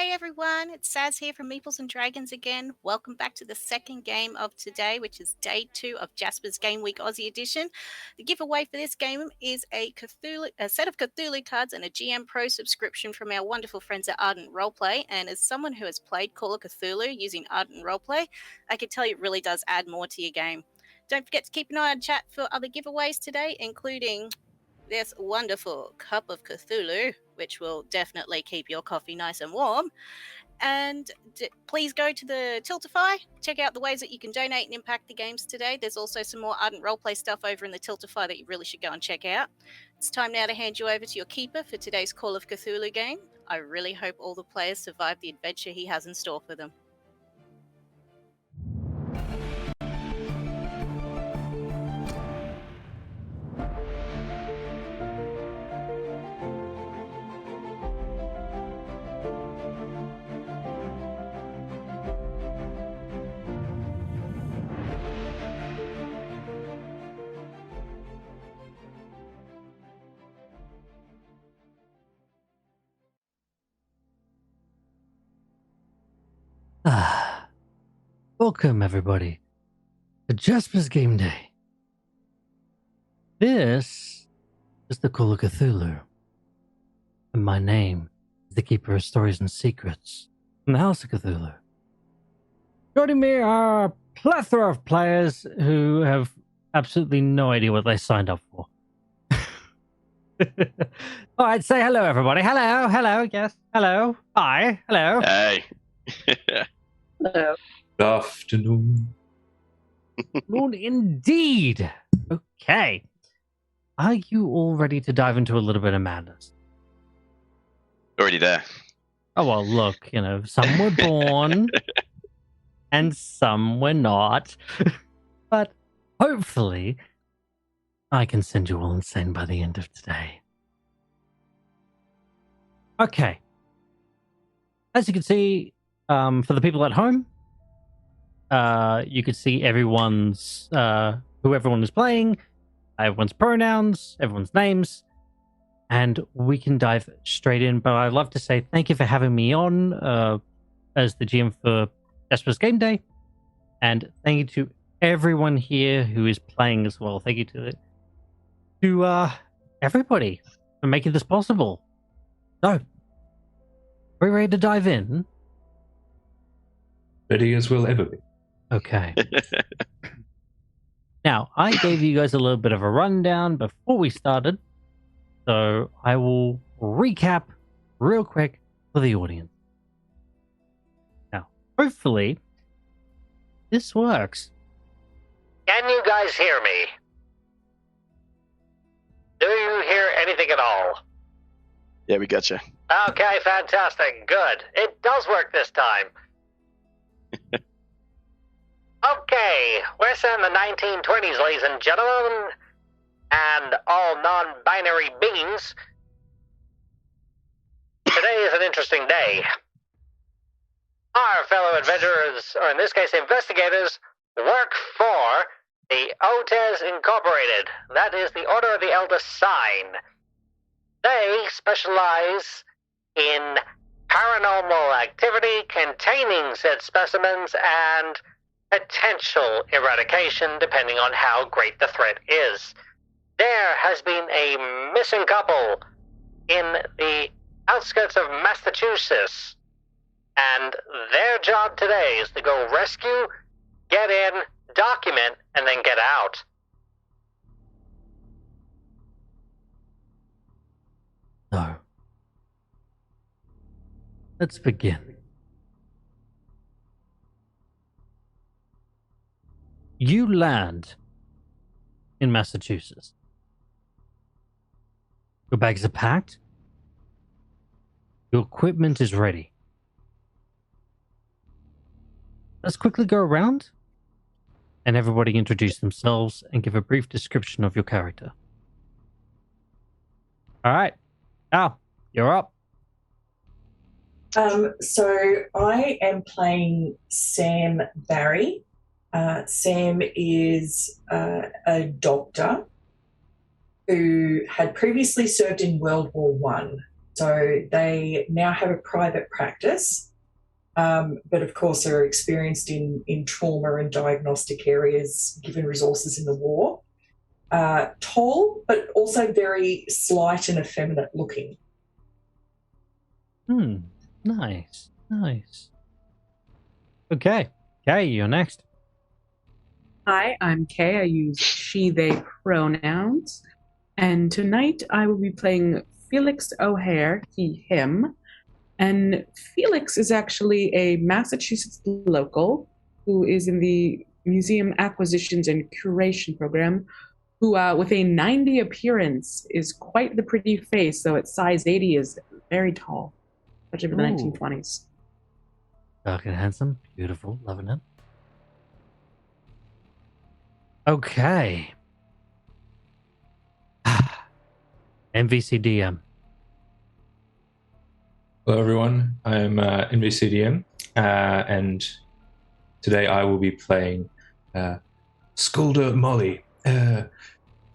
G'day everyone, it's Saz here from Meeples and Dragons again. Welcome back to the second game of today, which is day 2 of Jasper's Game Week Aussie Edition. The giveaway for this game is a set of Cthulhu cards and a GM Pro subscription from our wonderful friends at Ardent Roleplay. And as someone who has played Call of Cthulhu using Ardent Roleplay, I can tell you it really does add more to your game. Don't forget to keep an eye on chat for other giveaways today, including this wonderful cup of Cthulhu, which will definitely keep your coffee nice and warm. And please go to the Tiltify, check out the ways that you can donate and impact the games today. There's also some more Ardent Roleplay stuff over in the Tiltify that you really should go and check out. It's time now to hand you over to your keeper for today's Call of Cthulhu game. I really hope all the players survive the adventure he has in store for them. Welcome everybody to Jasper's Game Day. This is the Call of Cthulhu, and my name is the Keeper of Stories and Secrets from the House of Cthulhu. Joining me are a plethora of players who have absolutely no idea what they signed up for. All right, say hello everybody. Hello, yes, hello, hi, hello. Hey. Hello. Good afternoon. Good indeed. Okay. Are you all ready to dive into a little bit of madness? Already there. Oh, well, look, some were born and some were not. But hopefully, I can send you all insane by the end of today. Okay. As you can see, for the people at home, you could see everyone's who everyone is playing, everyone's pronouns, everyone's names, and we can dive straight in. But I'd love to say thank you for having me on as the GM for Jasper's Game Day, and thank you to everyone here who is playing as well. Thank you to everybody for making this possible. So, are we ready to dive in? Ready as we'll ever be. Okay. Now, I gave you guys a little bit of a rundown before we started, so I will recap real quick for the audience. Now, hopefully, this works. Can you guys hear me? Do you hear anything at all? Yeah, we got you. Okay, fantastic. Good. It does work this time. Okay, we're set in the 1920s, ladies and gentlemen, and all non-binary beings. Today is an interesting day. Our fellow adventurers, or in this case investigators, work for the OTES Incorporated. That is the Order of the Eldest Sign. They specialize in paranormal activity containing said specimens and potential eradication depending on how great the threat is. There has been a missing couple in the outskirts of Massachusetts, and their job today is to go rescue, get in, document, and then get out. So, let's begin. You land in Massachusetts. Your bags are packed. Your equipment is ready. Let's quickly go around and everybody introduce themselves and give a brief description of your character. All right. Al, you're up. So I am playing Sam Barry. Sam is a doctor who had previously served in World War I. So they now have a private practice, but of course are experienced in trauma and diagnostic areas given resources in the war. Tall, but also very slight and effeminate looking. Nice. Okay, you're next. Hi, I'm Kay. I use she, they pronouns. And tonight I will be playing Felix O'Hare, he, him. And Felix is actually a Massachusetts local who is in the Museum Acquisitions and Curation program, who, with a 90 appearance, is quite the pretty face, though at size 80 is very tall, especially for the 1920s. Dark and handsome, beautiful, loving it. Okay. NVCDM. Hello, everyone. I'm NVCDM, and today I will be playing Skulder Molly,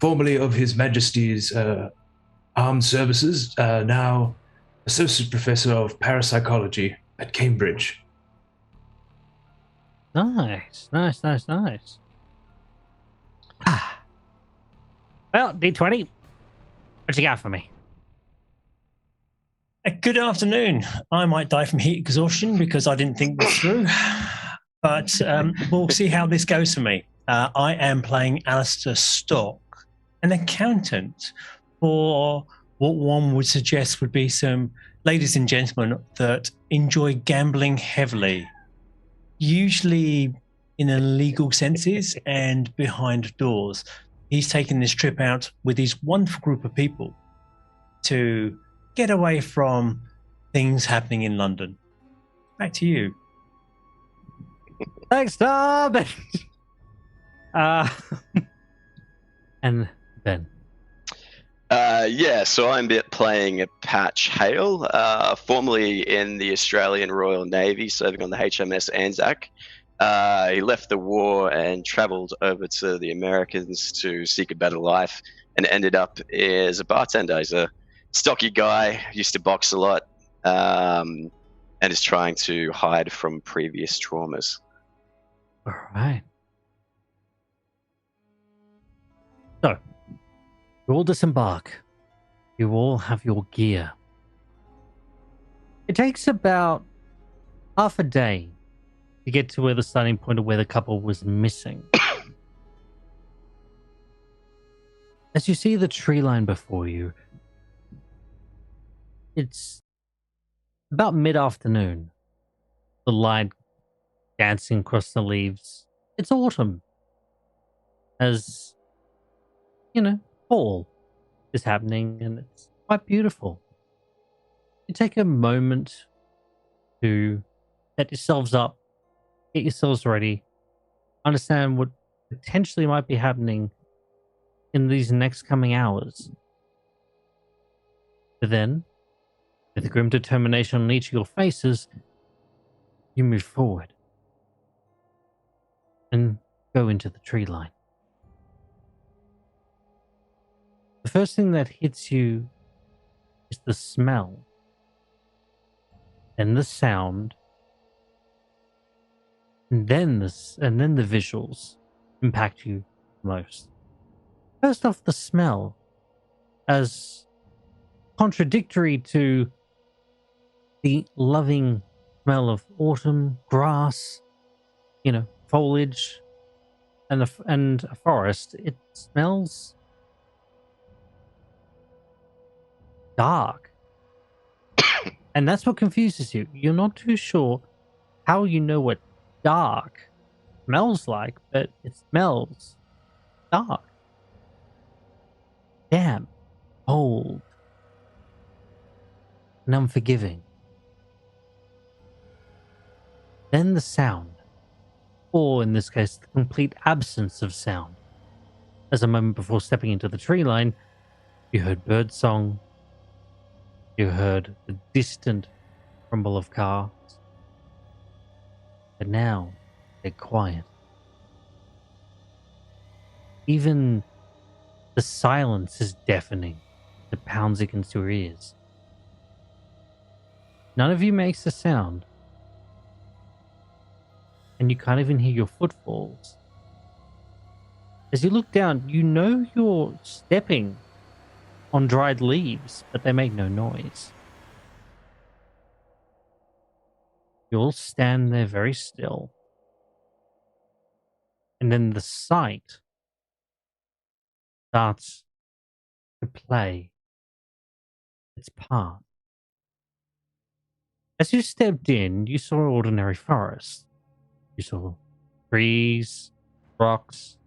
formerly of His Majesty's Armed Services, now Associate Professor of Parapsychology at Cambridge. Nice. Well, Deetwenty, what you got for me? Good afternoon. I might die from heat exhaustion because I didn't think this through, but we'll see how this goes for me. I am playing Alistair Stock, an accountant for what one would suggest would be some ladies and gentlemen that enjoy gambling heavily, usually in illegal senses and behind doors. He's taken this trip out with his wonderful group of people to get away from things happening in London. Back to you. Thanks, Tom. And Ben. So I'm playing Patch Hale, formerly in the Australian Royal Navy, serving on the HMS Anzac. He left the war and travelled over to the Americans to seek a better life, and ended up as a bartender. He's a stocky guy, used to box a lot, and is trying to hide from previous traumas. All right. So, you all disembark. You all have your gear. It takes about half a day to get to where the starting point of where the couple was missing. As you see the tree line before you, it's about mid-afternoon. The light dancing across the leaves. It's autumn. As, fall is happening, and it's quite beautiful. You take a moment to set yourselves up, get yourselves ready, understand what potentially might be happening in these next coming hours. But then, with grim determination on each of your faces, you move forward and go into the tree line. The first thing that hits you is the smell, then the sound, and then the visuals impact you most. First off, the smell, as contradictory to the loving smell of autumn, grass, foliage, and a forest. It smells dark. And that's what confuses you. You're not too sure how you know what dark smells like, but it smells dark. Damp, cold, and unforgiving. Then the sound, or in this case, the complete absence of sound. As a moment before stepping into the tree line, you heard birdsong, you heard the distant rumble of cars, but now they're quiet. Even the silence is deafening. It pounds against your ears. None of you makes a sound. And you can't even hear your footfalls. As you look down, you know you're stepping on dried leaves, but they make no noise. You all stand there very still. And then the sight starts to play its part. As you stepped in, you saw ordinary forest. You saw trees, rocks,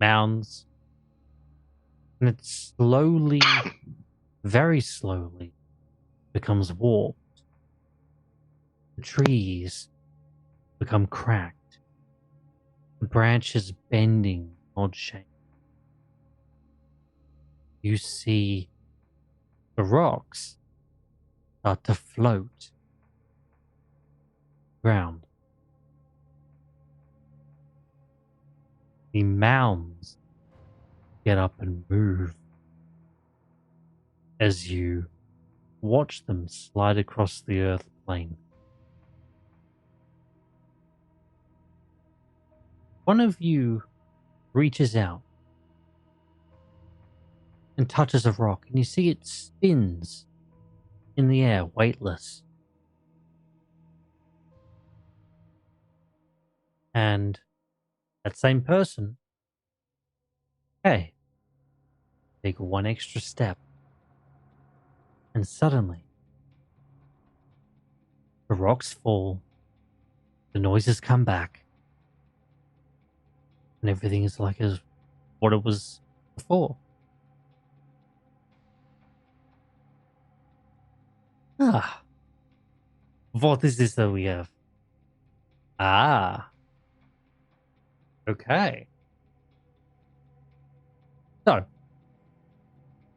mounds, and it slowly, very slowly, becomes warped. The trees become cracked, the branches bending odd shape. You see the rocks start to float ground. The mounds get up and move as you watch them slide across the earth plane. One of you reaches out and touches a rock, and you see it spins in the air, weightless. And that same person, hey, take one extra step, and suddenly the rocks fall, the noises come back, and everything is like as what it was before. Ah, what is this that we have? Ah, okay. So,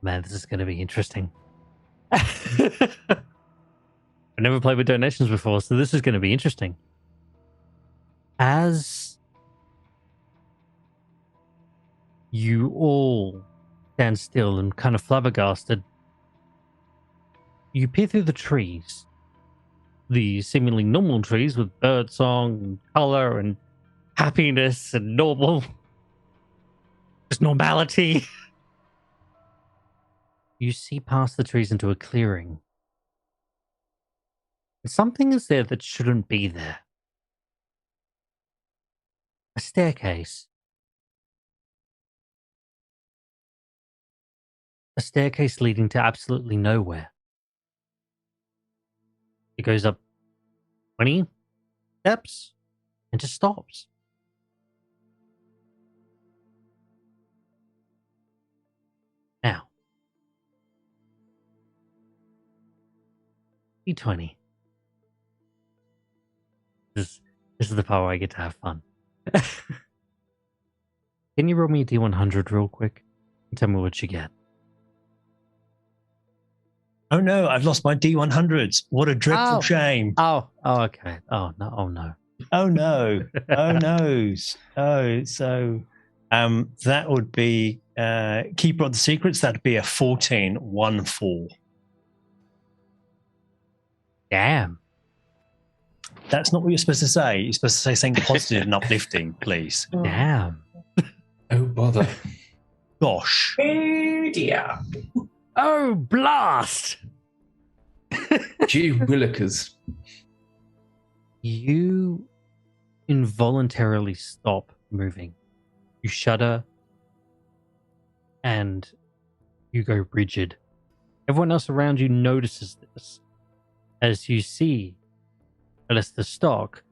man, this is going to be interesting. I've never played with donations before, so this is going to be interesting. As you all stand still and kind of flabbergasted, you peer through the trees, the seemingly normal trees with birdsong and color and happiness and normal, just normality. You see past the trees into a clearing. And something is there that shouldn't be there. A staircase. A staircase leading to absolutely nowhere. It goes up 20 steps and just stops. Now, Deetwenty. This is the part where I get to have fun. Can you roll me a D100 real quick and tell me what you get? Oh no, I've lost my D100s. What a dreadful shame. Oh, okay. Oh no, oh no. Oh no. Oh no. Oh, so that would be Keeper of the Secrets, that'd be a 14-1-4. Damn. That's not what you're supposed to say. You're supposed to say something positive and uplifting, please. Damn. Oh, bother. Gosh. Oh dear. Oh, blast! Gee willikers. You involuntarily stop moving. You shudder and you go rigid. Everyone else around you notices this as you see Alistair Stock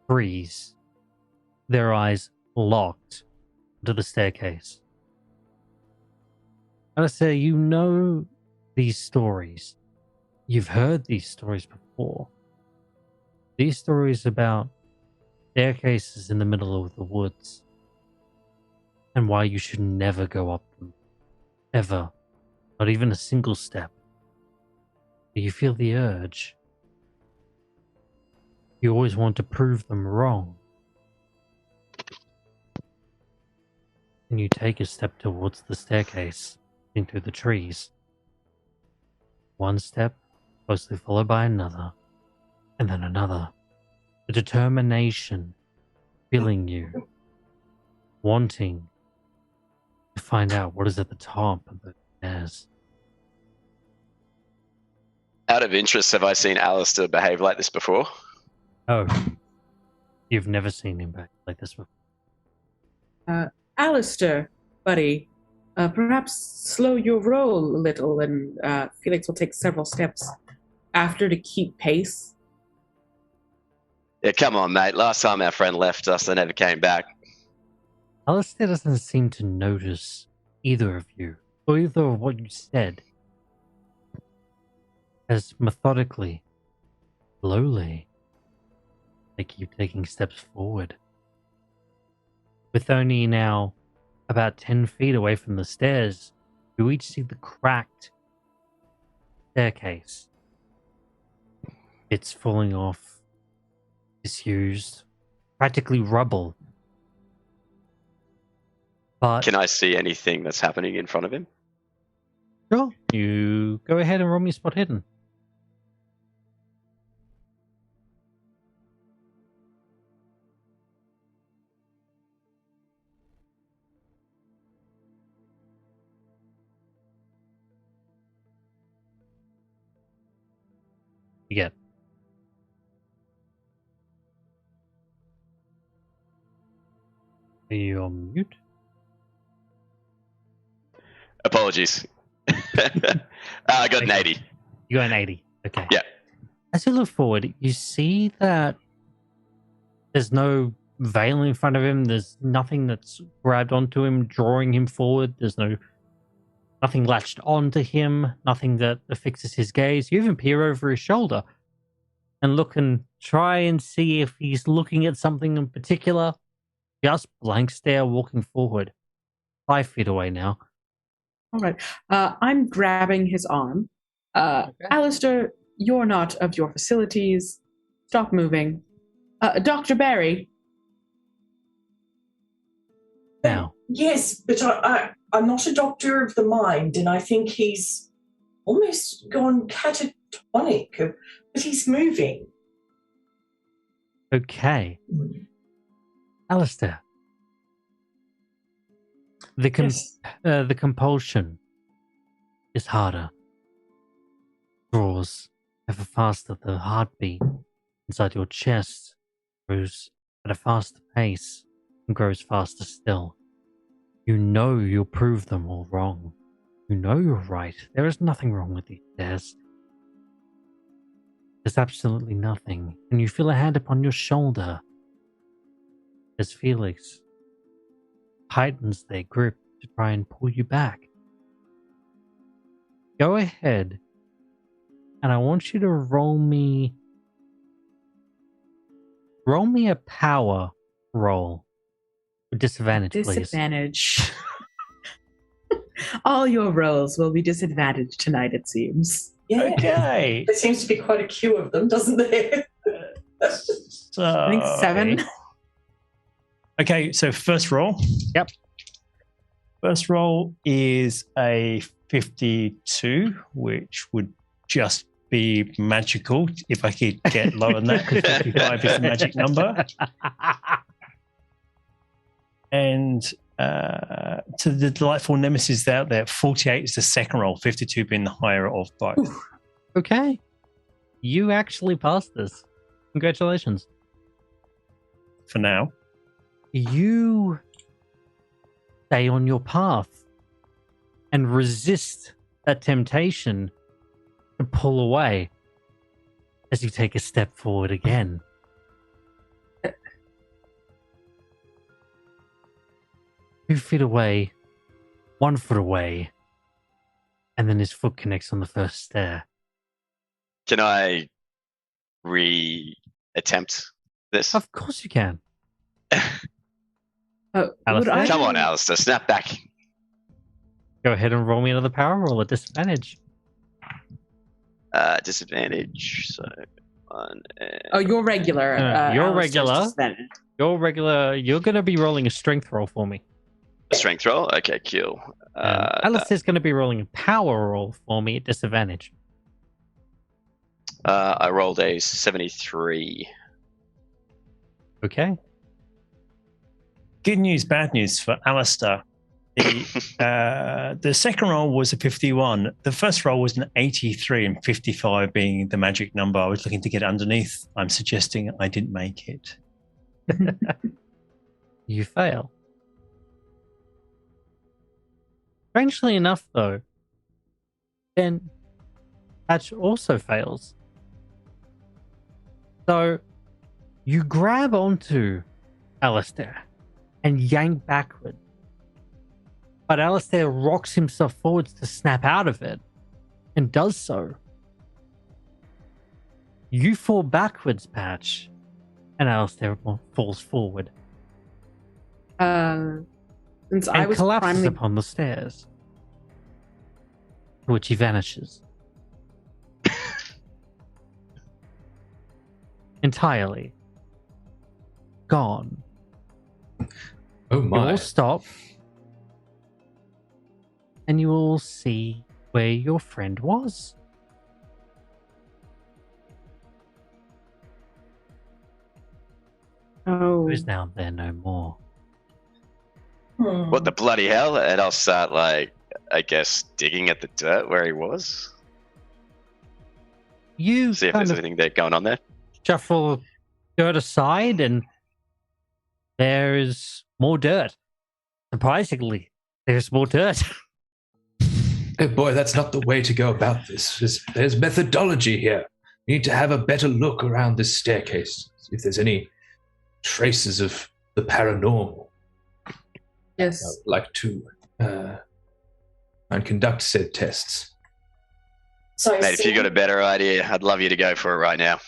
freeze, their eyes locked to the staircase. Alistair, you know these stories. You've heard these stories before. These stories about staircases in the middle of the woods and why you should never go up them. Ever. Not even a single step. But you feel the urge. You always want to prove them wrong. And you take a step towards the staircase, into the trees. One step, closely followed by another, and then another. The determination filling you, wanting to find out what is at the top of the stairs. Out of interest, have I seen Alistair behave like this before? Oh, you've never seen him back like this before. Alistair, buddy, perhaps slow your roll a little, and Felix will take several steps after to keep pace. Yeah, come on, mate. Last time our friend left us, they never came back. Alistair doesn't seem to notice either of you, or either of what you said, as methodically, slowly, they keep taking steps forward. With only now about 10 feet away from the stairs, you each see the cracked staircase. It's falling off, disused, practically rubble. But Can I see anything that's happening in front of him? sure, you go ahead and roll me spot hidden. You get. Are you on mute? Apologies. I got an 80. You got an 80. Okay. Yeah. As you look forward, you see that there's no veil in front of him. There's nothing that's grabbed onto him, drawing him forward. There's nothing latched onto him, nothing that affixes his gaze. You even peer over his shoulder and look and try and see if he's looking at something in particular. Just blank stare walking forward. 5 feet away now. All right. I'm grabbing his arm. Alistair, you're not of your facilities. Stop moving. Dr. Barry. Now. Yes, but I'm not a doctor of the mind, and I think he's almost gone catatonic, but he's moving. Okay. Alistair. Yes. The compulsion is harder. Draws ever faster. The heartbeat inside your chest grows at a faster pace and grows faster still. You know you'll prove them all wrong. You know you're right. There is nothing wrong with these stairs. There's absolutely nothing. And you feel a hand upon your shoulder as Felix tightens their grip to try and pull you back. Go ahead, and I want you to roll me a power roll with disadvantage, please. Disadvantage. All your rolls will be disadvantaged tonight, it seems. Yeah. Okay. There seems to be quite a queue of them, doesn't there? So, I think 7. Okay, so first roll. Yep. First roll is a 52, which would just be magical if I could get lower than that, because 55 is the magic number. And to the delightful nemesis out there, 48 is the second roll, 52 being the higher of both. Okay. You actually passed this. Congratulations. For now. You stay on your path and resist that temptation to pull away as you take a step forward again. 2 feet away, 1 foot away, and then his foot connects on the first stair. Can I re-attempt this? Of course you can. Would Alistair? I- Come on, Alistair, snap back. Go ahead and roll me another power roll at disadvantage. Disadvantage. So 1 and Oh, you're regular. You're Alistair's regular. disadvantage. You're going to be rolling a strength roll for me. a strength roll. Okay, cool. Alistair's going to be rolling a power roll for me at disadvantage. I rolled a 73. Okay. Good news, bad news for Alistair. The second roll was a 51. The first roll was an 83, and 55 being the magic number I was looking to get underneath. I'm suggesting I didn't make it. You fail. Strangely enough, though, then Patch also fails. So you grab onto Alistair and yank backward. But Alistair rocks himself forwards to snap out of it and does so. You fall backwards, Patch, and Alistair falls forward Since and I was collapses primarily upon the stairs, to which he vanishes. Entirely. Gone. Oh You my. will stop, and you will see where your friend was. oh Who is now there no more. What the bloody hell? And I'll start, like, I guess, digging at the dirt where he was. You See if kind there's of anything there going on there. shuffle dirt aside, and there is more dirt. Surprisingly, there's more dirt. Oh boy, that's not the way to go about this. There's methodology here. We need to have a better look around this staircase, see if there's any traces of the paranormal. yes. I would like to and conduct said tests. So Mate, if you got a better idea, I'd love you to go for it right now.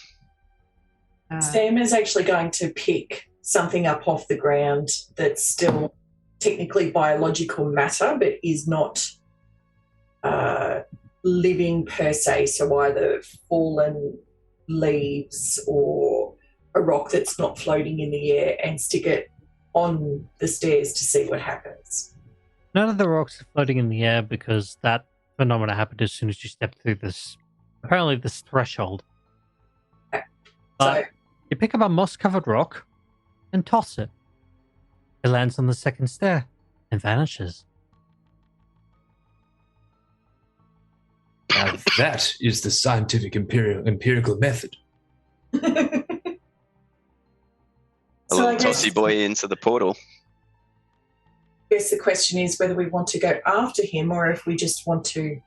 Sam is actually going to pick something up off the ground that's still technically biological matter, but is not living per se. So either fallen leaves or a rock that's not floating in the air, and stick it on the stairs to see what happens. None of the rocks are floating in the air because that phenomena happened as soon as you stepped through this, apparently this threshold. Okay. But you pick up a moss-covered rock and toss it. It lands on the second stair and vanishes. Now that is the scientific empirical method. A So little I guess- tossy boy into the portal. I guess the question is whether we want to go after him or if we just want to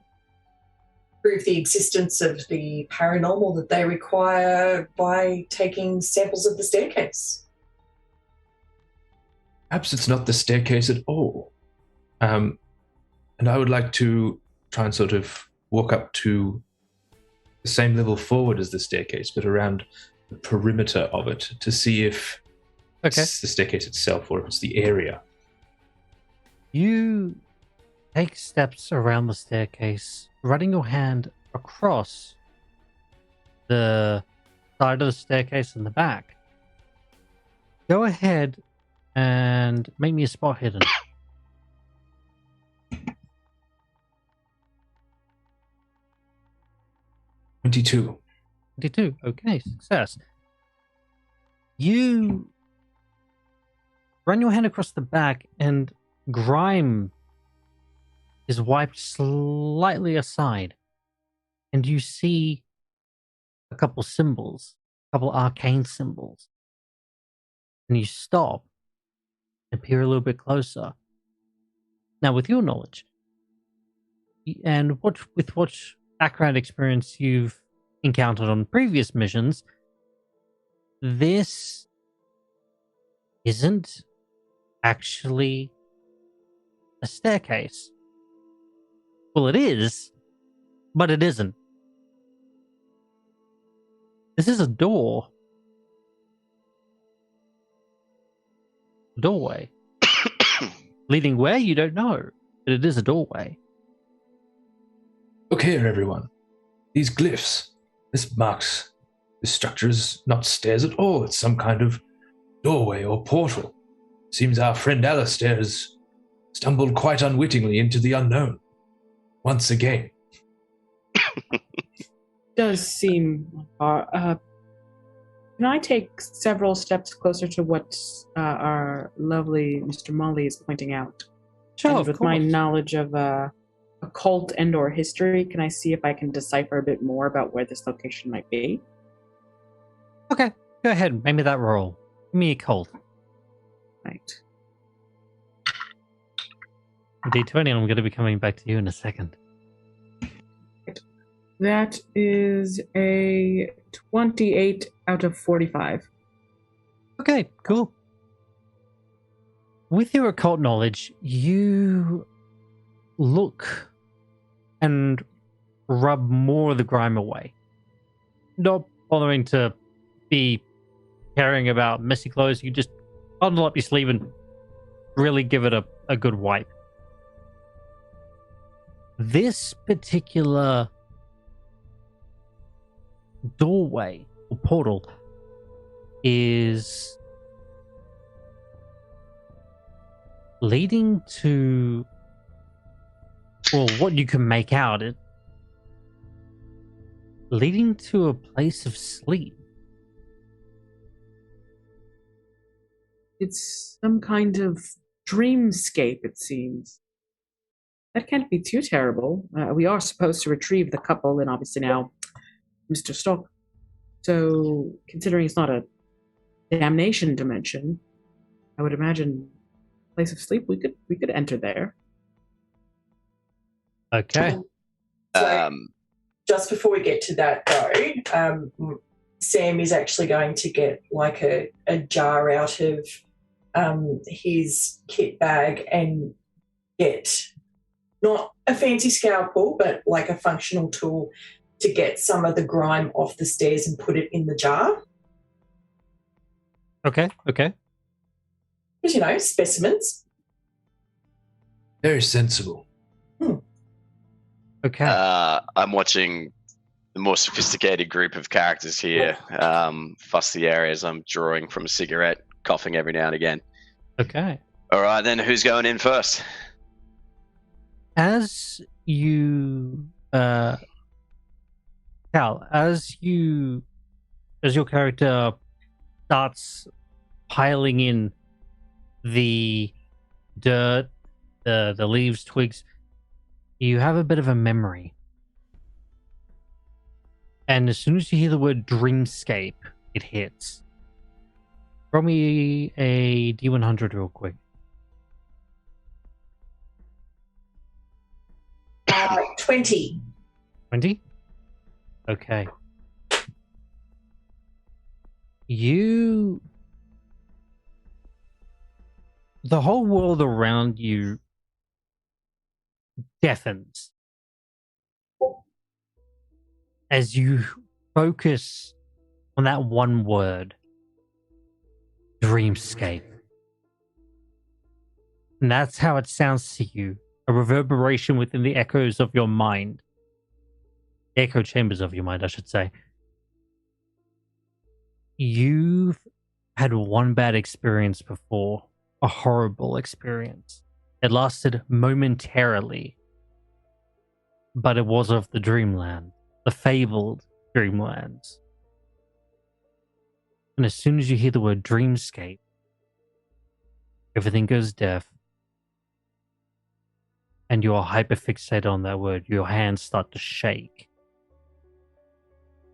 prove the existence of the paranormal that they require by taking samples of the staircase. Perhaps it's not the staircase at all. And I would like to try and sort of walk up to the same level forward as the staircase, but around the perimeter of it to see if Okay. it's the staircase itself or if it's the area. You take steps around the staircase, running your hand across the side of the staircase in the back. Go ahead and make me a spot hidden. 22. 22. Okay, success. You run your hand across the back, and grime is wiped slightly aside, and you see a couple symbols, a couple arcane symbols. And you stop and peer a little bit closer. Now, with your knowledge, and with what background experience you've encountered on previous missions, this isn't actually a staircase. Well, it is, but it isn't. This is a door. Doorway. Leading where? You don't know. But it is a doorway. Look here, everyone. These glyphs. This structure is not stairs at all. It's some kind of doorway or portal. Seems our friend Alistair has stumbled quite unwittingly into the unknown. Once again. does seem far. Can I take several steps closer to what our lovely Mr. Molly is pointing out? Sure, And of with course. my knowledge of occult and/or history, can I see if I can decipher a bit more about where this location might be? Okay, go ahead. Make me that roll. Give me a cold. Right. D20, I'm going to be coming back to you in a second. That is a 28 out of 45. Okay, cool. With your occult knowledge, you look and rub more of the grime away. Not bothering to be caring about messy clothes. You just bundle up your sleeve and really give it a good wipe. This particular doorway or portal is leading to, well, what you can make out, it leading to a place of sleep. It's some kind of dreamscape, it seems. That can't be too terrible. We are supposed to retrieve the couple, and obviously now Mr. Stock. So, considering it's not a damnation dimension, I would imagine place of sleep. We could enter there. Okay. So, just before we get to that, though, Sam is actually going to get like a jar out of his kit bag and get not a fancy scalpel, but like a functional tool to get some of the grime off the stairs and put it in the jar. Okay. Because, specimens. Very sensible. Okay. I'm watching the more sophisticated group of characters here fuss the areas. I'm drawing from a cigarette, coughing every now and again. Okay. All right, then who's going in first? As you, Cal, as your character starts piling in the dirt, the leaves, twigs, you have a bit of a memory. And as soon as you hear the word dreamscape, it hits. Roll me a D100 real quick. 20. 20? Okay. The whole world around you deafens as you focus on that one word, dreamscape. And that's how it sounds to you, a reverberation within the echoes of your mind. The echo chambers of your mind, I should say. You've had one bad experience before, a horrible experience. It lasted momentarily, but it was of the dreamland, the fabled dreamlands. And as soon as you hear the word dreamscape, everything goes deaf, and you are hyperfixated on that word. Your hands start to shake.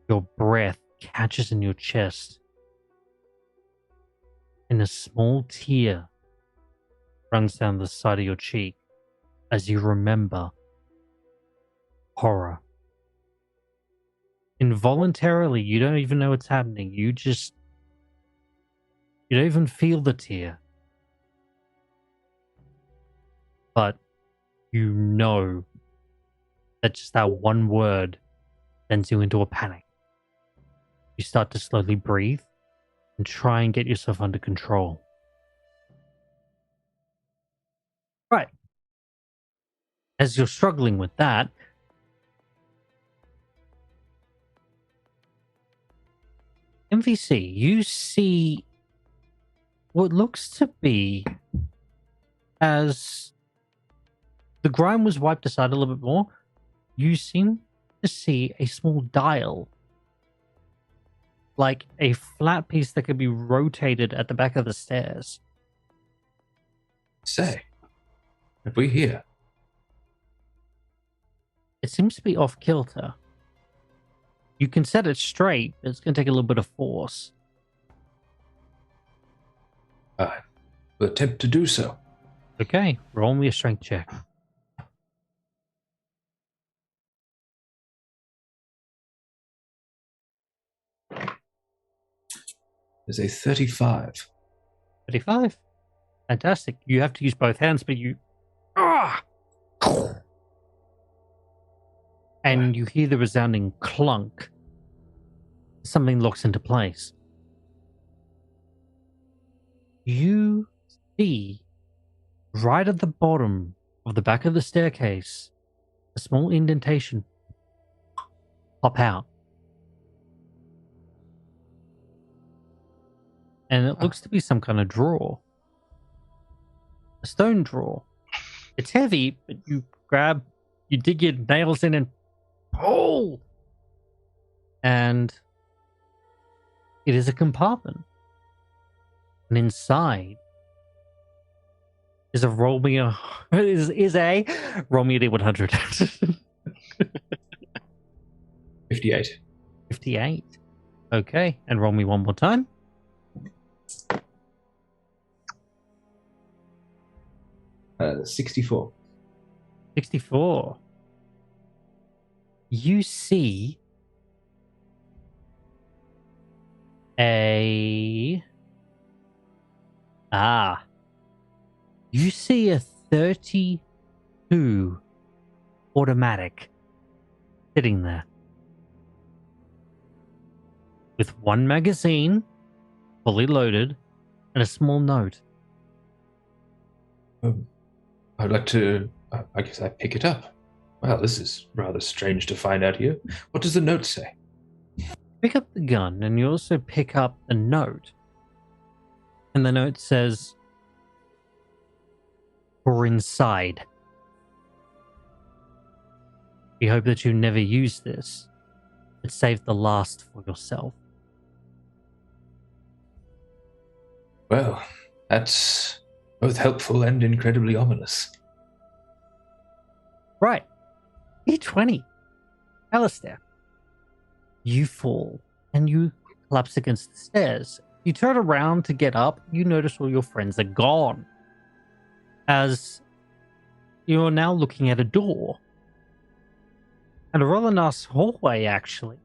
Your breath catches in your chest, and a small tear runs down the side of your cheek as you remember horror. Involuntarily, you don't even know what's happening. You don't even feel the tear. But you know that just that one word sends you into a panic. You start to slowly breathe and try and get yourself under control. Right. As you're struggling with that, MVC, you see what looks to be, as the grime was wiped aside a little bit more, you seem to to see a small dial, like a flat piece that could be rotated at the back of the stairs. Say, are we here? It seems to be off kilter. You can set it straight, but it's going to take a little bit of force. I will attempt to do so. Okay, roll me a strength check. There's a 35. 35. Fantastic. You have to use both hands, but you... Ah! And you hear the resounding clunk. Something locks into place. You see, right at the bottom of the back of the staircase, a small indentation pop out. And it looks to be some kind of drawer. A stone drawer. It's heavy, but you dig your nails in and pull! And it is a compartment. And inside is a roll me a D100. 58. 58. Okay, and roll me one more time. Uh, 64. 64. You see you see a 32 automatic sitting there with one magazine fully loaded and a small note. I'd like to, I guess I pick it up. Well, this is rather strange to find out here. What does the note say? Pick up the gun and you also pick up the note. And the note says, "We're inside. We hope that you never use this, but save the last for yourself." Well, that's both helpful and incredibly ominous. Right. Deetwenty. Alistair. You fall and you collapse against the stairs. You turn around to get up, you notice all your friends are gone. As you're now looking at a door. And a rather nice hallway, actually.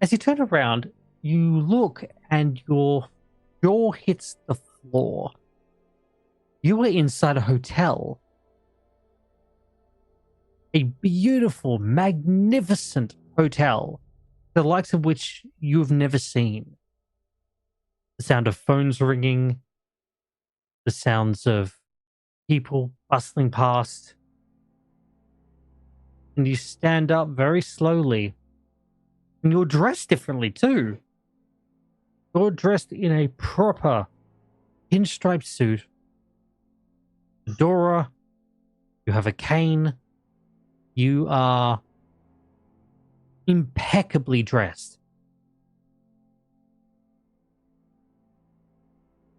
As you turn around, you look and your jaw hits the floor. You are inside a hotel. A beautiful, magnificent hotel, the likes of which you have never seen. The sound of phones ringing, the sounds of people bustling past. And you stand up very slowly. And you're dressed differently too. You're dressed in a proper pinstripe suit. Fedora. You have a cane. You are impeccably dressed.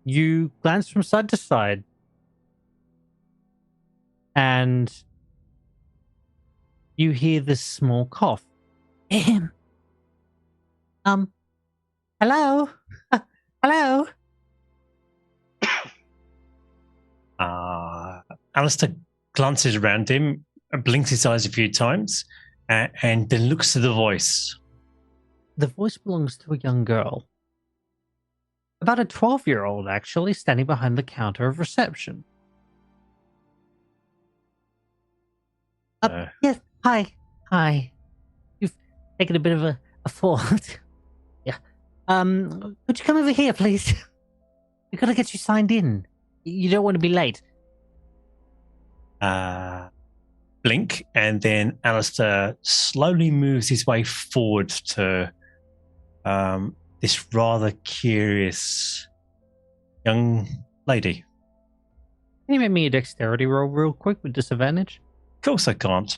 You glance from side to side. And you hear this small cough. Hello? Hello? Alistair glances around him, blinks his eyes a few times, and then looks to the voice. The voice belongs to a young girl. About a 12-year-old, actually, standing behind the counter of reception. Yes, hi. Hi. You've taken a bit of a fall. Yeah. Could you come over here, please? We've got to get you signed in. You don't want to be late. Blink, and then Alistair slowly moves his way forward to this rather curious young lady. Can you make me a dexterity roll real quick with disadvantage? Of course I can't.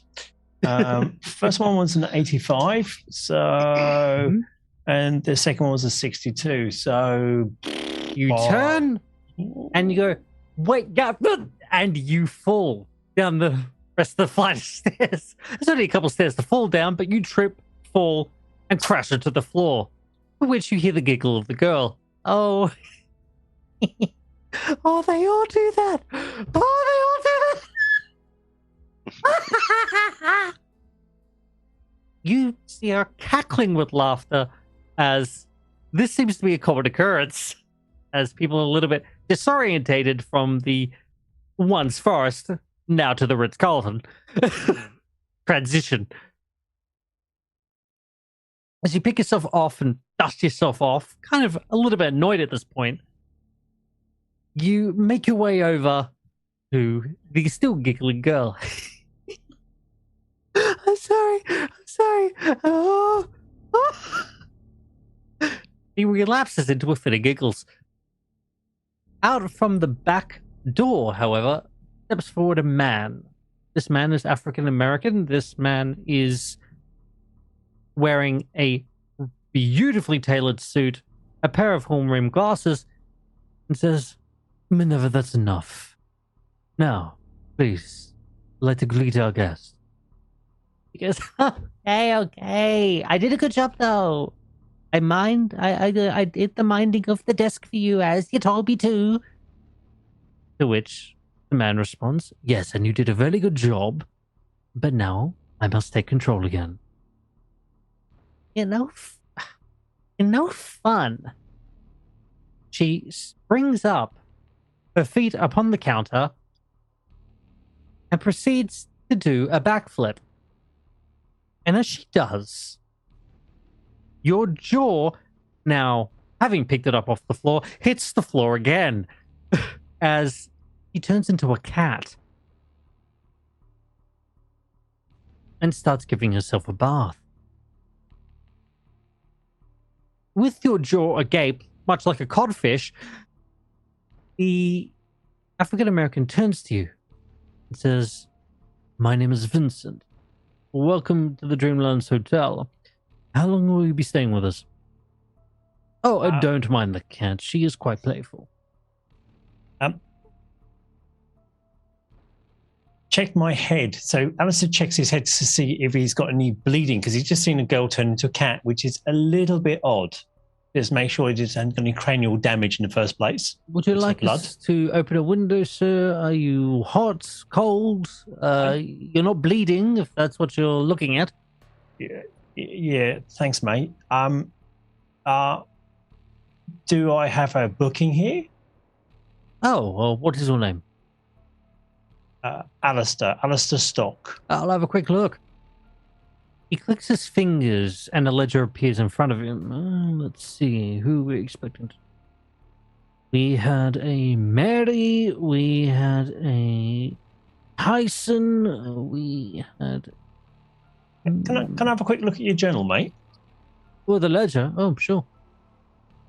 First one was an 85, so and the second one was a 62. So You turn and you go, wait, and you fall down the rest of the flight of stairs. There's only a couple of stairs to fall down, but you trip, fall, and crash into the floor. For which you hear the giggle of the girl. Oh, oh, they all do that. Oh, they all do that. You see her cackling with laughter as this seems to be a common occurrence, as people are a little bit disorientated from the once forest, now to the Ritz-Carlton transition. As you pick yourself off and dust yourself off, kind of a little bit annoyed at this point, you make your way over to the still giggling girl. I'm sorry. Oh. He relapses into a fit of giggles. Out from the back door, however, steps forward a man. This man is African American. This man is wearing a beautifully tailored suit, a pair of horn-rimmed glasses, and says, Minerva, that's enough. Now, please, let us greet our guest. He goes, okay. I did a good job, though. I did the minding of the desk for you, as you told me to. To which the man responds, yes, and you did a very good job, but now I must take control again. No fun. She springs up, her feet upon the counter, and proceeds to do a backflip. And as she does, your jaw, now having picked it up off the floor, hits the floor again as he turns into a cat and starts giving herself a bath. With your jaw agape, much like a codfish, the African-American turns to you and says, my name is Vincent. Welcome to the Dreamlands Hotel. How long will you be staying with us? Oh, don't mind the cat. She is quite playful. Check my head. So Alistair checks his head to see if he's got any bleeding, because he's just seen a girl turn into a cat, which is a little bit odd. Just make sure he hasn't got any cranial damage in the first place. Would you like us to open a window, sir? Are you hot, cold? You're not bleeding, if that's what you're looking at. Yeah, thanks, mate. Do I have a booking here? Oh, well, what is your name? Alistair Stock. I'll have a quick look. He clicks his fingers and a ledger appears in front of him. Let's see, who we're expecting. We had a Mary, we had a Tyson, we had... Can I have a quick look at your journal, mate? Well, the ledger? Oh, sure.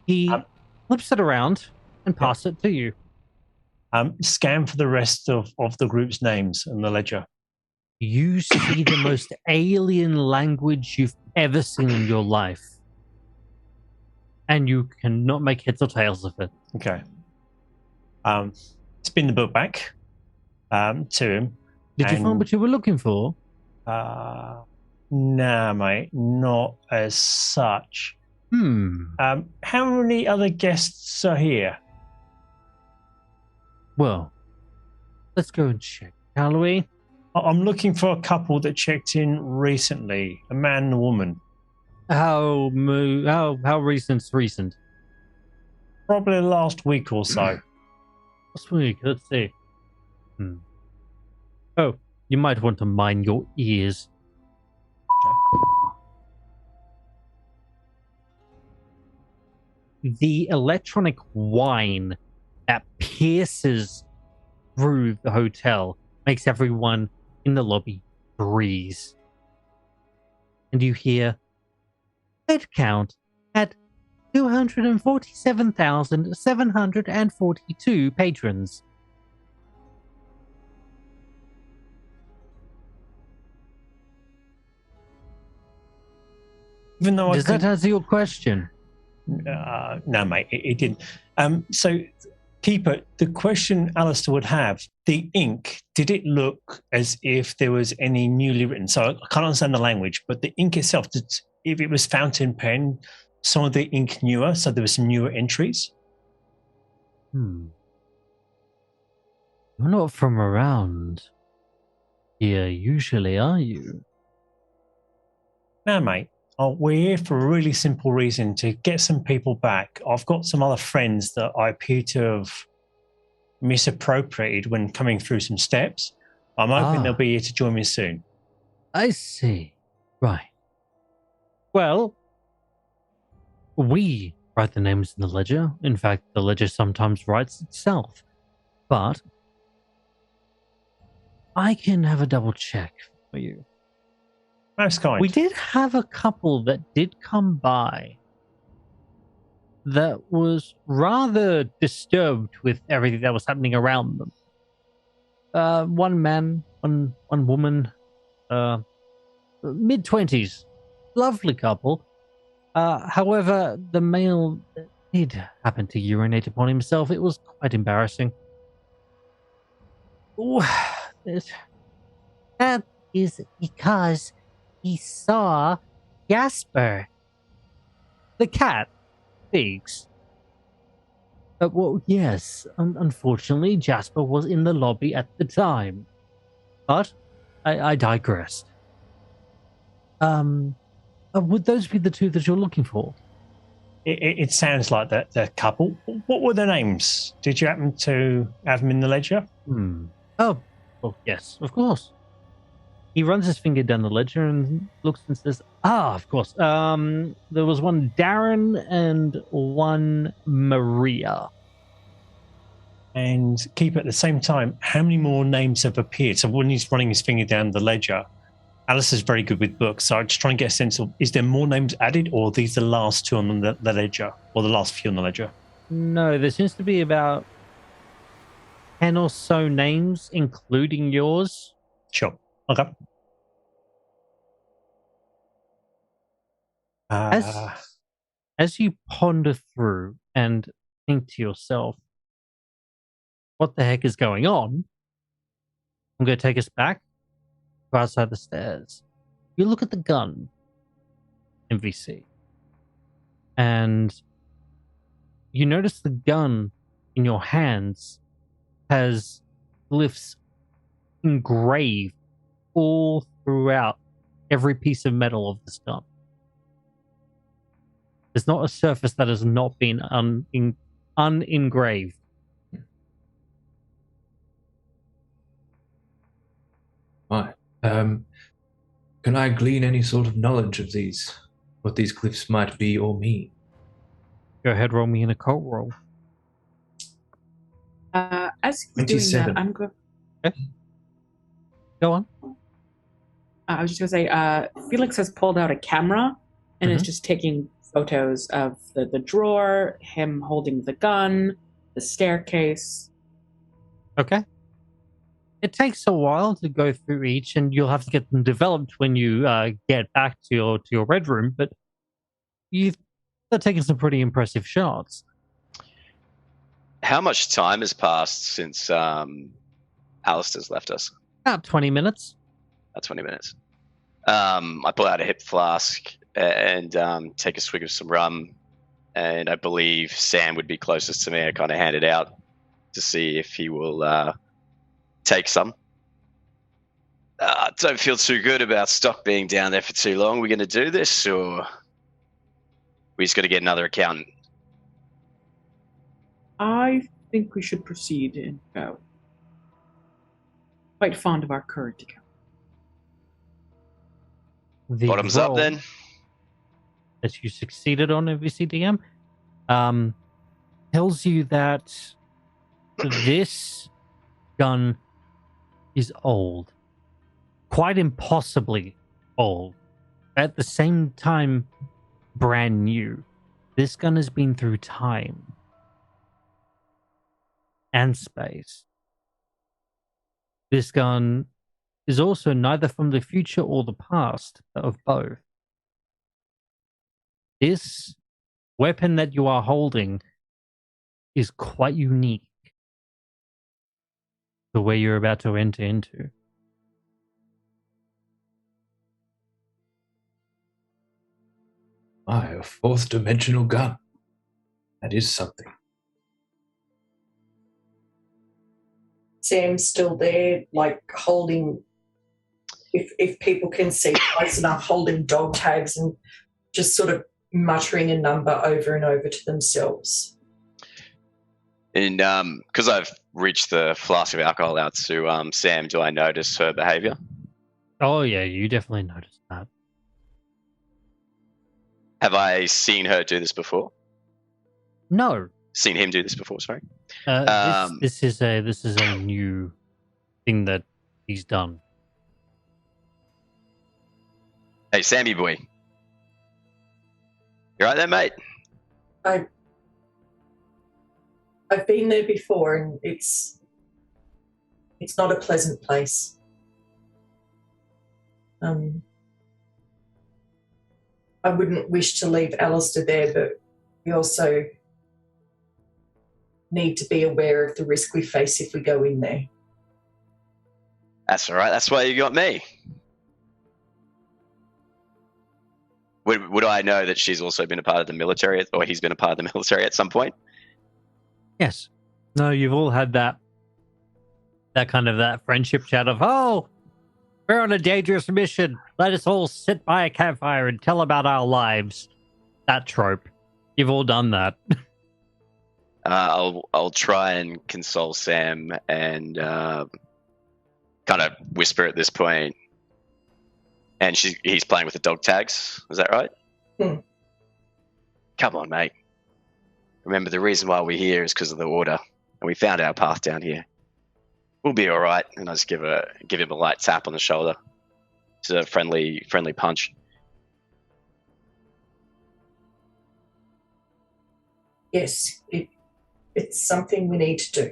He flips it around and passes it to you. Scan for the rest of the group's names in the ledger. You see the most alien language you've ever seen in your life. And you cannot make heads or tails of it. Okay. Spin the book back to him. Did you find what you were looking for? Nah, mate. Not as such. How many other guests are here? Well, let's go and check, shall we? I'm looking for a couple that checked in recently, a man and a woman. How recent's recent? Probably the last week or so. Last week, let's see. Oh, you might want to mind your ears. The electronic whine that pierces through the hotel makes everyone in the lobby freeze. And you hear head count at 247,742 patrons. Even though Does that answer your question? no, mate, it didn't. So, Keeper, the question Alistair would have, the ink, did it look as if there was any newly written? So I can't understand the language, but the ink itself, if it was fountain pen, some of the ink newer, so there were some newer entries? You're not from around here usually, are you? No, mate. We're here for a really simple reason, to get some people back. I've got some other friends that I appear to have misappropriated when coming through some steps. I'm hoping they'll be here to join me soon. I see. Right. Well, we write the names in the ledger. In fact, the ledger sometimes writes itself. But I can have a double check for you. Most kind. We did have a couple that did come by that was rather disturbed with everything that was happening around them. One man, one woman, mid-20s, lovely couple. However, the male did happen to urinate upon himself. It was quite embarrassing. Ooh, that is because he saw Jasper, the cat. Pigs. Well, yes, unfortunately, Jasper was in the lobby at the time. But I digress. Would those be the two that you're looking for? It sounds like that the couple. What were their names? Did you happen to have them in the ledger? Oh, well, yes, of course. He runs his finger down the ledger and looks and says, of course. There was one Darren and one Maria. And keep at the same time, how many more names have appeared? So when he's running his finger down the ledger, Alice is very good with books, so I just try and get a sense of, is there more names added, or are these the last two on the ledger, or the last few on the ledger? No, there seems to be about 10 or so names, including yours. Sure. Okay. As you ponder through and think to yourself, what the heck is going on? I'm going to take us back to outside the stairs. You look at the gun, NVC, and you notice the gun in your hands has glyphs engraved all throughout every piece of metal of this gun. There's not a surface that has not been unengraved. Right. Can I glean any sort of knowledge of these, what these glyphs might be or mean? Go ahead, roll me an occult roll. As he's doing that, I'm going. Okay. Go on. I was just going to say, Felix has pulled out a camera and is just taking photos of the drawer, him holding the gun, the staircase. Okay. It takes a while to go through each, and you'll have to get them developed when you get back to your red room. But they're taking some pretty impressive shots. How much time has passed since Alistair's left us? About 20 minutes. About 20 minutes. I pull out a hip flask and take a swig of some rum, and I believe Sam would be closest to me. I kind of hand it out to see if he will take some. Don't feel too good about stock being down there for too long. We're going to do this, or we just got to get another accountant? I think we should proceed and go. Quite fond of our current account. The Bottoms up, then. That you succeeded on NVCDM tells you that this gun is old. Quite impossibly old. At the same time, brand new. This gun has been through time and space. This gun is also neither from the future or the past, but of both. this weapon that you are holding is quite unique to where you're about to enter into. A fourth dimensional gun. That is something. Sam's still there, like holding, if people can see close enough, holding dog tags and just sort of muttering a number over and over to themselves. And because I've reached the flask of alcohol out to Sam, do I notice her behaviour? Oh yeah, you definitely noticed that. Have I seen her do this before? No. Seen him do this before, sorry. This is a new thing that he's done. Hey, Sammy boy. You right there, mate? I've been there before, and it's not a pleasant place. I wouldn't wish to leave Alistair there, but we also need to be aware of the risk we face if we go in there. That's all right. That's why you got me. Would I know that she's also been a part of the military, or he's been a part of the military at some point? Yes. No, you've all had that kind of that friendship chat of, oh, we're on a dangerous mission. Let us all sit by a campfire and tell about our lives. That trope. You've all done that. I'll try and console Sam and kind of whisper at this point. And he's playing with the dog tags. Is that right? Come on, mate. Remember, the reason why we're here is because of the order, and we found our path down here. We'll be all right. And I just give him a light tap on the shoulder. It's a friendly punch. Yes, it's something we need to do.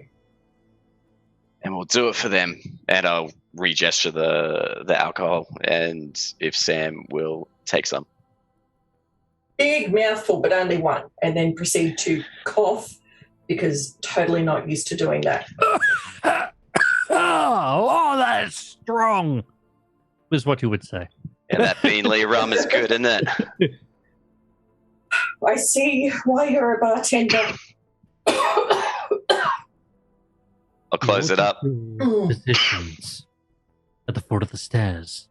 And we'll do it for them. And I'll re-gesture the alcohol, and if Sam will take some. Big mouthful, but only one, and then proceed to cough because totally not used to doing that. Oh, that's strong, is what you would say. And that Beanley rum is good, isn't it? I see why you're a bartender. I'll close it up. Positions at the foot of the stairs.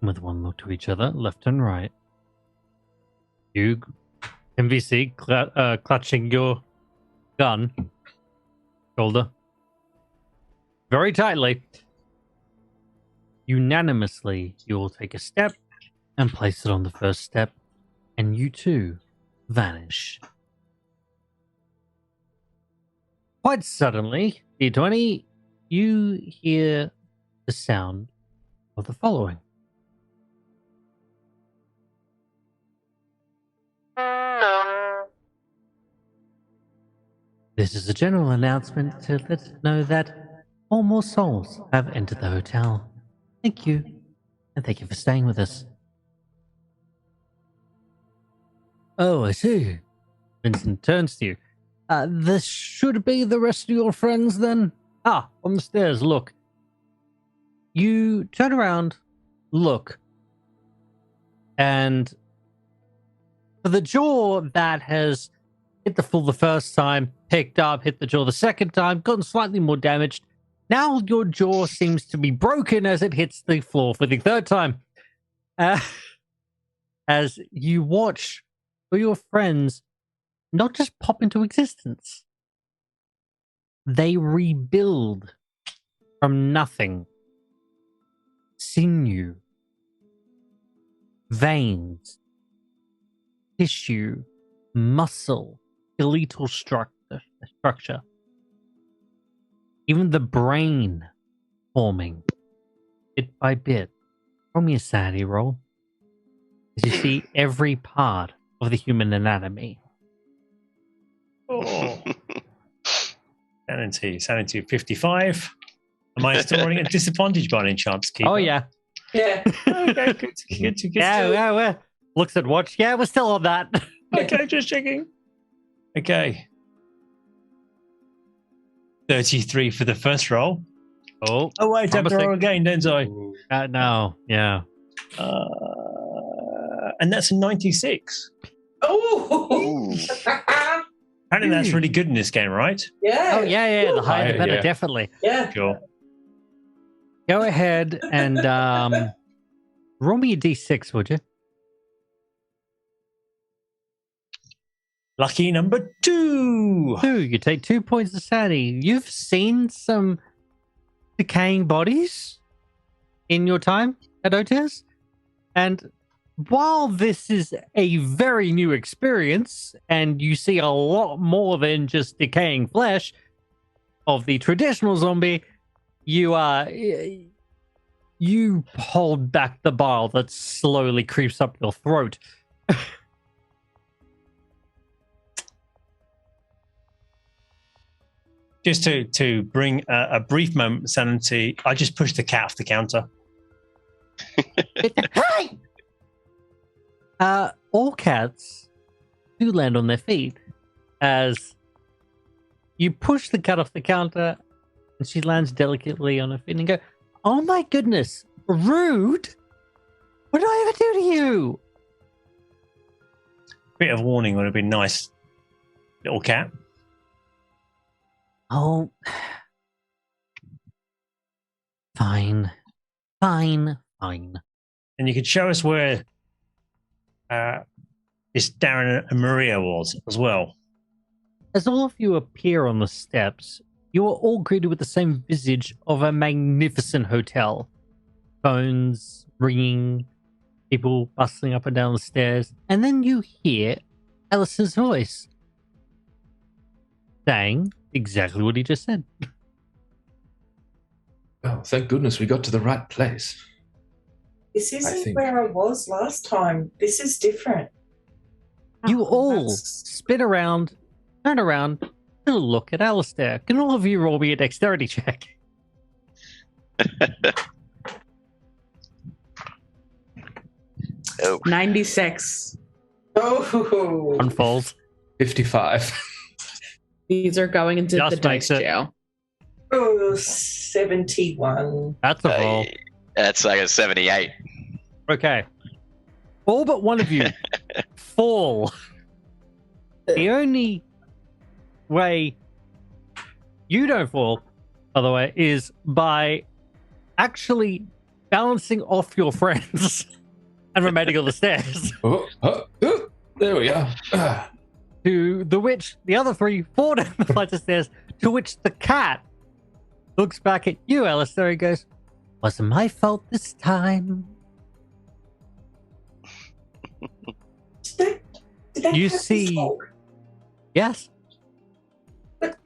With one look to each other, left and right. You, MVC, clutching your gun, shoulder, very tightly. Unanimously, you will take a step and place it on the first step, and you too vanish. Quite suddenly, Deetwenty, you hear the sound of the following. This is a general announcement to let us know that all more souls have entered the hotel. Thank you, and thank you for staying with us. Oh, I see. Vincent turns to you. This should be the rest of your friends then? Ah, on the stairs, look. You turn around, look, and for the jaw that has hit the floor the first time, picked up, hit the jaw the second time, gotten slightly more damaged, now your jaw seems to be broken as it hits the floor for the third time. As you watch for your friends not just pop into existence, they rebuild from nothing. Sinew, veins, tissue, muscle, skeletal structure, even the brain forming bit by bit. Roll me a sanity roll, as you see every part of the human anatomy. Oh. Sanity 55. Am I still running at disadvantage by any chance, Keeper? Oh, yeah. Yeah. Okay, good. Yeah, Looks at watch. Yeah, we're still on that. Okay, just checking. Okay. 33 for the first roll. Oh, Oh, wait, I have to promising. roll again, don't I? No, yeah. And that's a 96. Oh, Apparently that's really good in this game, right? yeah. Oh, yeah. The higher, the Higher, better, yeah. definitely. Yeah. Sure. Go ahead and roll me a d6, would you? Lucky number 2. 2. You take 2 points of sanity. You've seen some decaying bodies in your time at OTS, and while this is a very new experience, and you see a lot more than just decaying flesh of the traditional zombie, you hold back the bile that slowly creeps up your throat. Just to bring a brief moment of sanity, I just pushed the cat off the counter. Hey! All cats do land on their feet as you push the cat off the counter and she lands delicately on her feet and go, "Oh my goodness, rude! What did I ever do to you?" Bit of warning would have been nice, little cat. Oh, fine. And you could show us where this Darren and Maria was as well. As all of you appear on the steps, you are all greeted with the same visage of a magnificent hotel. Phones ringing, people bustling up and down the stairs, and then you hear Alice's voice saying exactly what he just said. Oh, thank goodness we got to the right place. This isn't think- where I was last time. This is different. You Oh, all that's- spin around, turn around, and look at Alistair. Can all of you roll me a dexterity check? Oh, 96. Oh, Unfolds. 55. These are going into Just the dice makes it. jail. oh 71. That's a roll. that's like a 78. Okay. All but one of you fall. The only way you don't fall, by the way, is by actually bouncing off your friends and remaining on the stairs. There we are. To the which the other three fall down the flight of stairs, to which the cat looks back at you, Alistair, and goes, "Wasn't my fault this time." Did they You have this see- talk? Yes.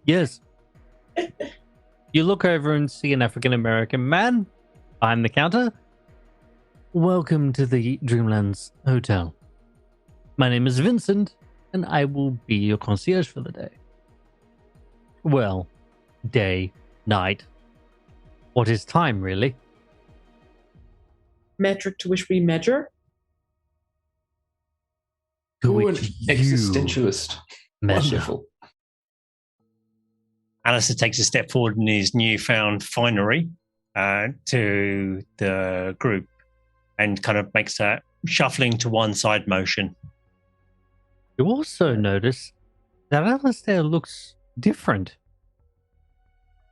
Yes. You look over and see an African American man behind the counter. "Welcome to the Dreamlands Hotel. My name is Vincent, and I will be your concierge for the day." Well, day, night. What is time, really? Metric to which we measure. To Ooh, an which you existentialist. measure. Wonderful. Alistair takes a step forward in his newfound finery to the group and kind of makes that shuffling to one side motion. You also notice that Alistair looks different.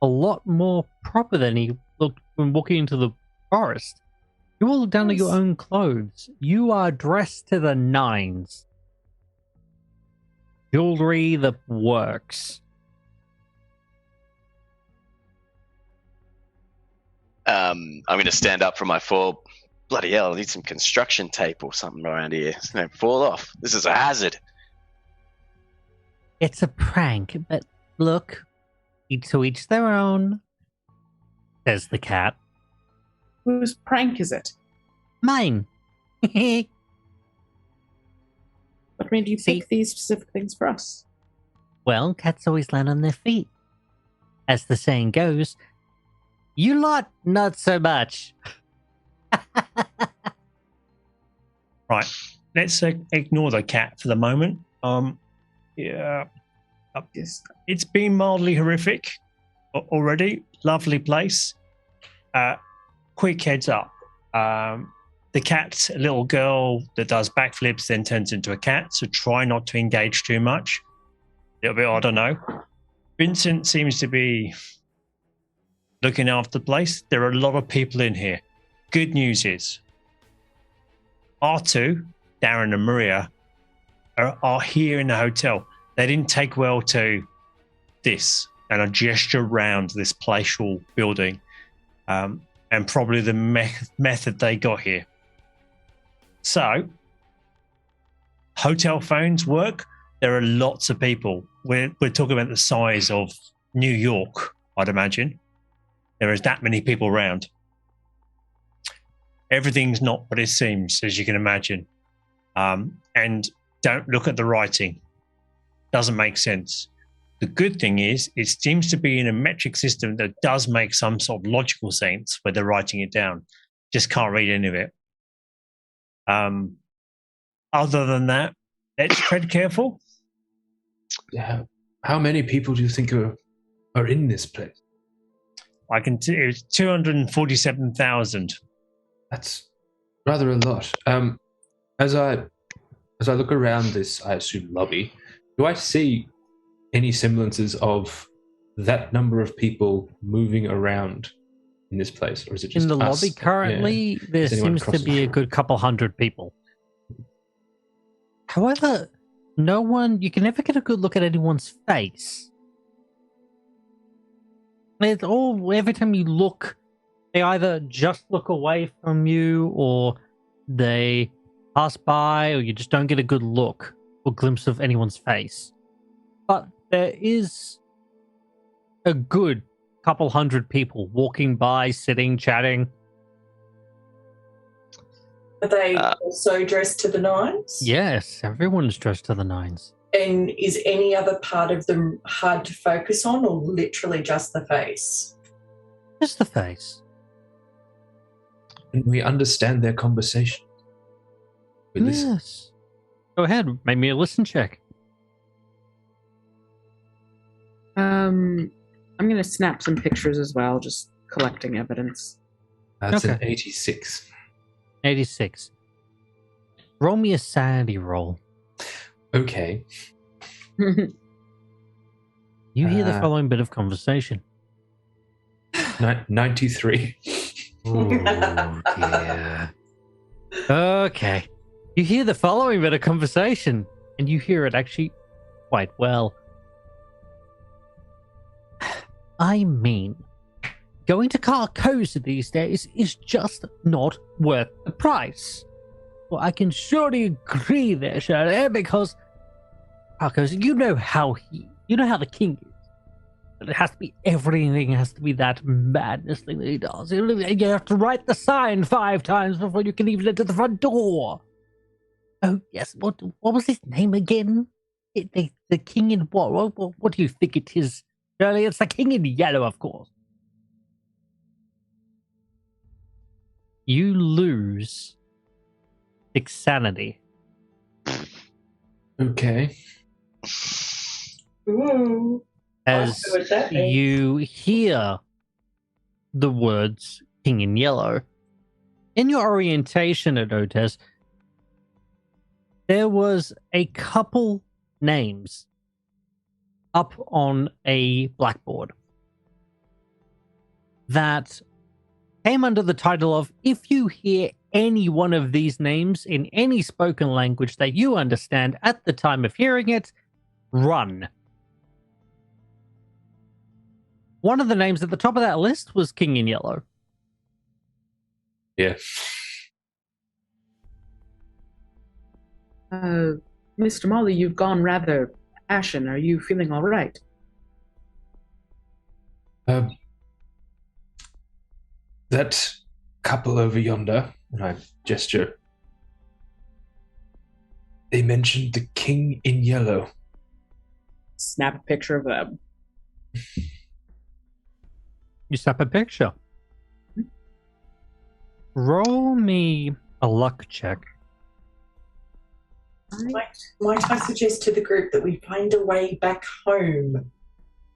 A lot more proper than he looked when walking into the forest. You all look down to your Yes. own clothes. You are dressed to the nines. Jewelry, the works. I'm going to stand up from my fall. Bloody hell, I need some construction tape or something around here. It's going to fall off. This is a hazard. It's a prank, but look, to each their own, says the cat. Whose prank is it? Mine. What made you See- pick these specific things for us? Well, cats always land on their feet. As the saying goes, you lot, not so much. Right. let's ignore the cat for the moment. Yeah, Yes. it's been mildly horrific already. Lovely place. Quick heads up. The cat's a little girl that does backflips, then turns into a cat. So try not to engage too much. A little bit, I don't know. Vincent seems to be looking after the place. There are a lot of people in here. Good news is R2, Darren and Maria are here in the hotel. They didn't take well to this and a gesture around this palatial building and probably the method they got here. So, hotel phones work. There are lots of people. We're talking about the size of New York, I'd imagine. There is that many people around. Everything's not what it seems, as you can imagine. And don't look at the writing. Doesn't make sense. The good thing is, it seems to be in a metric system that does make some sort of logical sense where they're writing it down. Just can't read any of it. Other than that, let's tread careful. Yeah. How many people do you think are in this place? I can tell you, 247,000. That's rather a lot. As I look around this, I assume, lobby, do I see any semblances of that number of people moving around in this place, or is it just in the us? lobby currently? Yeah. There Has anyone seems to crossed be the- a good couple hundred people. However, no one, you can never get a good look at anyone's face. It's all, every time you look, they either just look away from you or they pass by, or you just don't get a good look or glimpse of anyone's face. But there is a good couple hundred people walking by, sitting, chatting. Are they also dressed to the nines? Yes, everyone's dressed to the nines. And is any other part of them hard to focus on, or literally just the face? Just the face. And we understand their conversation. We listen. Yes. Go ahead, make me a listen check. I'm going to snap some pictures as well, just collecting evidence. That's an Okay. 86. 86. Roll me a sanity roll. Okay. You hear the following bit of conversation. 93. Oh, dear. Okay. You hear the following bit of conversation, and you hear it actually quite well. I mean, going to Carcosa these days is just not worth the price. Well, I can surely agree there, Shirley, because Carcosa, you know how the king is. It has to be, everything has to be that madness thing that he does. You have to write the sign 5 times before you can even enter the front door. Oh, yes. What was his name again? The king in what? What do you think it is? Shirley, it's the king in yellow, of course. You lose 6 sanity. Okay. Ooh. As I know what that means. you hear the words king in yellow. In your orientation at Otes, there was a couple names up on a blackboard that came under the title of, if you hear any one of these names in any spoken language that you understand at the time of hearing it, run. One of the names at the top of that list was King in Yellow. Yeah. Mr. Molly, you've gone rather ashen. Are you feeling all right? That couple over yonder, and I gesture, they mentioned the king in yellow. Snap a picture of them. You snap a picture. Roll me a luck check. Might I suggest to the group that we find a way back home?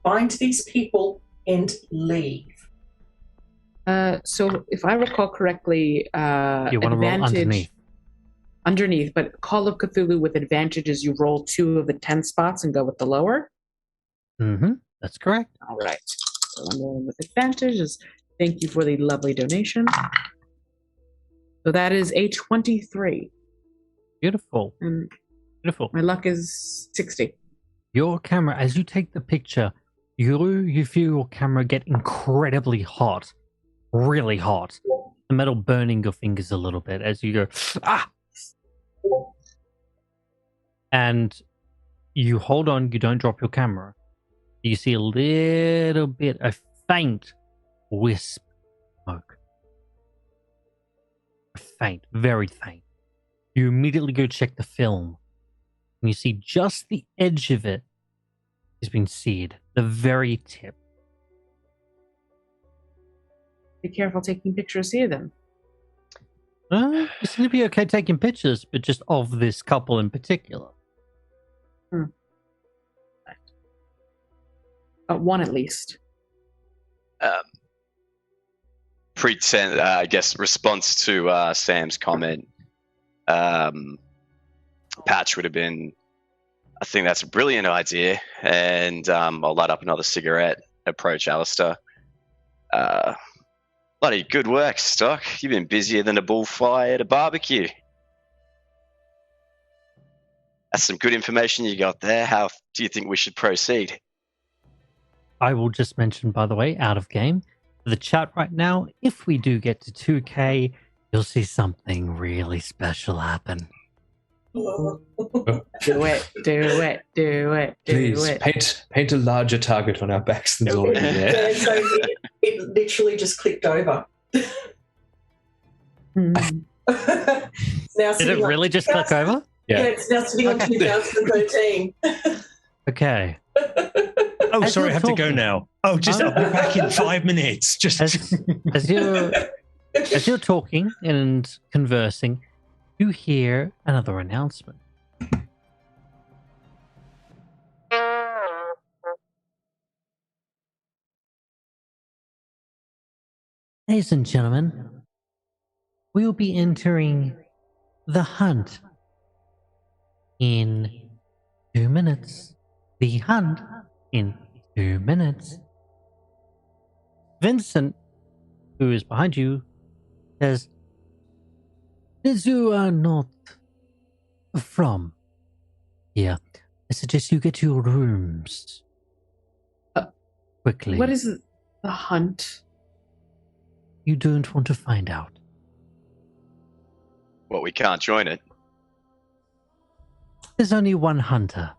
Find these people and leave. So if I recall correctly, You want to roll underneath. Underneath, but Call of Cthulhu with advantage is you roll 2 of the 10 spots and go with the lower. Mm-hmm. That's correct. All right. So I'm rolling with advantage. Thank you for the lovely donation. So that is a 23. Beautiful. And Beautiful. my luck is 60. Your camera, as you take the picture, you feel your camera get incredibly hot. Really hot. The metal burning your fingers a little bit as you go, ah! And you hold on, you don't drop your camera. You see a little bit, a faint wisp of smoke. Faint, very faint. You immediately go check the film. And you see just the edge of it has been seared. The very tip. Be careful taking pictures here then. You seem to be okay taking pictures, but just of this couple in particular. One at least. Pretend, I guess, response to Sam's comment. Patch would have been, I think that's a brilliant idea, and I'll light up another cigarette, approach Alistair. Bloody good work, Stock. You've been busier than a bullfire at a barbecue. That's some good information you got there. How do you think we should proceed? I will just mention, by the way, out of game, for the chat right now, if we do get to 2K, you'll see something really special happen. Do it. Please, paint a larger target on our backs than's already there. Yeah, so it literally just clicked over. Hmm. Did it really just click over? Yeah, it's now sitting on 2013. Okay. Oh, As sorry, I you're have to go talking- now. Oh, just I'll be back in 5 minutes. Just As you're talking and conversing, you hear another announcement. Ladies and gentlemen, we will be entering the hunt in 2 minutes. The hunt in 2 minutes. Vincent, who is behind you, says, as you are not from here, I suggest you get to your rooms quickly. What is the hunt? You don't want to find out. Well, we can't join it. There's only one hunter.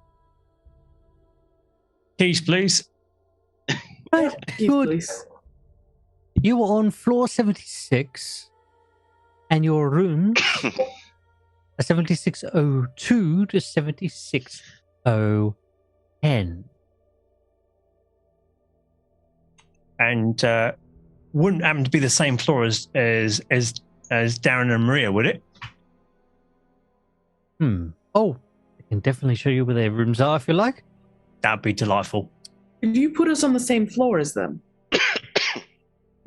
keys, please. Right, Keys, good. please. You are on floor 76, and your rooms are 7602 to 76010. And wouldn't happen to be the same floor as Darren and Maria, would it? Oh, I can definitely show you where their rooms are if you like. That'd be delightful. Could you put us on the same floor as them?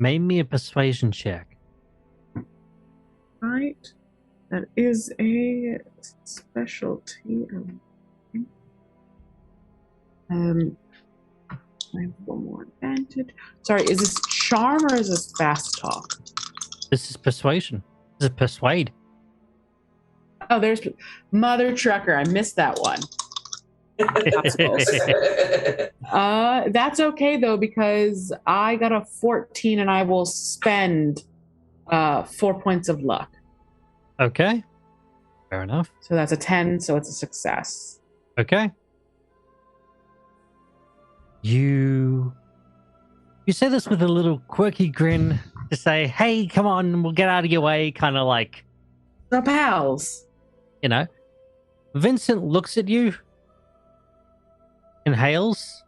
Make me a persuasion check. Right. That is a specialty. I have one more advantage. Sorry, is this charm or is this fast talk? This is persuasion. This is persuade. Oh, there's Mother Trucker. I missed that one. That's close. That's okay though, because I got a 14 and I will spend 4 points of luck. Okay. Fair enough. So that's a 10, so it's a success. Okay. You say this with a little quirky grin to say, hey, come on, we'll get out of your way, kind of like, The pals. you know. Vincent looks at you, inhales.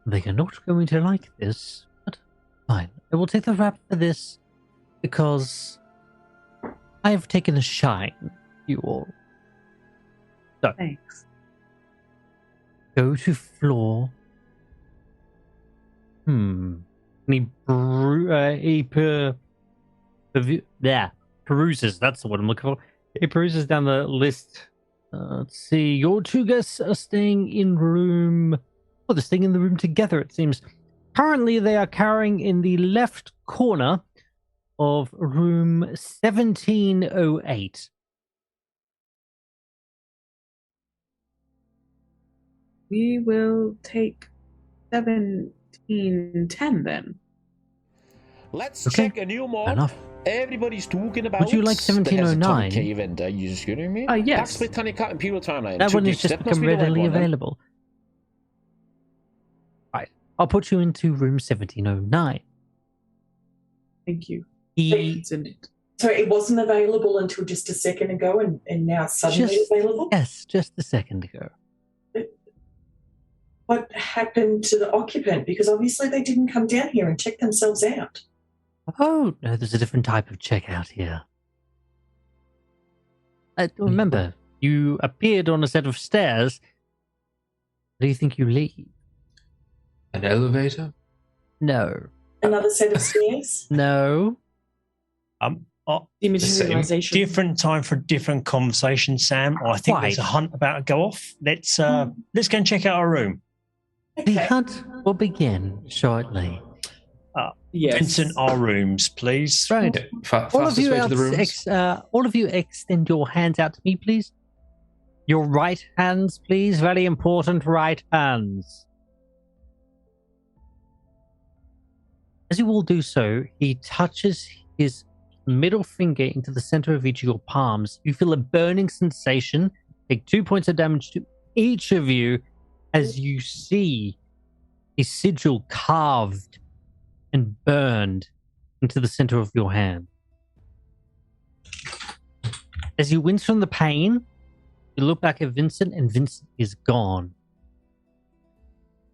They are not going to like this, but fine. I will take the rap for this because I have taken a shine you all. Thanks. Go to floor. And he peruses. That's the word I'm looking for. He peruses down the list. Let's see. Your two guests are staying in room. Oh, they're staying in the room together, it seems. Currently, they are carrying in the left corner of room 1708. We will take 1710 then. Let's Okay, check a new Fair mod. enough. Everybody's talking about Would you like the hesitant 1709? cave and are you kidding me? Yes. Pax Britannica Imperial Timeline. That 2 one has gigs. just That must become be the right readily one, then. available. Right. I'll put you into room 1709. Thank you. He Send it. So it wasn't available until just a second ago, and now it's suddenly Just- available? Yes, just a second ago. What happened to the occupant? Because obviously they didn't come down here and check themselves out. Oh, no, there's a different type of checkout here. Remember, you appeared on a set of stairs. How do you think you leave? An elevator? No. Another set of stairs? No. Dematerialization. Different time for different conversation, Sam. I think there's a Right. hunt about to go off. Let's go and check out our room. The Okay. hunt will begin shortly. Yes. Vincent, our rooms, please. Right. Yeah, All of fastest you, way to the rooms? all of you extend your hands out to me, please. Your right hands, please. Very important right hands. As you all do so, he touches his middle finger into the center of each of your palms. You feel a burning sensation. Take 2 points of damage to each of you as you see a sigil carved and burned into the center of your hand. As you wince from the pain, you look back at Vincent, and Vincent is gone.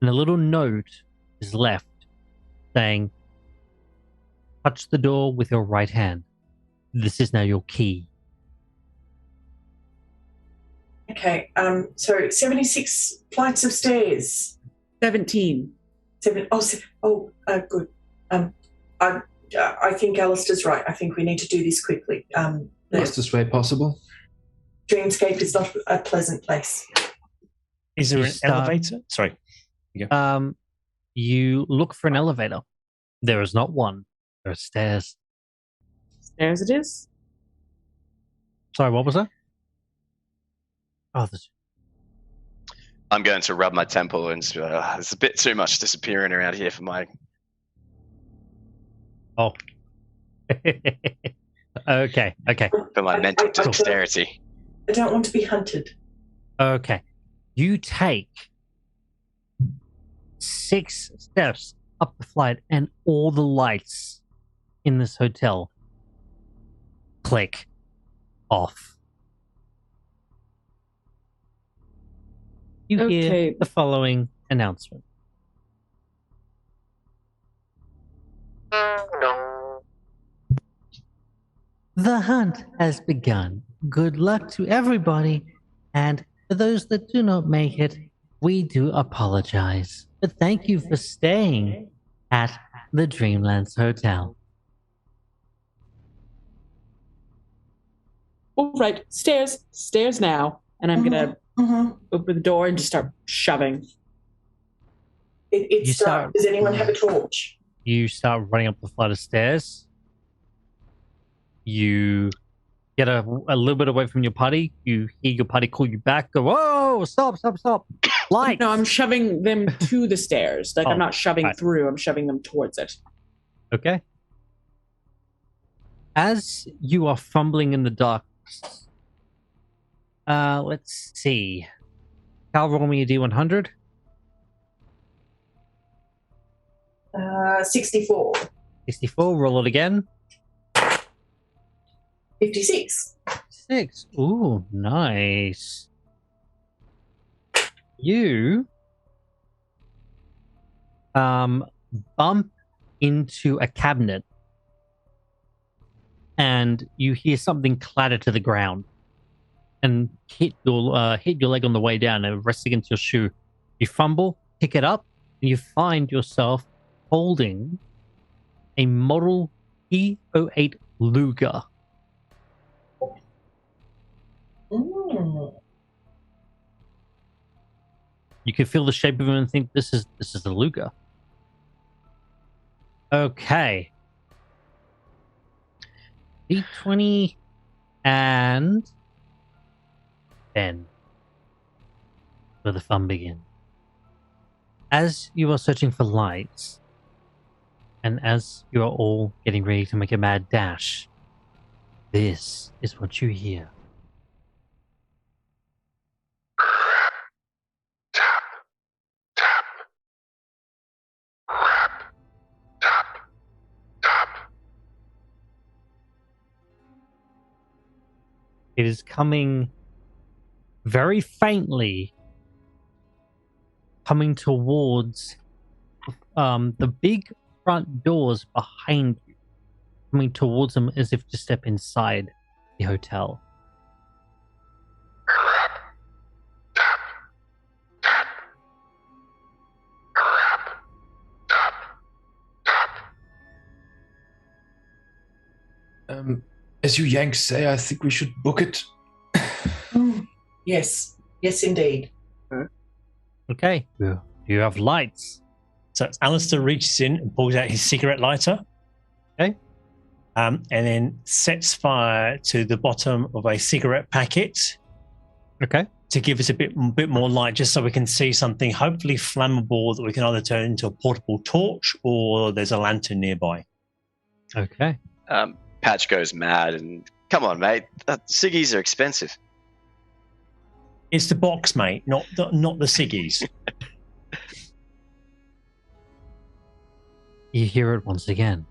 And a little note is left saying, touch the door with your right hand. This is now your key. Okay, so 76 flights of stairs. 17. Good. I think Alistair's right. I think we need to do this quickly. The Fastest way possible. dreamscape is not a pleasant place. Is there You an start- elevator? Sorry. You look for an elevator. There is not one. There are stairs. Stairs it is. Sorry, what was that? Oh, there's... I'm going to rub my temple and there's a bit too much disappearing around here for my. Oh. Okay. For my mental I- dexterity. I don't want to be hunted. Okay. You take 6 steps up the flight, and all the lights in this hotel click off. You hear Okay. the following announcement. The hunt has begun. Good luck to everybody, and for those that do not make it, we do apologize. But thank you for staying at the Dreamlands Hotel. All right, stairs now. And I'm gonna open the door and just start shoving. It's You dark. start- Does anyone have a torch? You start running up the flight of stairs. You get a little bit away from your party. You hear your party call you back. Go, whoa, stop. Lights. No, I'm shoving them to the stairs. Like Oh, I'm not shoving right. through. I'm shoving them towards it. Okay. As you are fumbling in the darkness, let's see. Cal, roll me a D100. 64. 64, roll it again. 56. 6. Ooh, nice. You bump into a cabinet and you hear something clatter to the ground. and hit your leg on the way down and rest against your shoe. You fumble, pick it up, and you find yourself holding a model P08 Luger. You can feel the shape of him and think this is a Luger. Okay. Deetwenty and Ben. Where the fun begins. As you are searching for lights, and as you are all getting ready to make a mad dash, this is what you hear. It is coming very faintly, coming towards the big front doors behind you, coming towards them as if to step inside the hotel. As you Yanks say, I think we should book it. Yes. Yes, indeed. Okay. You have lights. So Alistair reaches in and pulls out his cigarette lighter. Okay. And then sets fire to the bottom of a cigarette packet. Okay. To give us a bit more light, just so we can see something hopefully flammable that we can either turn into a portable torch or there's a lantern nearby. Okay. Patch goes mad and, come on, mate. Ciggies are expensive. It's the box, mate, not the ciggies. You hear it once again.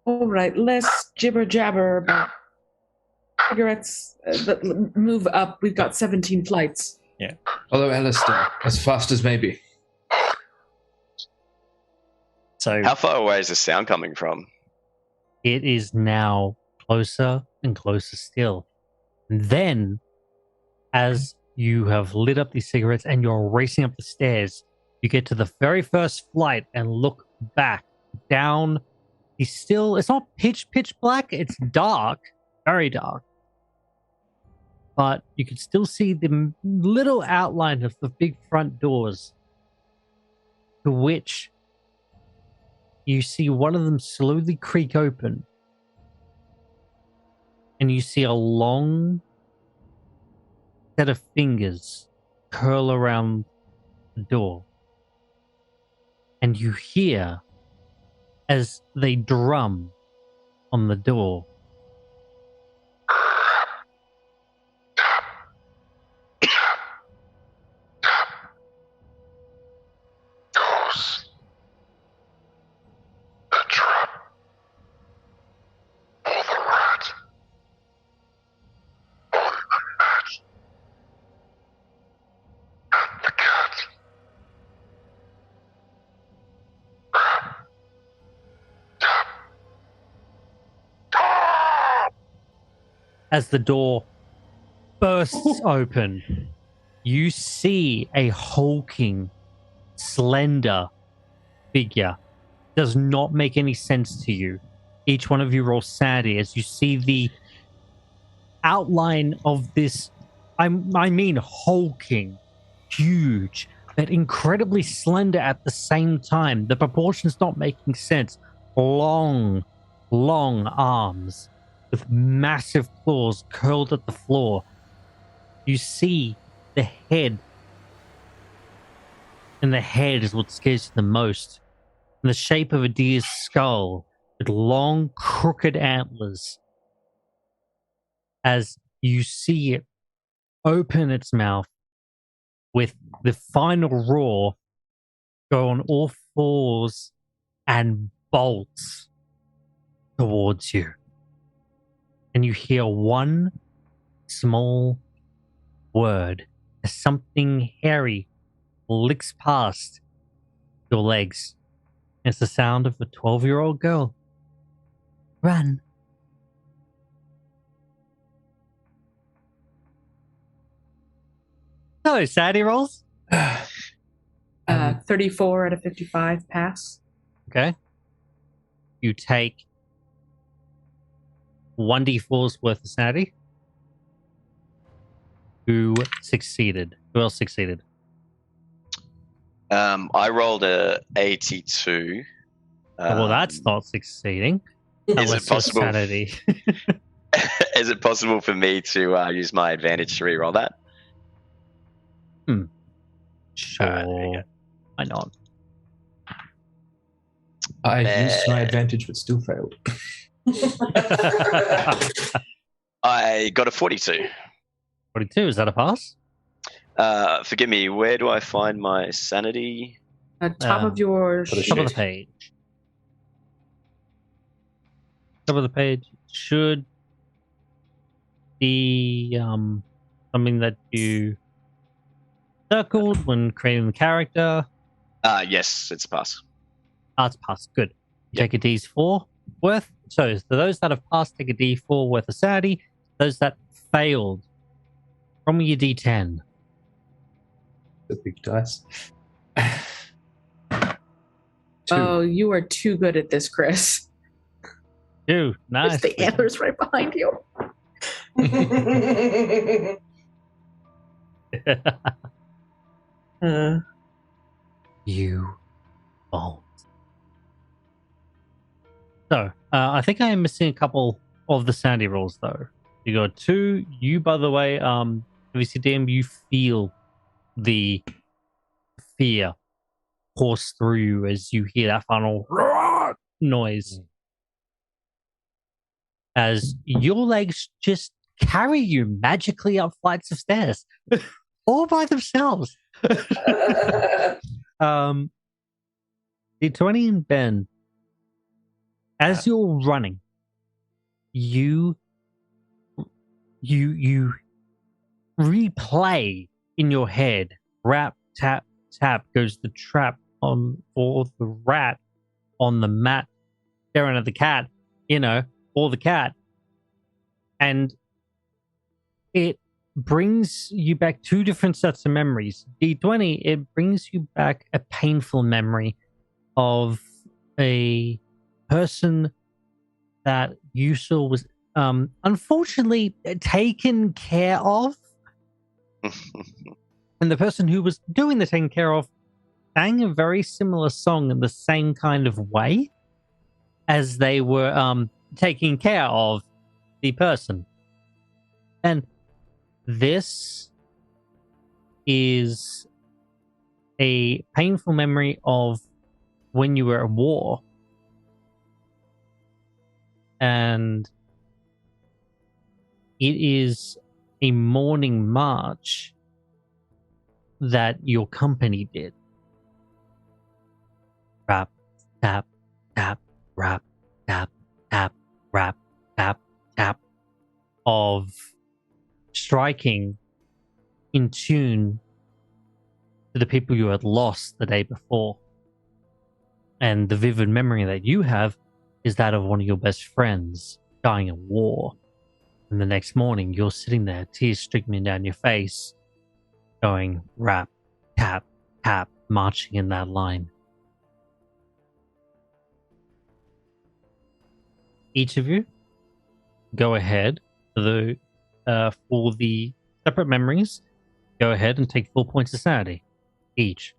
All right, less jibber jabber about cigarettes. Move up. We've got 17 flights. Yeah. Although Alistair, as fast as maybe. So, how far away is the sound coming from? It is now closer and closer still. And then, as you have lit up these cigarettes and you're racing up the stairs, you get to the very first flight and look back down. It's not pitch black. It's dark, very dark. But you can still see the little outline of the big front doors, to which you see one of them slowly creak open. And you see a long set of fingers curl around the door. And you hear, as they drum on the door, as the door bursts open, you see a hulking, slender figure. Does not make any sense to you. Each one of you roll sanity as you see the outline of this, I mean hulking, huge, but incredibly slender at the same time. The proportions not making sense. Long arms with massive claws curled at the floor. You see the head. And the head is what scares you the most. In the shape of a deer's skull with long, crooked antlers. As you see it open its mouth with the final roar, go on all fours and bolts towards you. And you hear one small word, something hairy licks past your legs. It's the sound of a 12-year-old girl. Run. Hello, Sadie rolls. 34 out of 55 pass. Okay. You take 1d4's worth of sanity. Who succeeded? Who else succeeded? I rolled a 82. Well, that's not succeeding. Is Unless it possible? your sanity. Is it possible for me to use my advantage to reroll that? Sure. there you go. Why not? I used my advantage, but still failed. I got a 42. 42, is that a pass? Forgive me, where do I find my sanity? Top of your for the Top of the sheet. page. Top of the page should be something that you circled when creating the character. Yes, it's a pass. Arts pass, good. You Yep. take a D4 worth. So for those that have passed, take a D4 worth of sanity. Those that failed, from your D10. The big dice. 2. Oh, you are too good at this, Chris. Two, nice. There's the antlers right behind you. You won't. So, I think I am missing a couple of the sanity rolls, though. You got 2. You, by the way, NVCDM, you feel the fear course through you as you hear that final noise. As your legs just carry you magically up flights of stairs, all by themselves. Deetwenty and Ben, as you're running, you replay in your head. Rap, tap, tap goes the trap on or the rat on the mat, staring at the cat, or the cat, and it brings you back 2 different sets of memories. D20, it brings you back a painful memory of a person that you saw was unfortunately taken care of. And the person who was doing the taking care of sang a very similar song in the same kind of way as they were taking care of the person. And this is a painful memory of when you were at war. And it is a morning march that your company did. Rap, tap, tap, rap, tap, tap, rap, tap, tap, of striking in tune to the people you had lost the day before. And the vivid memory that you have is that of one of your best friends dying in war. And the next morning, you're sitting there, tears streaming down your face, going rap, tap, tap, marching in that line. Each of you, go ahead for the separate memories. Go ahead and take 4 points of sanity each.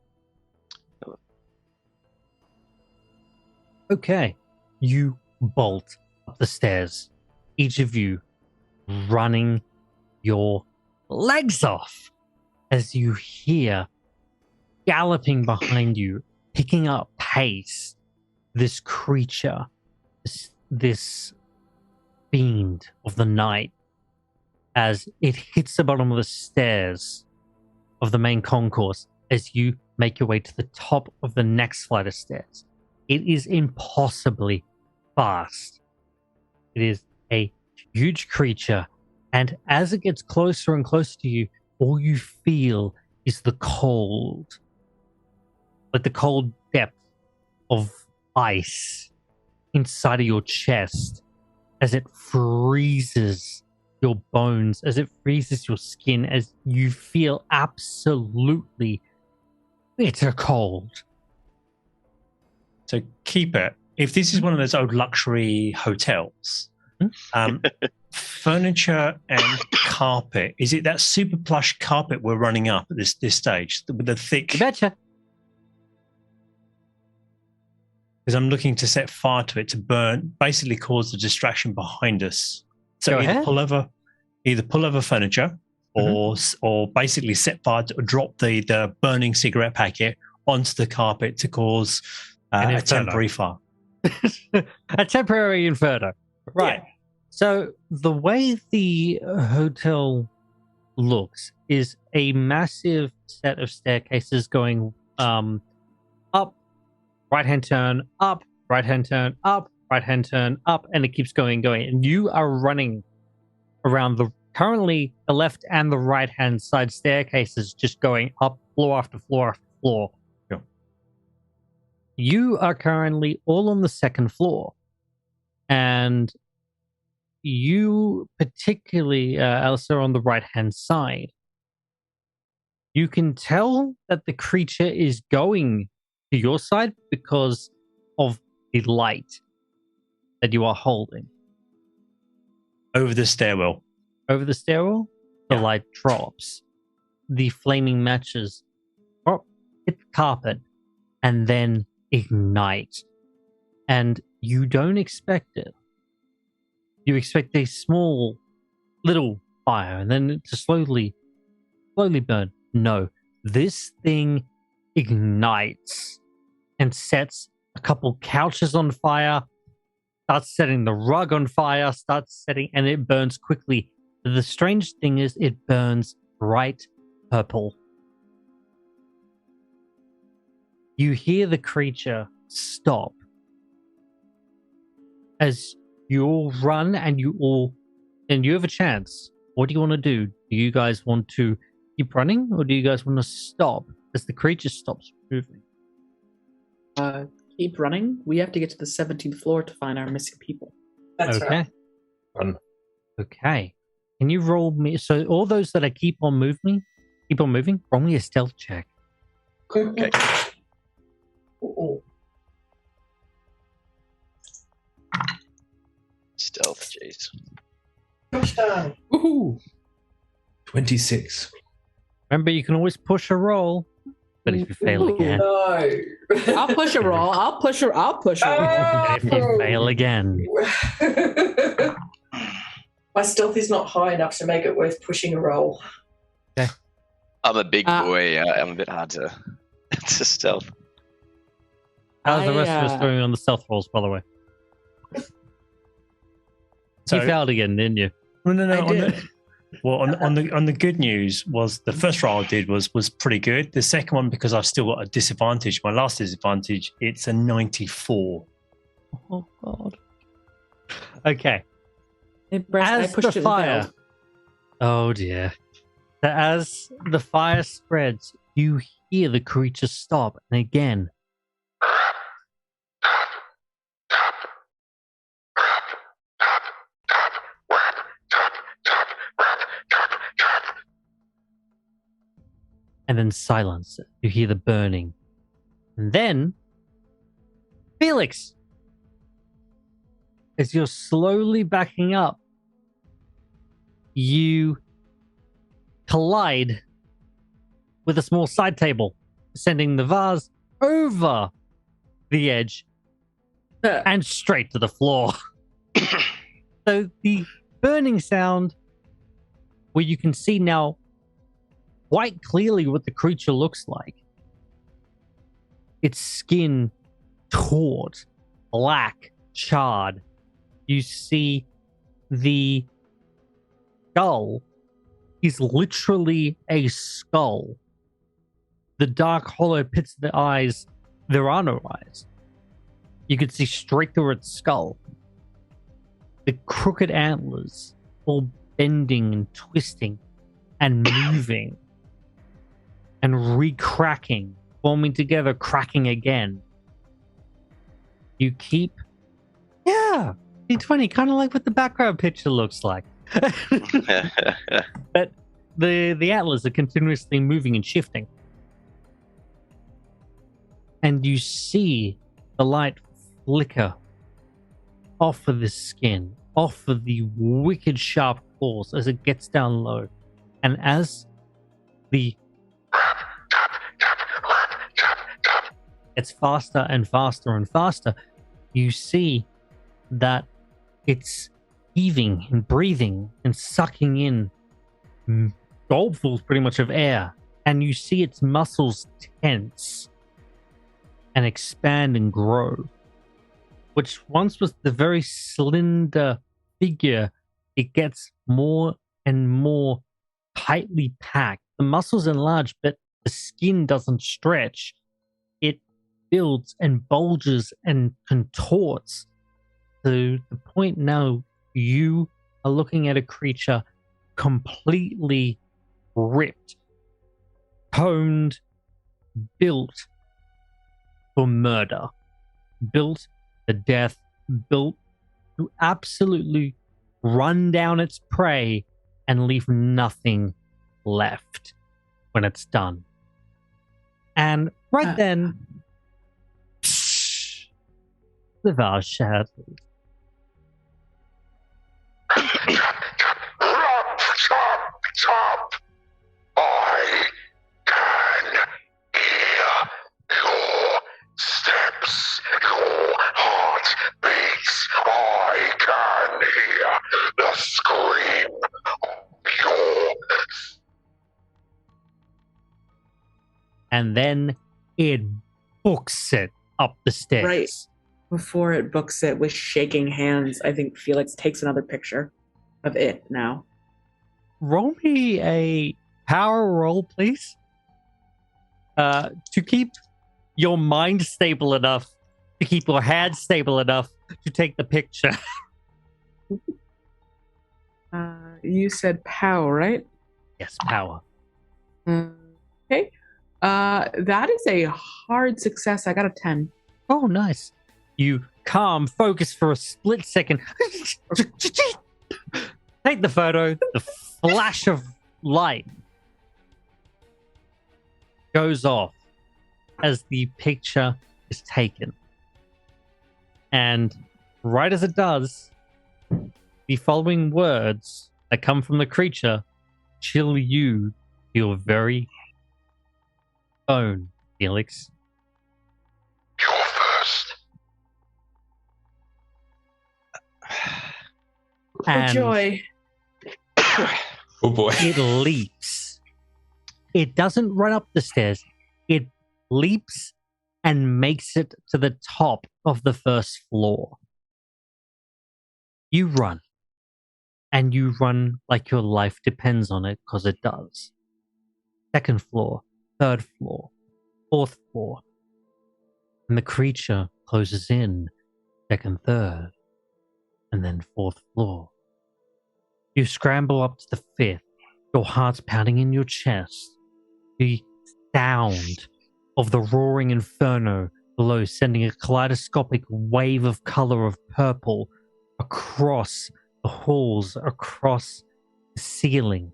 Okay, you bolt up the stairs, each of you running your legs off as you hear galloping behind you, picking up pace, this creature, this fiend of the night, as it hits the bottom of the stairs of the main concourse as you make your way to the top of the next flight of stairs. It is impossibly fast. It is a huge creature, and as it gets closer and closer to you, all you feel is the cold like the cold depth of ice inside of your chest as it freezes your bones, as it freezes your skin, as you feel absolutely bitter cold. So keep it. If this is one of those old luxury hotels, furniture and carpet, is it that super plush carpet we're running up at this stage with the thick? You betcha. Because I'm looking to set fire to it to burn, basically cause the distraction behind us. So either pull over furniture, or basically set fire to drop the burning cigarette packet onto the carpet to cause a temporary fire. A temporary inferno. Right. Yeah. So the way the hotel looks is a massive set of staircases going up, right-hand turn, up, right-hand turn, up, right-hand turn, up, and it keeps going. And you are running around currently the left and the right-hand side staircases, just going up floor after floor after floor. Yeah. You are currently all on the second floor. And you particularly, Alistair, on the right-hand side, you can tell that the creature is going to your side because of the light that you are holding. Over the stairwell. Over the stairwell, the light drops. The flaming matches hit the carpet and then ignite. And you don't expect it. You expect a small little fire and then to slowly burn. No, this thing ignites and sets a couple couches on fire, starts setting the rug on fire, and it burns quickly. The strange thing is it burns bright purple. You hear the creature stop as you all run and you have a chance. What do you want to do? Do you guys want to keep running or do you guys want to stop as the creature stops moving? Keep running. We have to get to the 17th floor to find our missing people. That's right. Okay. Can you roll me? So all those that I keep on moving, roll me a stealth check. Okay. Uh-oh. Stealth, jeez. Gosh darn. Woohoo! 26. Remember, you can always push a roll, but if you fail again, No. I'll push a roll. I'll push a roll. if you fail again, My stealth is not high enough to make it worth pushing a roll. I'm a big boy. I'm a bit hard to stealth. how's the rest of us doing on the stealth rolls, by the way? So, you failed again, didn't you? No. I did. On the good news was the first roll I did was pretty good. The second one, because I've still got a disadvantage, my last disadvantage, it's a 94. Oh God. Okay. I pushed the fire. Oh dear. As the fire spreads, you hear the creature stop, and again. And then silence. You hear the burning. And then, Felix, as you're slowly backing up, you collide with a small side table, sending the vase over the edge and straight to the floor. So the burning sound, where you can see now quite clearly what the creature looks like. Its skin taut, black, charred. You see the skull is literally a skull. The dark, hollow pits of the eyes, there are no eyes. You could see straight through its skull. The crooked antlers all bending and twisting and moving and re-cracking forming together, cracking again. You keep... Yeah, Deetwenty, kind of like what the background picture looks like. But the atlas are continuously moving and shifting. And you see the light flicker off of the skin, off of the wicked sharp claws as it gets down low. And as it's faster and faster and faster, you see that it's heaving and breathing and sucking in goldfuls pretty much of air. And you see its muscles tense and expand and grow, which once was the very slender figure, it gets more and more tightly packed. The muscles enlarge, but the skin doesn't stretch. It builds and bulges and contorts to the point now you are looking at a creature completely ripped, toned, built for murder, built for death, built to absolutely run down its prey and leave nothing left when it's done. And right then, the vase shatters. Chop! I can hear your steps, your heartbeats. I can hear the scream of your... And then it books it up the stairs. Right. Before it books it with shaking hands, I think Felix takes another picture of it now. Roll me a power roll, please. To keep your mind stable enough, to keep your hand stable enough to take the picture. You said power, right? Yes, power. Okay. That is a hard success. I got a 10. Oh, nice. You calm, focus for a split second. Take the photo. The flash of light goes off as the picture is taken. And right as it does, the following words that come from the creature chill you to your very own, Felix. You're first. And joy. Oh boy. it leaps. It doesn't run up the stairs. It leaps and makes it to the top of the first floor. You run. And you run like your life depends on it, because it does. Second floor, third floor, fourth floor. And the creature closes in, second, third, and then fourth floor. You scramble up to the fifth, your heart's pounding in your chest. The sound of the roaring inferno below sending a kaleidoscopic wave of color of purple across the halls, across the ceiling,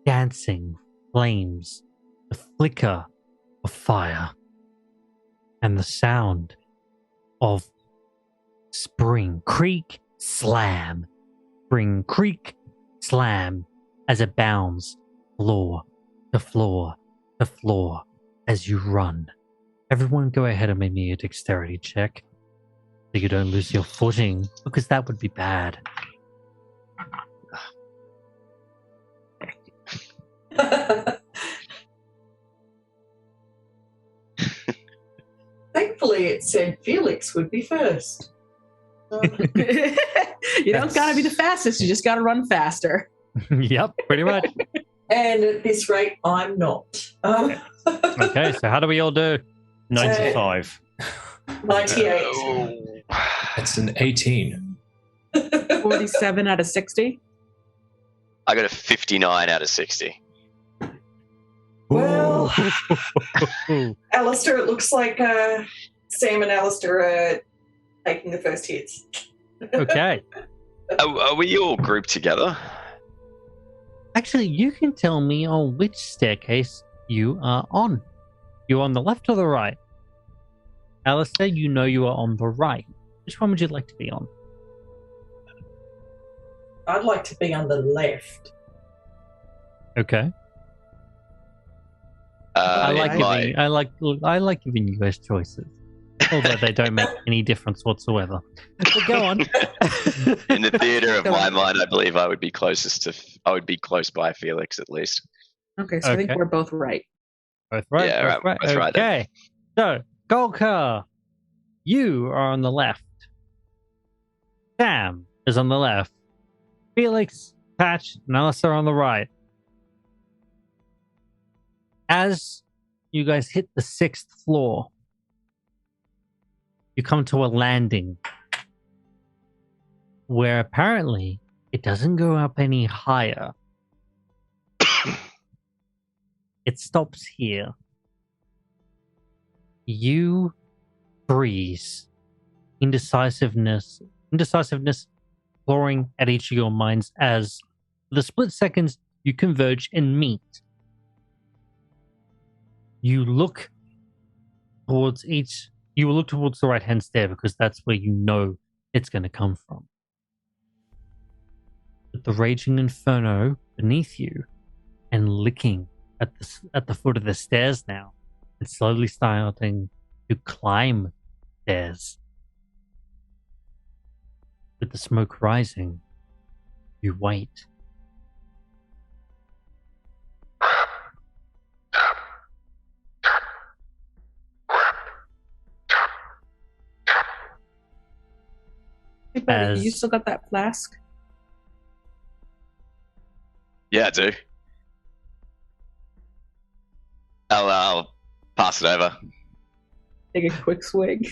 dancing flames, the flicker of fire, and the sound of spring creak slam, spring creak slam as it bounds floor to floor to floor as you run. Everyone go ahead and make me a dexterity check so you don't lose your footing, because that would be bad. Thankfully, it said Felix would be first. You don't gotta be the fastest, you just gotta run faster. Yep, pretty much. And at this rate, I'm not. Okay, so how do we all do? 95. 98. That's an 18. 47 out of 60. I got a 59 out of 60. Well, Alistair, it looks like Sam and Alistair are taking the first hits. Okay. Are we all grouped together? Actually, you can tell me on which staircase you are on. You're on the left or the right? Alistair, you know you are on the right. Which one would you like to be on? I'd like to be on the left. Okay. I like giving you guys choices, although they don't make any difference whatsoever. But go on. In the theater of my mind, I believe I would be close by Felix at least. Okay, so I think we're both right. Both right. Yeah, both right. Okay. So, Golka, you are on the left. Sam is on the left. Felix, Patch, and Alistair are on the right. As you guys hit the 6th floor, you come to a landing where apparently it doesn't go up any higher. It stops here. You freeze. Indecisiveness flooring at each of your minds as for the split seconds you converge and meet. You look towards the right-hand stair because that's where you know it's going to come from. But the raging inferno beneath you and licking at the foot of the stairs now, and slowly starting to climb stairs. With the smoke rising, you wait. Hey, buddy, you still got that flask? Yeah, I do. I'll pass it over. Take a quick swig.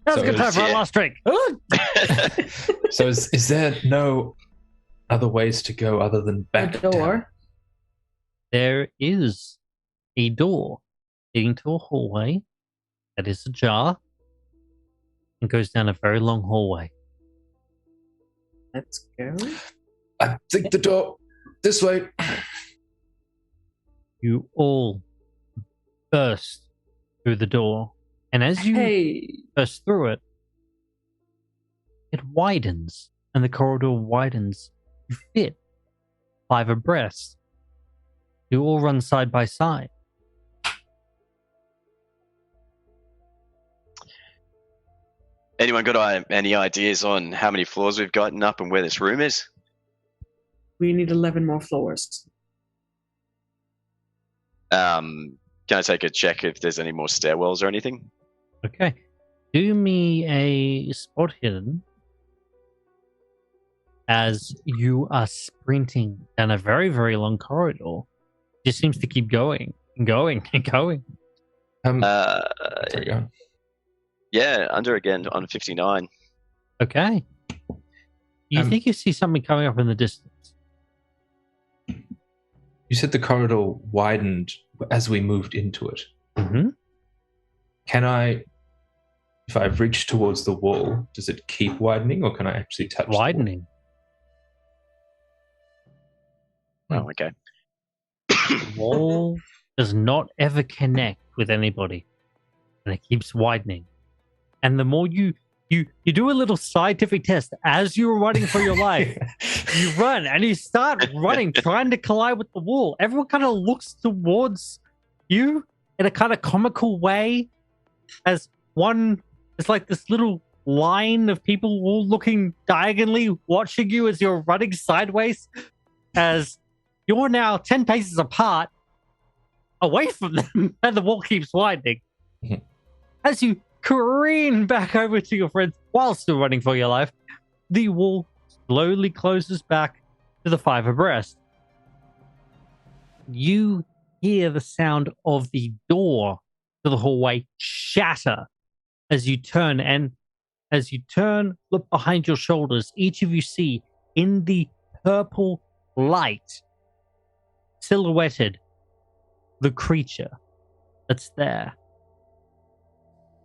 That was a good time for our last drink. So is there no other ways to go other than back A door? down? There is a door leading to a hallway that is ajar and goes down a very long hallway. Let's go. I think the door this way. You all burst through the door, and as you burst through it, it widens, and the corridor widens. You fit 5 abreast. You all run side by side. Anyone got any ideas on how many floors we've gotten up and where this room is? We need 11 more floors. Can I take a check if there's any more stairwells or anything? Okay. Do me a spot hidden as you are sprinting down a very, very long corridor. It just seems to keep going and going and going. Sorry, go on. Yeah, under again on 59. Okay. You think you see something coming up in the distance? You said the corridor widened as we moved into it. Mm-hmm. Can I, if I reach towards the wall, does it keep widening or can I actually touch widening? Oh, okay. The wall does not ever connect with anybody, and it keeps widening. And the more you do a little scientific test as you're running for your life. You run and you start running, trying to collide with the wall. Everyone kind of looks towards you in a kind of comical way, as it's like this little line of people all looking diagonally, watching you as you're running sideways, as you're now 10 paces apart, away from them, and the wall keeps widening. As you careen back over to your friends while still running for your life, the wall slowly closes back to the 5 abreast. You hear the sound of the door to the hallway shatter as you turn, and as you turn, look behind your shoulders, each of you see in the purple light, silhouetted the creature that's there,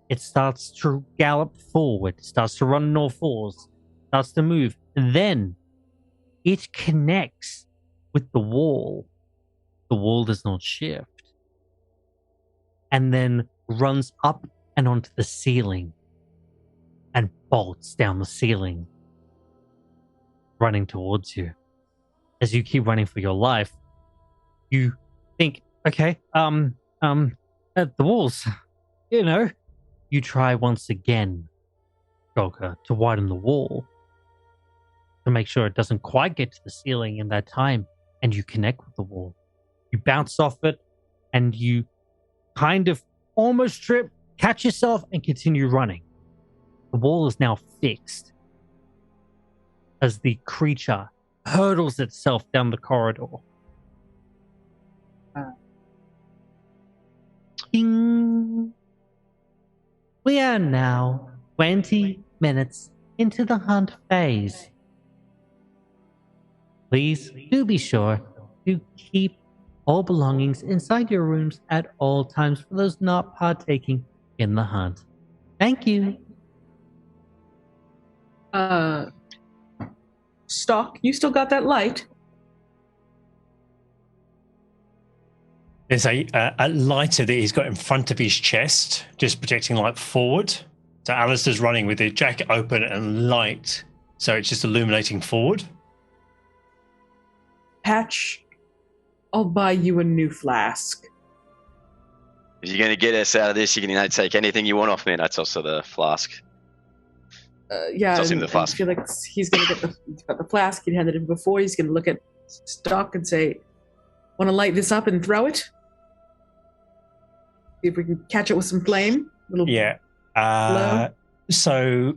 it starts to gallop forward, starts to run on all fours, starts to move. And then it connects with the wall. The wall does not shift. And then runs up and onto the ceiling and bolts down the ceiling, running towards you. As you keep running for your life, you think, okay, at the walls, you try once again, Golka, to widen the wall to make sure it doesn't quite get to the ceiling in that time, and you connect with the wall. You bounce off it, and you kind of almost trip, catch yourself, and continue running. The wall is now fixed as the creature hurdles itself down the corridor. Ding. We are now 20 minutes into the hunt phase. Please do be sure to keep all belongings inside your rooms at all times for those not partaking in the hunt. Thank you. Stock, you still got that light? There's a lighter that he's got in front of his chest, just projecting light forward. So Alistair's running with the jacket open and light, so it's just illuminating forward. Patch, I'll buy you a new flask. If you're going to get us out of this, you're going to take anything you want off me, and that's also the flask. Yeah, Toss him the flask. I feel like he's going to get the flask. He'd handed him before. He's going to look at Stock and say, want to light this up and throw it? See if we can catch it with some flame. Yeah. So,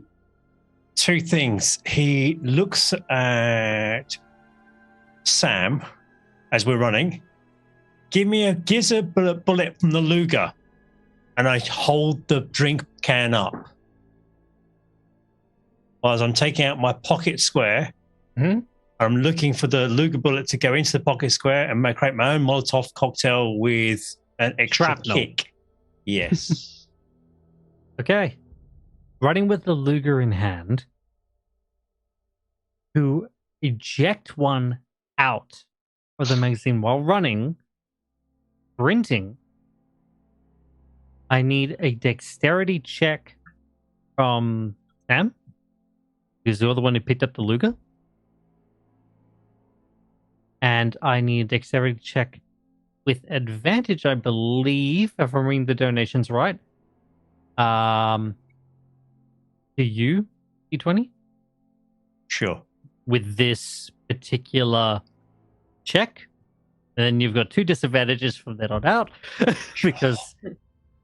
two things. He looks at Sam as we're running. Gives a bullet from the Luger, and I hold the drink can up. As I'm taking out my pocket square, I'm looking for the Luger bullet to go into the pocket square and create my own Molotov cocktail with an extra kick. Yes. Okay. Running with the Luger in hand, to eject one out of the magazine while running, sprinting, I need a dexterity check from Sam, because you're the one who picked up the Luger. And I need a dexterity check with advantage, I believe, if I'm reading the donations right. To you, Deetwenty? Sure. With this particular check. And then you've got two disadvantages from then on out, because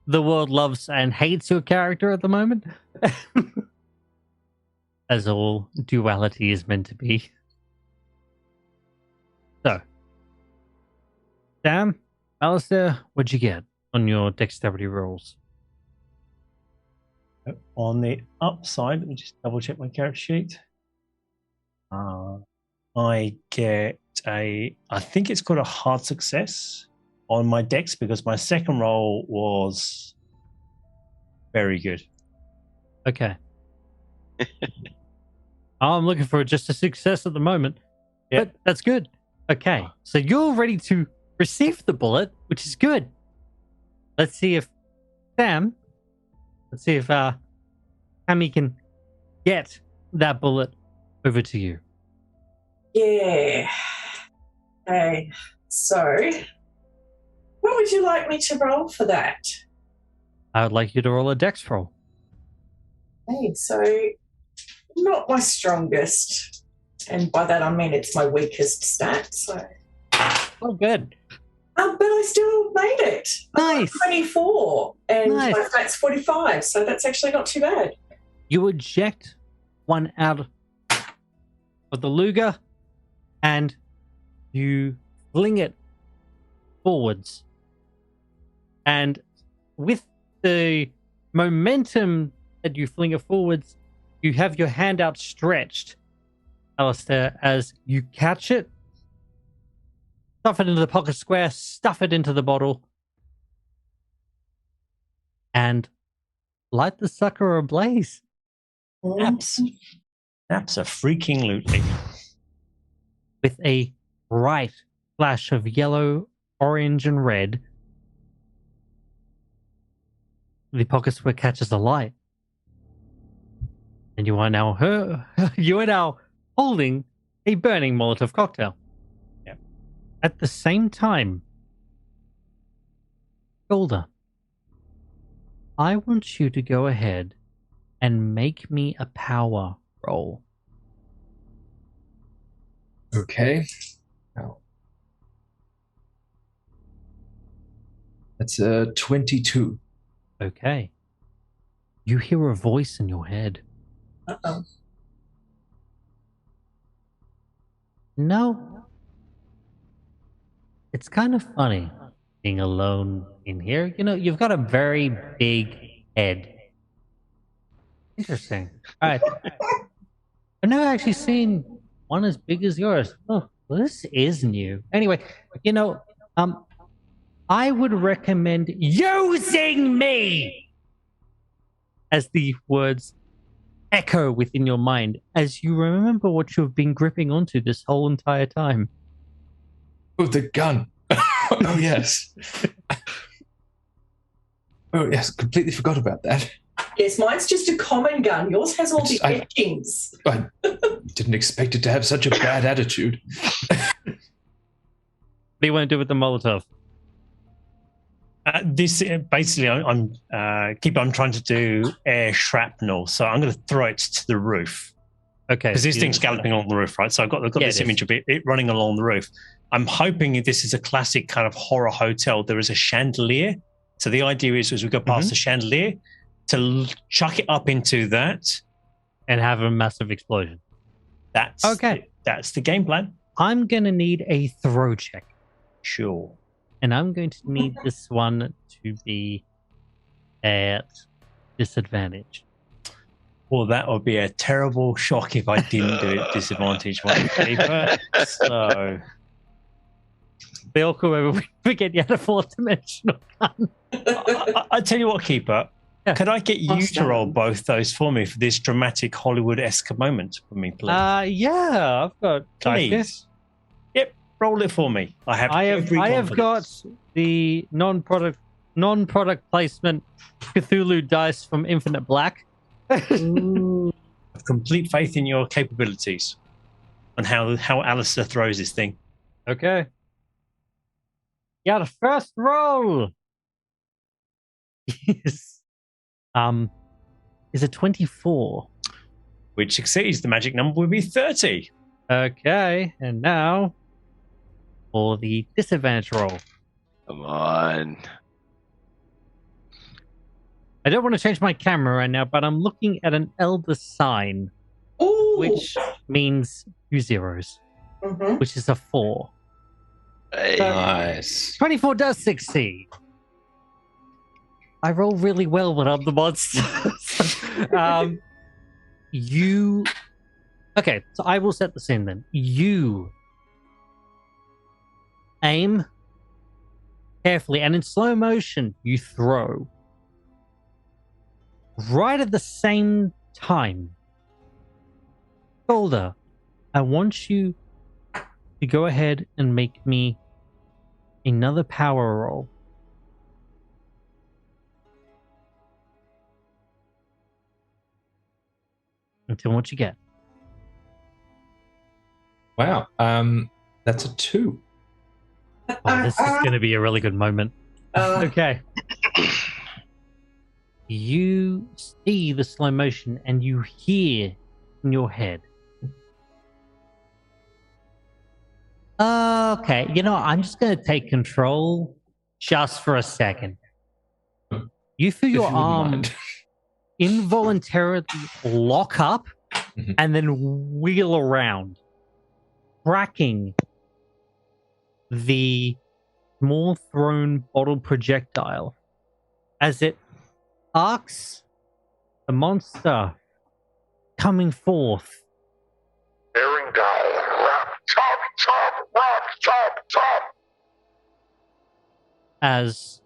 the world loves and hates your character at the moment. As all duality is meant to be. So, Sam, Alistair, what'd you get on your dexterity rolls? On the upside, let me just double check my character sheet. I get I think it's got a hard success on my dex because my second roll was very good. Okay. I'm looking for just a success at the moment. Yep. But that's good. Okay. So you're ready to receive the bullet, which is good. Let's see if Tammie can get that bullet over to you. Yeah. Okay. So, what would you like me to roll for that? I would like you to roll a dex roll. Okay, so not my strongest, and by that I mean it's my weakest stat. So, Oh, good. but I still made it. Nice. 24, and Nice. my stat's 45, so that's actually not too bad. You eject one out of the Luger, and you fling it forwards. And with the momentum that you fling it forwards, you have your hand outstretched, Alistair, as you catch it, stuff it into the pocket square, stuff it into the bottle, and light the sucker ablaze. Abso-freaking-lutely. With a bright flash of yellow, orange, and red, the pocket square catches the light. And you are now holding a burning Molotov cocktail. Yep. At the same time, Golda, I want you to go ahead and make me a power roll. Okay. Now, that's a 22. Okay. You hear a voice in your head. Uh-oh. No. It's kind of funny being alone in here. You know, you've got a very big head. Interesting. All right. I've never actually seen one as big as yours. Oh, well, this is new. Anyway, you know, I would recommend using me as the words echo within your mind as you remember what you've been gripping onto this whole entire time. Oh, the gun. Oh, yes. Oh, yes. Completely forgot about that. Yes, mine's just a common gun. Yours has all the etchings. I didn't expect it to have such a bad attitude. What do you want to do with the Molotov? This basically, I'm trying to do air shrapnel, so I'm going to throw it to the roof. Okay. Because this thing's galloping along the roof, right? So I've got this image of it running along the roof. I'm hoping this is a classic kind of horror hotel. There is a chandelier. So the idea is as we go past the chandelier, to chuck it up into that. And have a massive explosion. That's the game plan. I'm going to need a throw check. Sure. And I'm going to need this one to be at disadvantage. Well, that would be a terrible shock if I didn't do it disadvantage one paper. So be all cool when we get you out of fourth dimensional gun. I tell you what, Keeper. Yeah. Could I get you to roll both those for me for this dramatic Hollywood-esque moment for me, please? Yeah, I've got. Please. Yep, roll it for me. I have got the non-product placement Cthulhu dice from Infinite Black. Complete faith in your capabilities and how Alistair throws this thing. Okay. Yeah, the first roll is a 24. Which succeeds. The magic number would be 30. Okay, and now for the disadvantage roll. Come on. I don't want to change my camera right now, but I'm looking at an elder sign, which means 2 zeros, which is a 4. Hey. Nice. 24 does succeed. I roll really well when I'm the monster. Okay, so I will set the scene then. You aim carefully, and in slow motion, you throw. Right at the same time, Golda, I want you to go ahead and make me another power roll. And tell me what you get. Wow. That's a 2. Oh, this is going to be a really good moment. Okay. You see the slow motion and you hear in your head. Okay, you know, I'm just going to take control just for a second. You feel your arm involuntarily lock up and then wheel around, cracking the small thrown bottle projectile as it arcs the monster coming forth. Bearing down, rap, chop, chop, rap, chop, chop. As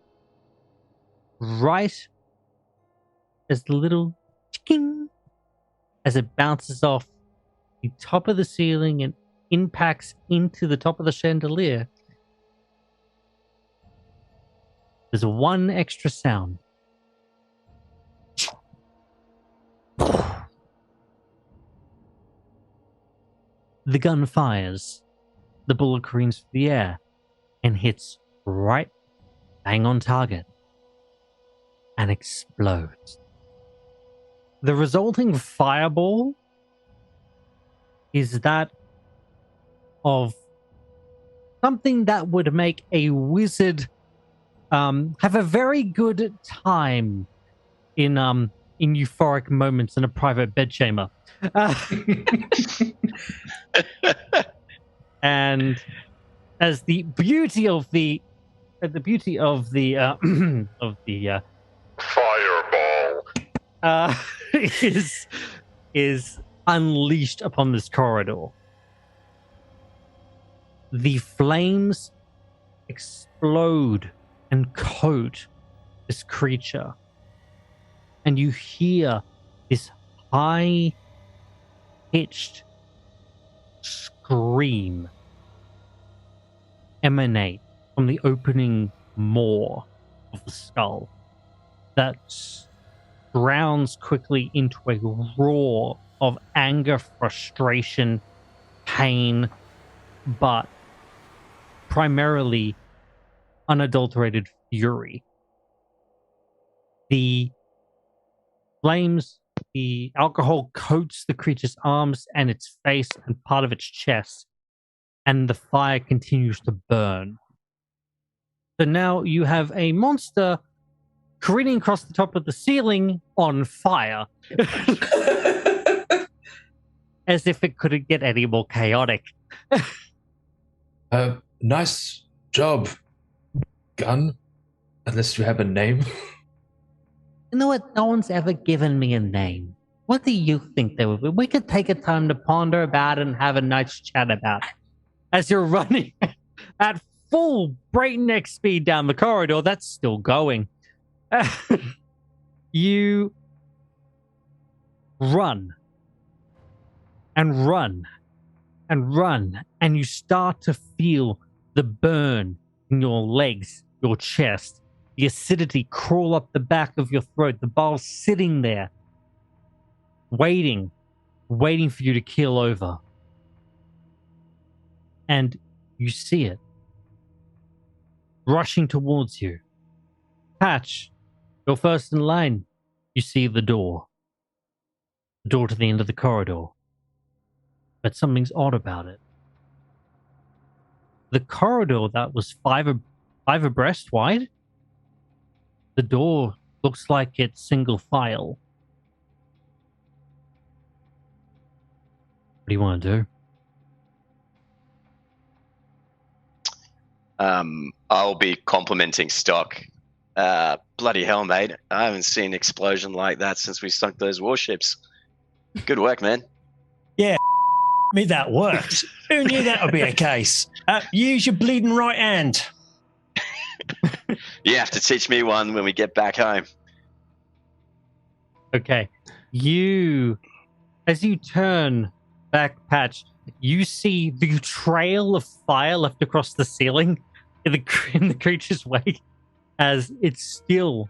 right as the little ching as it bounces off the top of the ceiling and impacts into the top of the chandelier. There's one extra sound. The gun fires. The bullet careens through the air and hits right bang on target and explodes. The resulting fireball is that of something that would make a wizard have a very good time in euphoric moments in a private bedchamber. And as the beauty of the Fireball. is unleashed upon this corridor, the flames explode and coat this creature, and you hear this high-pitched scream emanate from the opening maw of the skull that drowns quickly into a roar of anger, frustration, pain, but primarily unadulterated fury. The flames, the alcohol coats the creature's arms and its face and part of its chest, and the fire continues to burn. So now you have a monster careening across the top of the ceiling on fire. As if it couldn't get any more chaotic. Nice job, gun. Unless you have a name. You know what? No one's ever given me a name. What do you think they would be? We could take a time to ponder about it and have a nice chat about it. As you're running at full breakneck speed down the corridor, that's still going. You run and run and run, and you start to feel the burn in your legs, your chest, the acidity crawl up the back of your throat, the ball sitting there, waiting for you to keel over. And you see it rushing towards you. Patch, you're first in line. You see the door to the end of the corridor. But something's odd about it. The corridor that was five abreast wide, the door looks like it's single file. What do you want to do? I'll be complimenting Stock. Bloody hell, mate. I haven't seen an explosion like that since we sunk those warships. Good work, man. Yeah, me, that worked. Who knew that would be a case? Use your bleeding right hand. You have to teach me one when we get back home. Okay. As you turn back, Patch, you see the trail of fire left across the ceiling in the creature's wake as it's still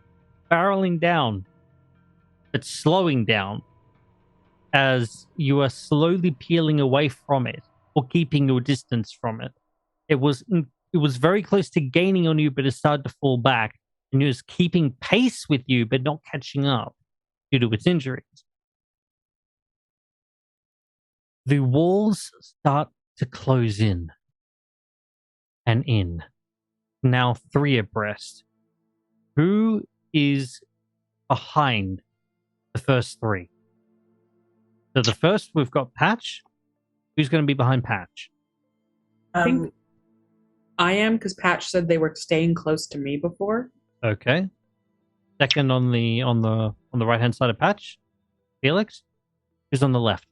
barreling down, but slowing down as you are slowly peeling away from it or keeping your distance from it. It was very close to gaining on you, but it started to fall back, and it was keeping pace with you, but not catching up due to its injuries. The walls start to close in and in. Now 3 abreast. Who is behind the first 3? So the first, we've got Patch. Who's going to be behind Patch? I think I am, because Patch said they were staying close to me before. Okay. Second on the right hand side of Patch, Felix. Who's on the left?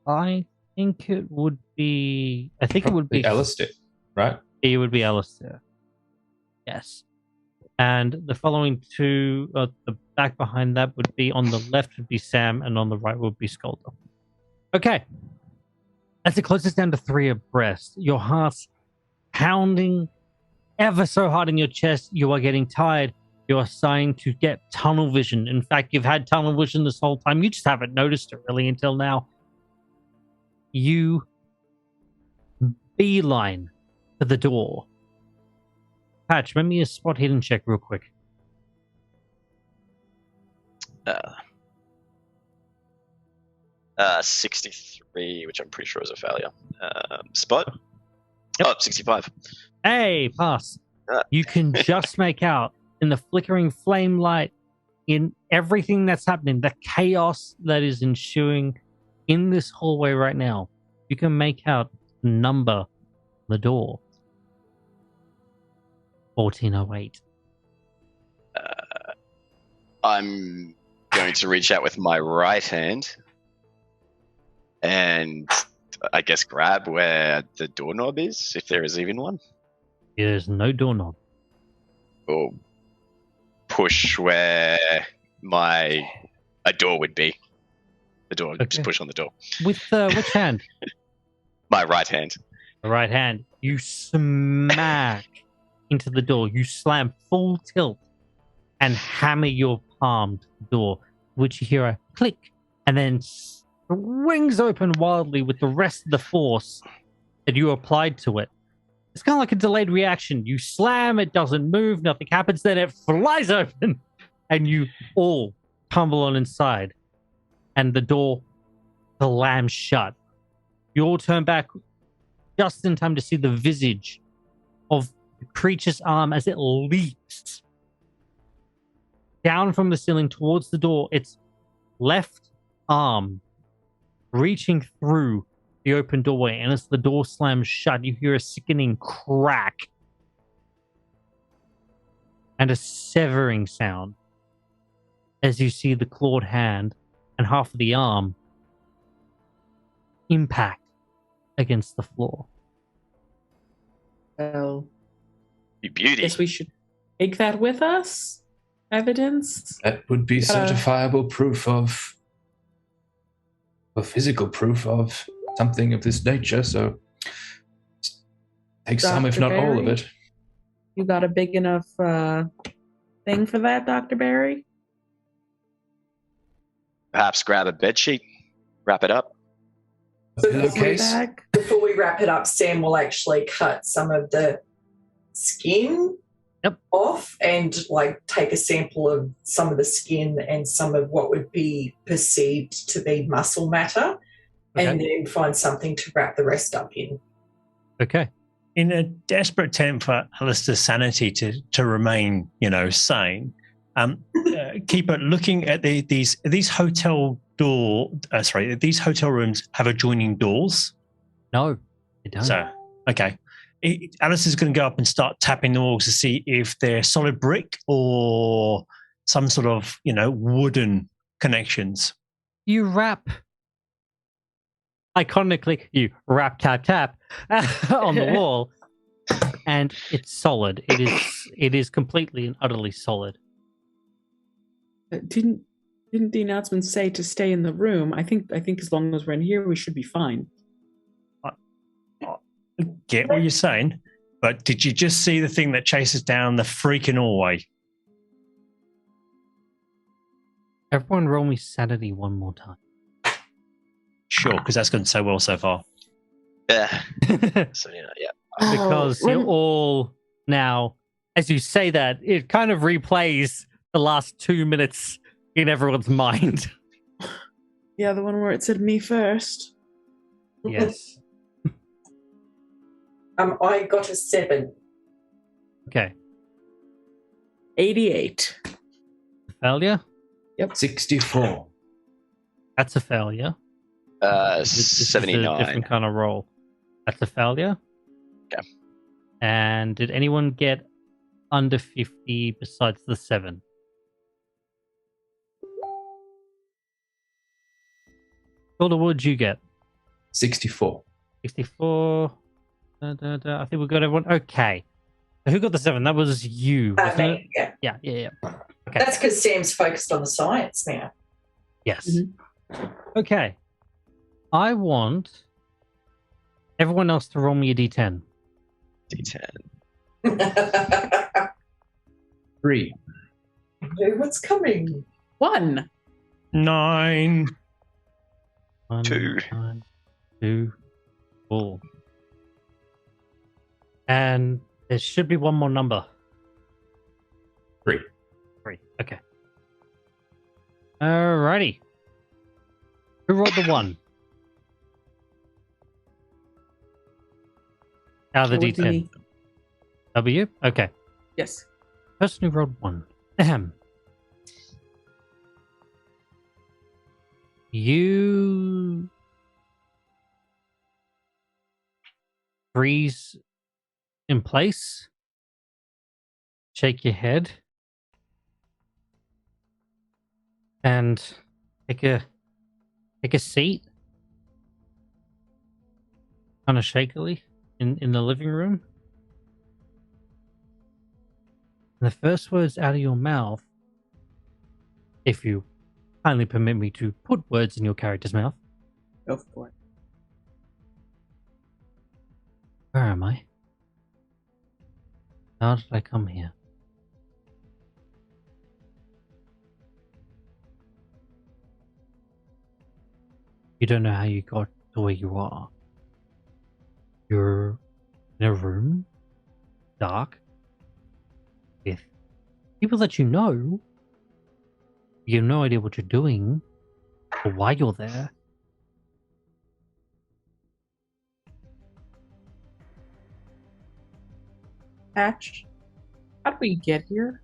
I think it would be. It would be Alistair, right? It would be Alistair. Yes. And the following two, the back behind that would be on the left would be Sam, and on the right would be Skolder. Okay. As it closes down to 3 abreast, your heart's pounding ever so hard in your chest. You are getting tired. You are starting to get tunnel vision. In fact, you've had tunnel vision this whole time. You just haven't noticed it really until now. You beeline to the door. Patch, make me a spot hidden check real quick. 63, which I'm pretty sure is a failure. Spot? Yep. Oh, 65. Hey, pass. You can just make out in the flickering flame light, in everything that's happening, the chaos that is ensuing in this hallway right now. You can make out the number on the door. 1408. I'm going to reach out with my right hand and I guess grab where the doorknob is, if there is even one. There's no doorknob. Or push where a door would be. The door, Okay. just push on the door. With which hand? My right hand. The right hand. You smack into the door. You slam full tilt and hammer your palm to the door, which you hear a click, and then swings open wildly with the rest of the force that you applied to it. It's kind of like a delayed reaction. You slam, it doesn't move, nothing happens, then it flies open, and you all tumble on inside, and the door slams shut. You all turn back just in time to see the visage of the creature's arm as it leaps down from the ceiling towards the door, its left arm reaching through the open doorway, and as the door slams shut, you hear a sickening crack and a severing sound as you see the clawed hand and half of the arm impact against the floor. Well, Beauty. guess we should take that with us. Evidence. That would be certifiable proof of, or physical proof of something of this nature. So take some, if Dr. not all of Barry? it. You got a big enough thing for that, Dr. Barry? Perhaps grab a bedsheet, wrap it up. A pillowcase. Bag? Before we wrap it up, Sam will actually cut some of the skin off and take a sample of some of the skin and some of what would be perceived to be muscle matter, and then find something to wrap the rest up in. Okay. In a desperate attempt for Alistair's sanity to remain, sane, keep looking at these hotel these hotel rooms have adjoining doors. No, they don't. So, okay. Alistair's going to go up and start tapping the walls to see if they're solid brick or some sort of, wooden connections. You wrap. Iconically, you rap, tap, tap on the wall, and it's solid. It is completely and utterly solid. Didn't the announcement say to stay in the room? I think as long as we're in here, we should be fine. I get what you're saying, but did you just see the thing that chases down the freaking hallway? Everyone roll me sanity one more time. Sure, because that's gone so well so far. Yeah. So, yeah. Because you're all now, as you say that, it kind of replays the last 2 minutes in everyone's mind. Yeah, the one where it said me first. Yes. I got a 7. Okay. 88. Failure? Yep. 64. That's a failure. This is 79. a different kind of roll. That's a failure. Okay. And did anyone get under 50 besides the 7? Golda, what did you get? 64. 64. I think we've got everyone. Okay. Who got the 7? That was you, wasn't it? Me, yeah. Yeah. Okay. That's because Sam's focused on the science now. Yes. Okay. I want everyone else to roll me a d10. D10. 3. Know what's coming. 1. 9. 1, 2. 9, 2, 4. And there should be one more number. 3. 3. Okay. Alrighty. Who rolled the 1? Out of the It would be d10. me. W? Okay. Yes. Person who rolled 1. Ahem. You freeze in place. Shake your head. And take a seat. Kind of shakily in the living room. And the first words out of your mouth, if you kindly permit me to put words in your character's mouth. Go for it. Where am I? How did I come here? You don't know how you got to where you are. You're in a room, dark, with people that you know. You have no idea what you're doing or why you're there. Patch, how did we get here?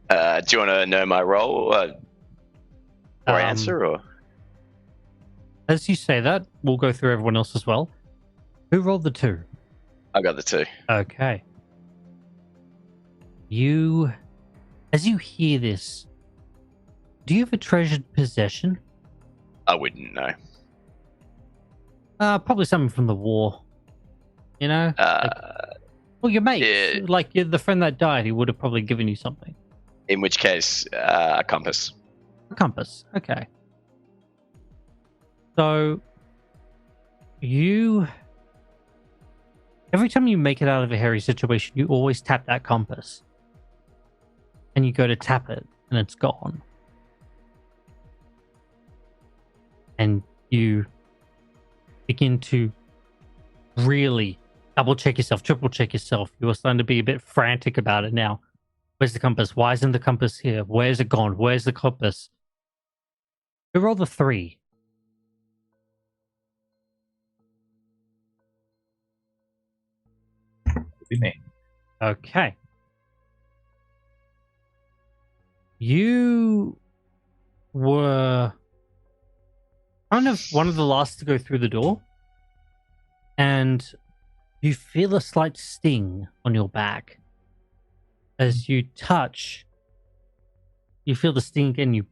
Do you want to know my role or answer? Or As you say that, we'll go through everyone else as well. Who rolled the 2? I got the 2. Okay. As you hear this, do you have a treasured possession? I wouldn't know. Probably something from the war. You know? Your mate. Yeah. Like the friend that died, he would have probably given you something. In which case, a compass. A compass. Okay. So, every time you make it out of a hairy situation, you always tap that compass. And you go to tap it, and it's gone. And you begin to really double check yourself, triple check yourself. You are starting to be a bit frantic about it now. Where's the compass? Why isn't the compass here? Where's it gone? Where's the compass? You roll the 3. Be me. Okay. You were kind of one of the last to go through the door, and you feel a slight sting on your back. As you touch, you feel the sting and you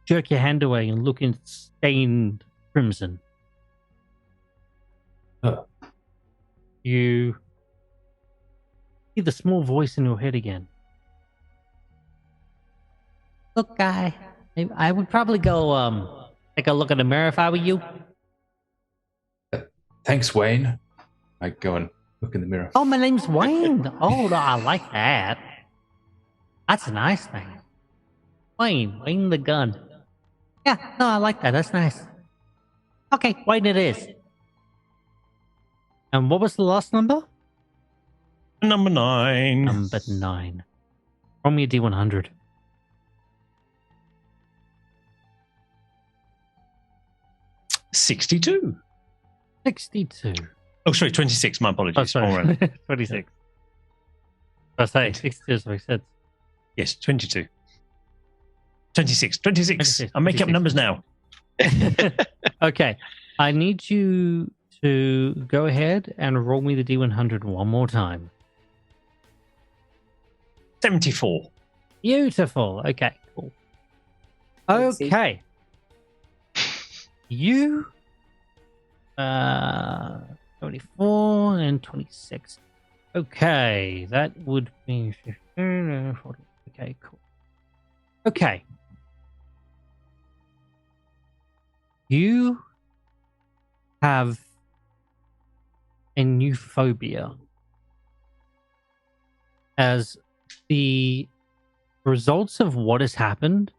jerk your hand away and look in stained crimson. You hear the small voice in your head again. Look, guy, I would probably go take a look in the mirror if I were you. Thanks, Wayne. I go and look in the mirror. Oh, my name's Wayne. Oh, no, I like that. That's a nice thing. Wayne the gun. Yeah, no, I like that. That's nice. Okay, Wayne it is. And what was the last number? Number 9. Number 9. Roll me a D100. $62. 62. Oh, sorry, 26. My apologies. Oh, sorry. All right. 26. I say 62 is what I said. Yes, 22. 26. 26. I'm making up 26. numbers now. Okay. I need you to go ahead and roll me the D100 one more time. 74. Beautiful. Okay, cool. Okay. You 24 and 26. Okay, that would be 15, 40. Okay, cool. Okay. You have a new phobia as the results of what has happened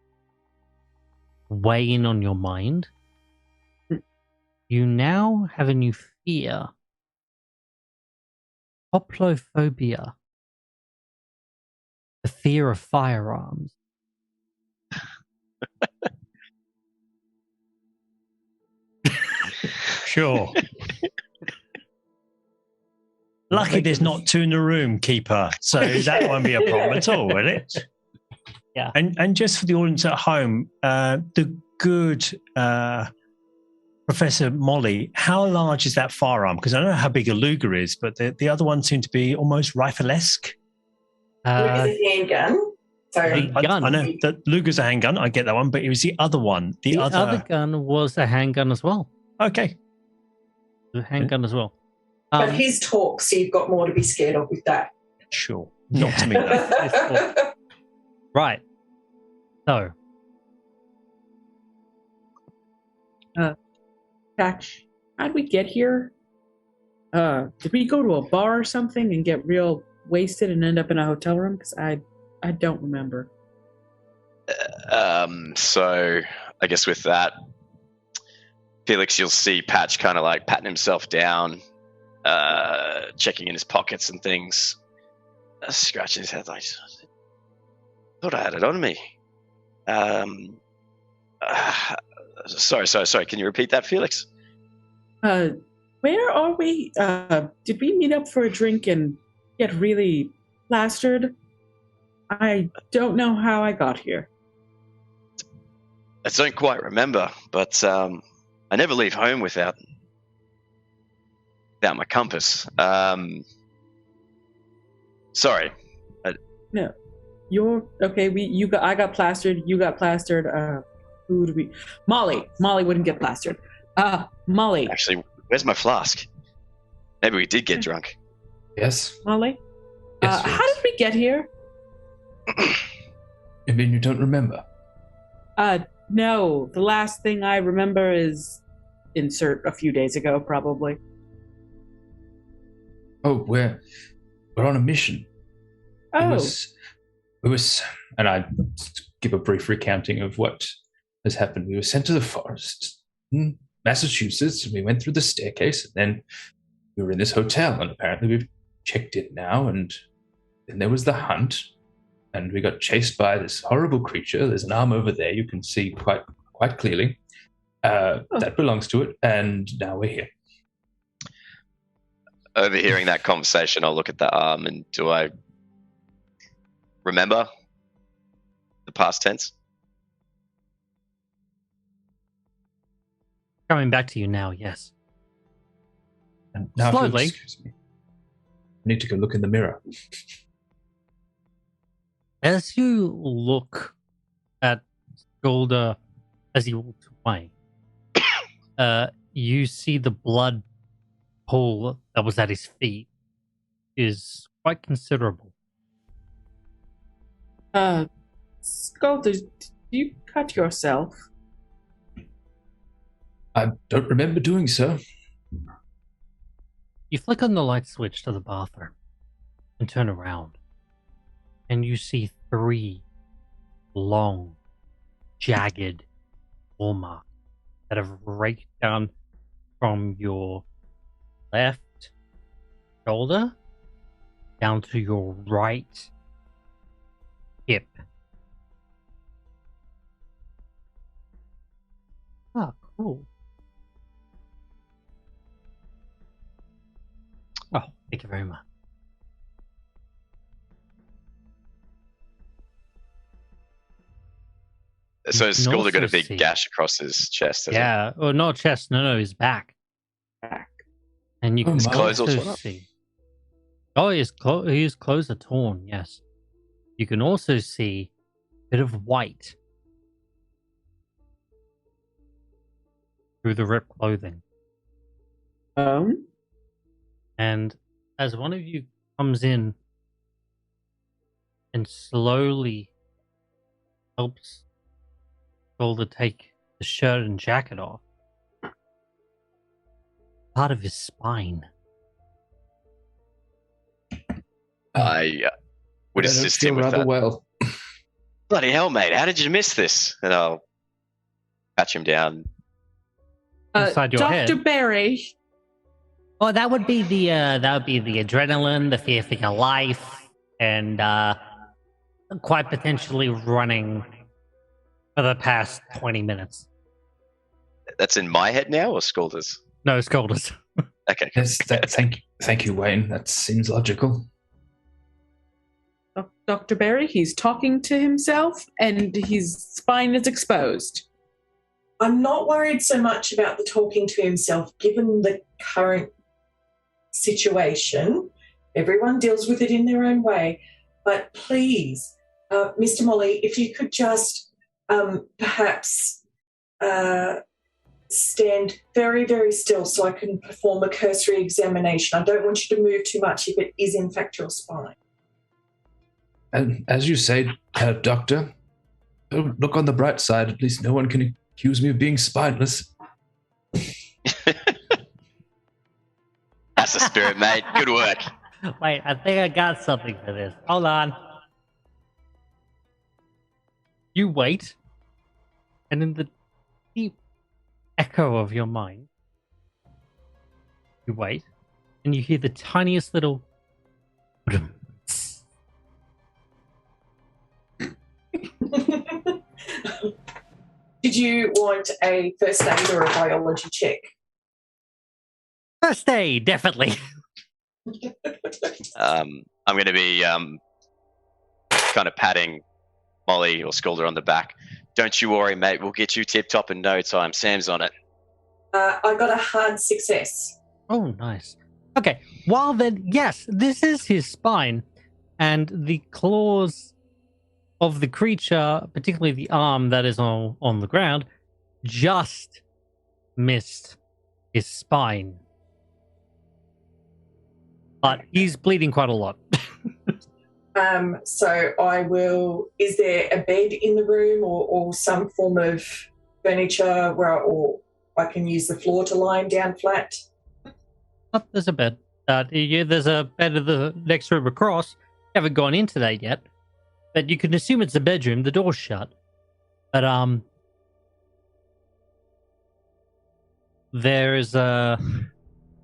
weigh in on your mind. You now have a new fear. Hoplophobia. The fear of firearms. Sure. Lucky there's not two in the room, keeper. So that won't be a problem at all, will it? Yeah. And just for the audience at home, the good Professor Molly, how large is that firearm? Because I don't know how big a Luger is, but the other one seemed to be almost rifle-esque. Luger's a handgun. So gun. I know that Luger's a handgun. I get that one, but it was the other one. The other gun was a handgun as well. Okay. The handgun as well. but his talk, so you've got more to be scared of with that. Sure. Not to me, though. Right. So. Patch, how'd we get here? Did we go to a bar or something and get real wasted and end up in a hotel room? Because I don't remember. So I guess with that, Felix, you'll see Patch kind of like patting himself down, checking in his pockets and things, scratching his head like, thought I had it on me. Sorry. Can you repeat that, Felix? Where are we? Did we meet up for a drink and get really plastered? I don't know how I got here. I don't quite remember, but I never leave home without my compass. Sorry. No, you're okay. I got plastered. You got plastered. Who do we? Molly wouldn't get plastered. Molly. Actually, where's my flask? Maybe we did get drunk. Yes. Molly. Yes, how did we get here? You mean you don't remember? No. The last thing I remember is insert a few days ago, probably. Oh, we're on a mission. Oh. It was, and I give a brief recounting of what has happened. We were sent to the forest in Massachusetts, and we went through the staircase, and then we were in this hotel, and apparently we've checked in now, and then there was the hunt, and we got chased by this horrible creature. There's an arm over there you can see quite clearly. That belongs to it, and now we're here. Overhearing that conversation, I'll look at that arm, and do I remember the past tense? Coming back to you now, yes. And now, Slowly. Excuse me. I need to go look in the mirror. As you look at Golda as he walks away, you see the blood pool that was at his feet is quite considerable. Sculptor, did you cut yourself? I don't remember doing so. You flick on the light switch to the bathroom and turn around, and you see 3 long, jagged claw marks that have raked down from your left shoulder down to your right hip. Ah, cool. Oh, thank you very much. So You can Skulder got a also big see- gash across his chest. hasn't Yeah, or not chest, no, his back. And you Oh, can his clothes all also torn up? see. Oh, his clothes are torn, yes. You can also see a bit of white through the ripped clothing. And as one of you comes in and slowly helps Skull to take the shirt and jacket off. Part of his spine. I would I don't assist feel him with rather that. well. Bloody hell, mate! How did you miss this? And I'll patch him down. Inside your Dr. head. Barry. Oh, that would be the adrenaline, the fear for your life, and quite potentially running for the past 20 minutes. That's in my head now, or Scolders? No, Scolders. Okay. Yes, thank you, Wayne. That seems logical. Dr. Barry, he's talking to himself and his spine is exposed. I'm not worried so much about the talking to himself, given the current situation. Everyone deals with it in their own way. But please, Mr. Molly, if you could just perhaps stand very, very still so I can perform a cursory examination. I don't want you to move too much if it is in fact your spine. And as you say, Doctor, look on the bright side. At least no one can accuse me of being spineless. That's the spirit, mate. Good work. Wait, I think I got something for this. Hold on. You wait, and in the deep echo of your mind, you wait, and you hear the tiniest little... Did you want a first aid or a biology check? First aid, definitely. I'm going to be kind of patting Molly or Scolder on the back. Don't you worry, mate. We'll get you tip-top in no time. Sam's on it. I got a hard success. Oh, nice. Okay, while then, yes, this is his spine, and the claws of the creature, particularly the arm that is on the ground, just missed his spine. But he's bleeding quite a lot. So I will... Is there a bed in the room or some form of furniture or I can use the floor to lie him down flat? Oh, there's a bed. Yeah, there's a bed in the next room across. Haven't gone into that yet. But you can assume it's a bedroom. The door's shut. But there is a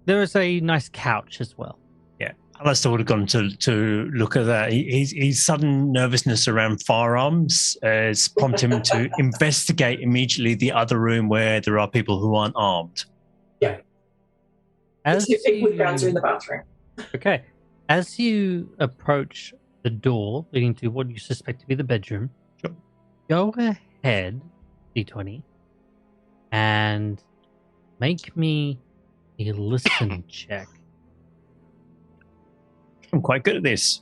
nice couch as well. Yeah, Alistair would have gone to look at that. His sudden nervousness around firearms has prompted him to investigate immediately the other room where there are people who aren't armed. Yeah. The two people with guns are in the bathroom. Okay. As you approach the door leading to what you suspect to be the bedroom, sure, go ahead, Deetwenty, and make me a listen check. I'm quite good at this.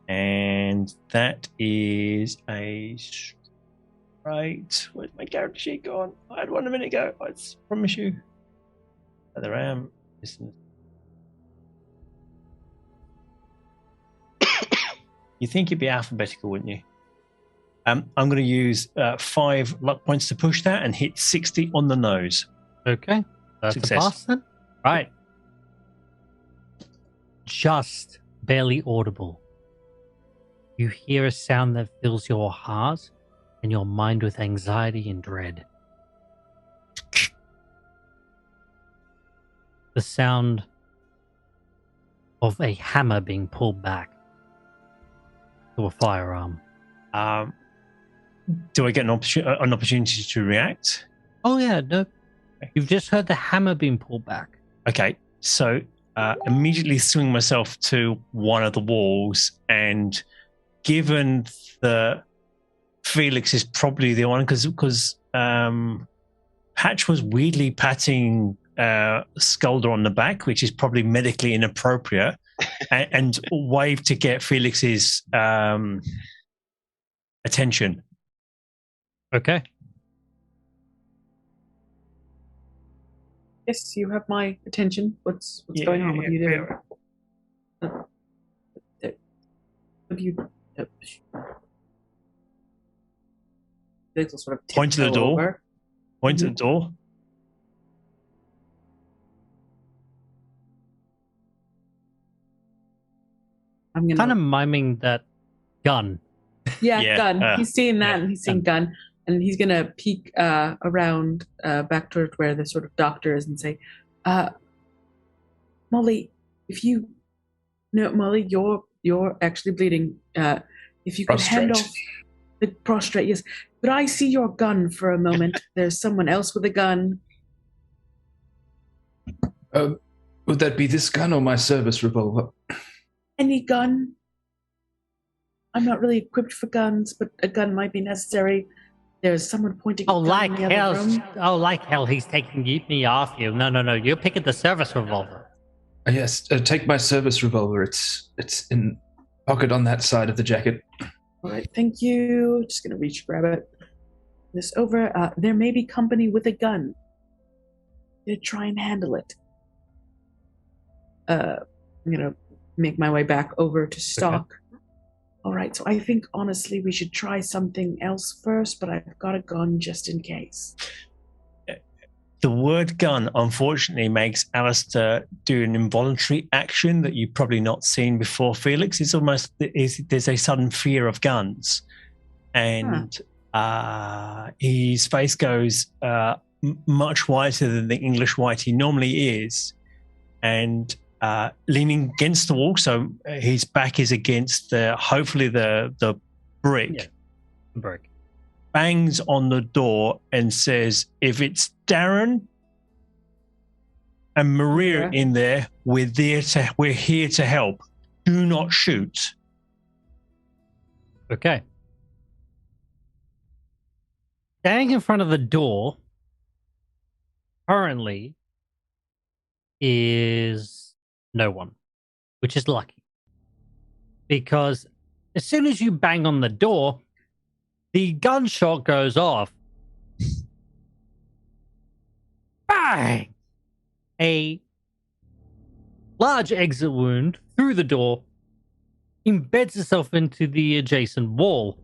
And that is a straight... Where's my character sheet gone? I had one a minute ago. I promise you. There I am. Listen. You think you'd be alphabetical, wouldn't you? I'm going to use 5 luck points to push that and hit 60 on the nose. Okay. That's Success. a pass then. Right. Just barely audible. You hear a sound that fills your heart and your mind with anxiety and dread. The sound of a hammer being pulled back to a firearm. Do I get an opportunity to react? Oh yeah, no. You've just heard the hammer being pulled back. Okay, so immediately swing myself to one of the walls, and given that Felix is probably the one, because Patch was weirdly patting Scolder on the back, which is probably medically inappropriate, and wave to get Felix's attention. Okay. Yes, you have my attention. What's going on? What are you doing? Would you? Felix will sort of Point to the tiptoe door. over. Point at the door. I'm gonna Kind of miming that gun. Yeah, gun. He's seeing that, and he's seeing gun, and he's gonna peek around back towards where the sort of doctor is, and say, "Molly, Molly, you're actually bleeding. If you could hand off the prostrate, yes. Could I see your gun for a moment? There's someone else with a gun." Would that be this gun or my service revolver? Any gun. I'm not really equipped for guns, but a gun might be necessary. There's someone pointing. Oh, a gun like in the hell! other room. Oh, like hell! He's taking me off you. No! You're picking the service revolver. Yes, take my service revolver. It's in pocket on that side of the jacket. All right, thank you. Just gonna reach, grab it. This over. There may be company with a gun. Gonna try and handle it. I'm gonna make my way back over to stock. Okay. All right, so I think honestly we should try something else first, but I've got a gun just in case. The word gun, unfortunately, makes Alistair do an involuntary action that you've probably not seen before, Felix. It's almost, there's a sudden fear of guns. And his face goes much whiter than the English white he normally is. And leaning against the wall, so his back is against hopefully the brick. Yeah, brick. Bangs on the door and says, "If it's Darren and Maria in there, we're here to help. Do not shoot." Okay. Standing in front of the door currently is no one, which is lucky. Because as soon as you bang on the door, the gunshot goes off. Bang! A large exit wound through the door embeds itself into the adjacent wall.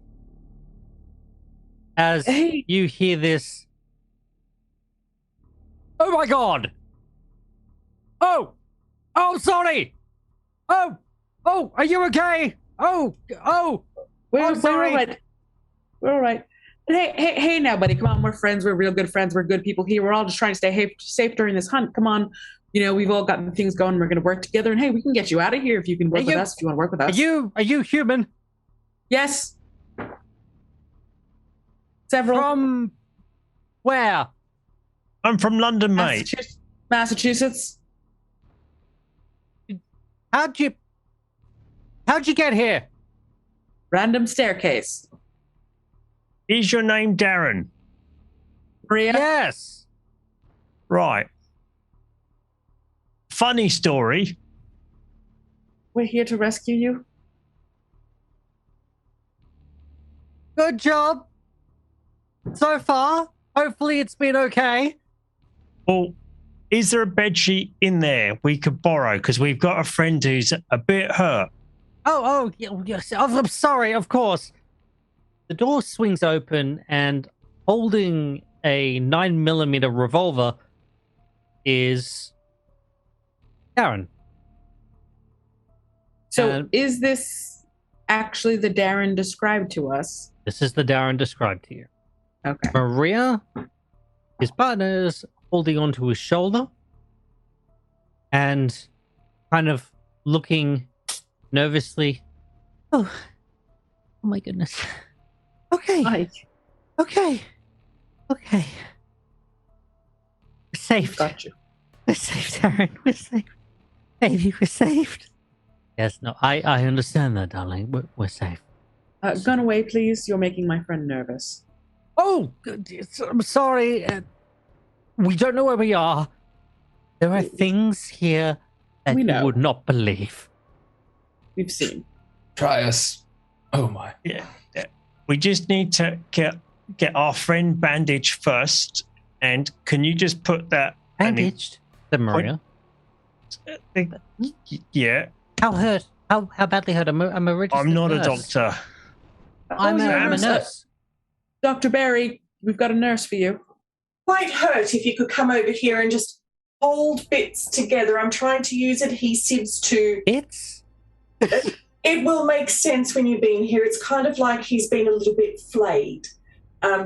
As you hear this, "Oh my god! Oh, sorry! Oh, are you okay? Oh, we're sorry. all right. We're all right. Hey, now, buddy, come on. We're friends. We're real good friends. We're good people here. We're all just trying to stay safe during this hunt. Come on. We've all got things going. We're going to work together. And hey, we can get you out of here if you can work with us. If you want to work with us. Are you human? Yes. Several. From where? I'm from London, mate. Massachusetts. How'd you get here? Random staircase. Is your name Darren? Maria? Yes. Right. Funny story. We're here to rescue you. Good job. So far. Hopefully it's been okay. Well, is there a bedsheet in there we could borrow? Because we've got a friend who's a bit hurt. Oh, yes. I'm sorry, of course. The door swings open, and holding a 9mm revolver is Darren. So is this actually the Darren described to us? This is the Darren described to you. Okay. Maria, his partner, is holding onto his shoulder and kind of looking nervously. Oh my goodness. Okay. Okay. We're saved. Got you. We're saved, Darren. We're saved. Baby, we're saved. Yes, no, I understand that, darling. We're safe. Gun away, please. You're making my friend nervous. Oh, I'm sorry. We don't know where we are. There are things here that you would not believe. We've seen. Try us. Oh my. Yeah. We just need to get our friend bandaged first. And can you just put that bandaged? The Maria. Yeah. How hurt? How badly hurt? I'm a registered I'm not nurse. a doctor. I'm a nurse. Dr. Barry, we've got a nurse for you. Might hurt if you could come over here and just hold bits together. I'm trying to use adhesives to... Bits? It will make sense when you've been here. It's kind of like he's been a little bit flayed.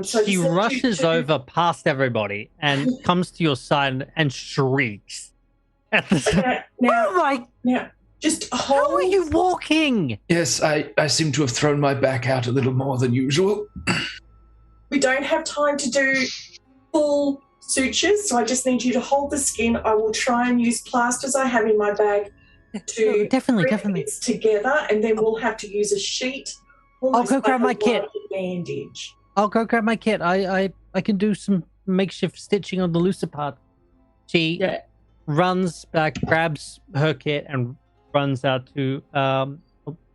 So She rushes over past everybody and comes to your side and shrieks. At the Now, just hold... How are you walking? Yes, I seem to have thrown my back out a little more than usual. We don't have time to do full sutures, so I just need you to hold the skin. I will try and use plasters I have in my bag to definitely. Bits together, and then we'll have to use a sheet. I'll go grab my kit. Bandage. I'll go grab my kit. I can do some makeshift stitching on the looser part. She runs back, grabs her kit, and runs out to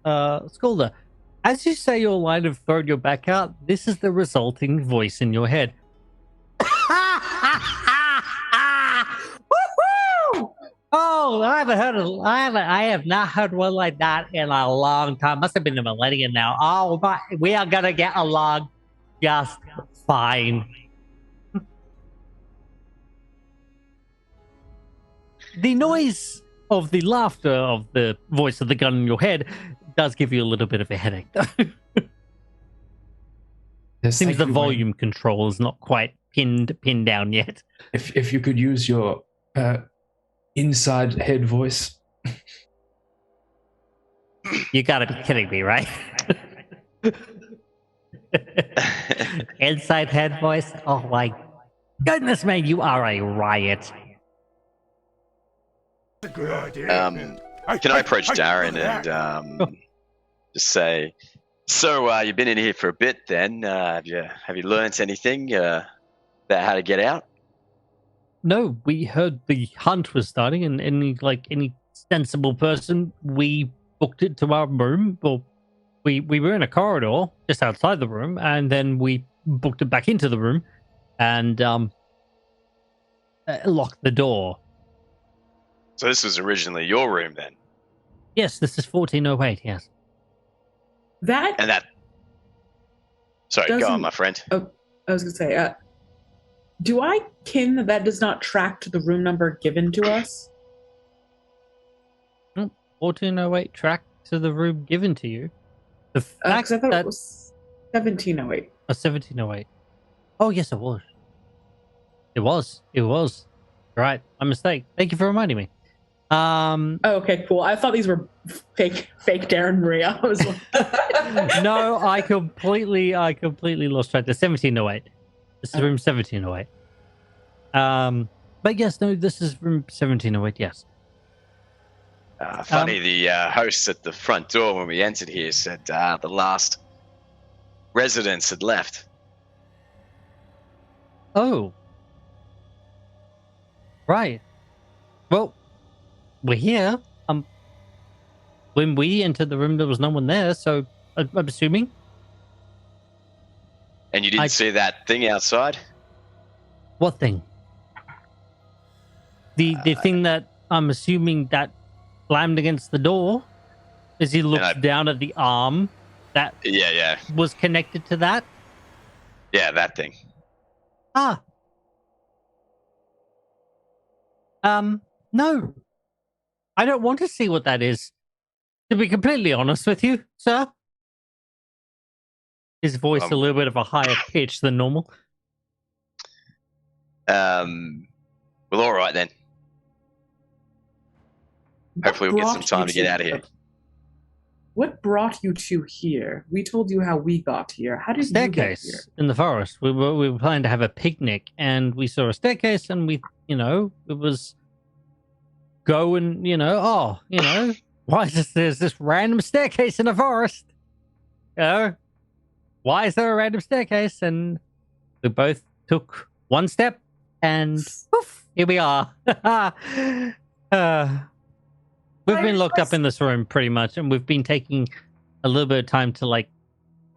Skulder. As you say your line of "throw your back out," this is the resulting voice in your head. Oh, I have not heard one like that in a long time. Must have been a millennium now. Oh, but we are gonna get along just fine. The noise of the laughter of the voice of the gun in your head does give you a little bit of a headache, though. Yes, seems the volume control is not quite pinned down yet. If you could use your inside head voice. You gotta be kidding me, right? Inside head voice? Oh my goodness, man, you are a riot. Can I approach Darren and just say, so you've been in here for a bit then, have you learnt anything about how to get out? No, we heard the hunt was starting, and any sensible person, we booked it to our room. Well, we were in a corridor just outside the room, and then we booked it back into the room, and locked the door. So this was originally your room then? Yes, this is 1408. Yes. Sorry, go on, my friend. Oh, I was gonna say, do I kin that does not track to the room number given to us? 1408 track to the room given to you. The fact I thought that it was 1708. 1708. Oh yes, it was. It was. Right, my mistake. Thank you for reminding me. Oh, okay, cool. I thought these were fake Darren Maria. I was like... No, I completely lost track. The 1708. This is room 1708. But yes, no, this is room 1708. Yes. Funny, the host at the front door when we entered here said the last residents had left. Oh. Right. Well, we're here. When we entered the room, there was no one there, so I'm assuming. And you didn't see that thing outside? What thing? The thing that I'm assuming that slammed against the door as he looks down at the arm that was connected to that? Yeah, that thing. No. I don't want to see what that is. To be completely honest with you, sir. His voice a little bit of a higher pitch than normal. Well, all right then. Hopefully we'll get some time to get out of here. What brought you two here? We told you how we got here. How did you get here? Staircase in the forest. We were planning to have a picnic, and we saw a staircase, and it was go and why is there's this random staircase in the forest? Why is there a random staircase? And we both took one step, and poof, here we are. We've been locked up in this room pretty much, and we've been taking a little bit of time to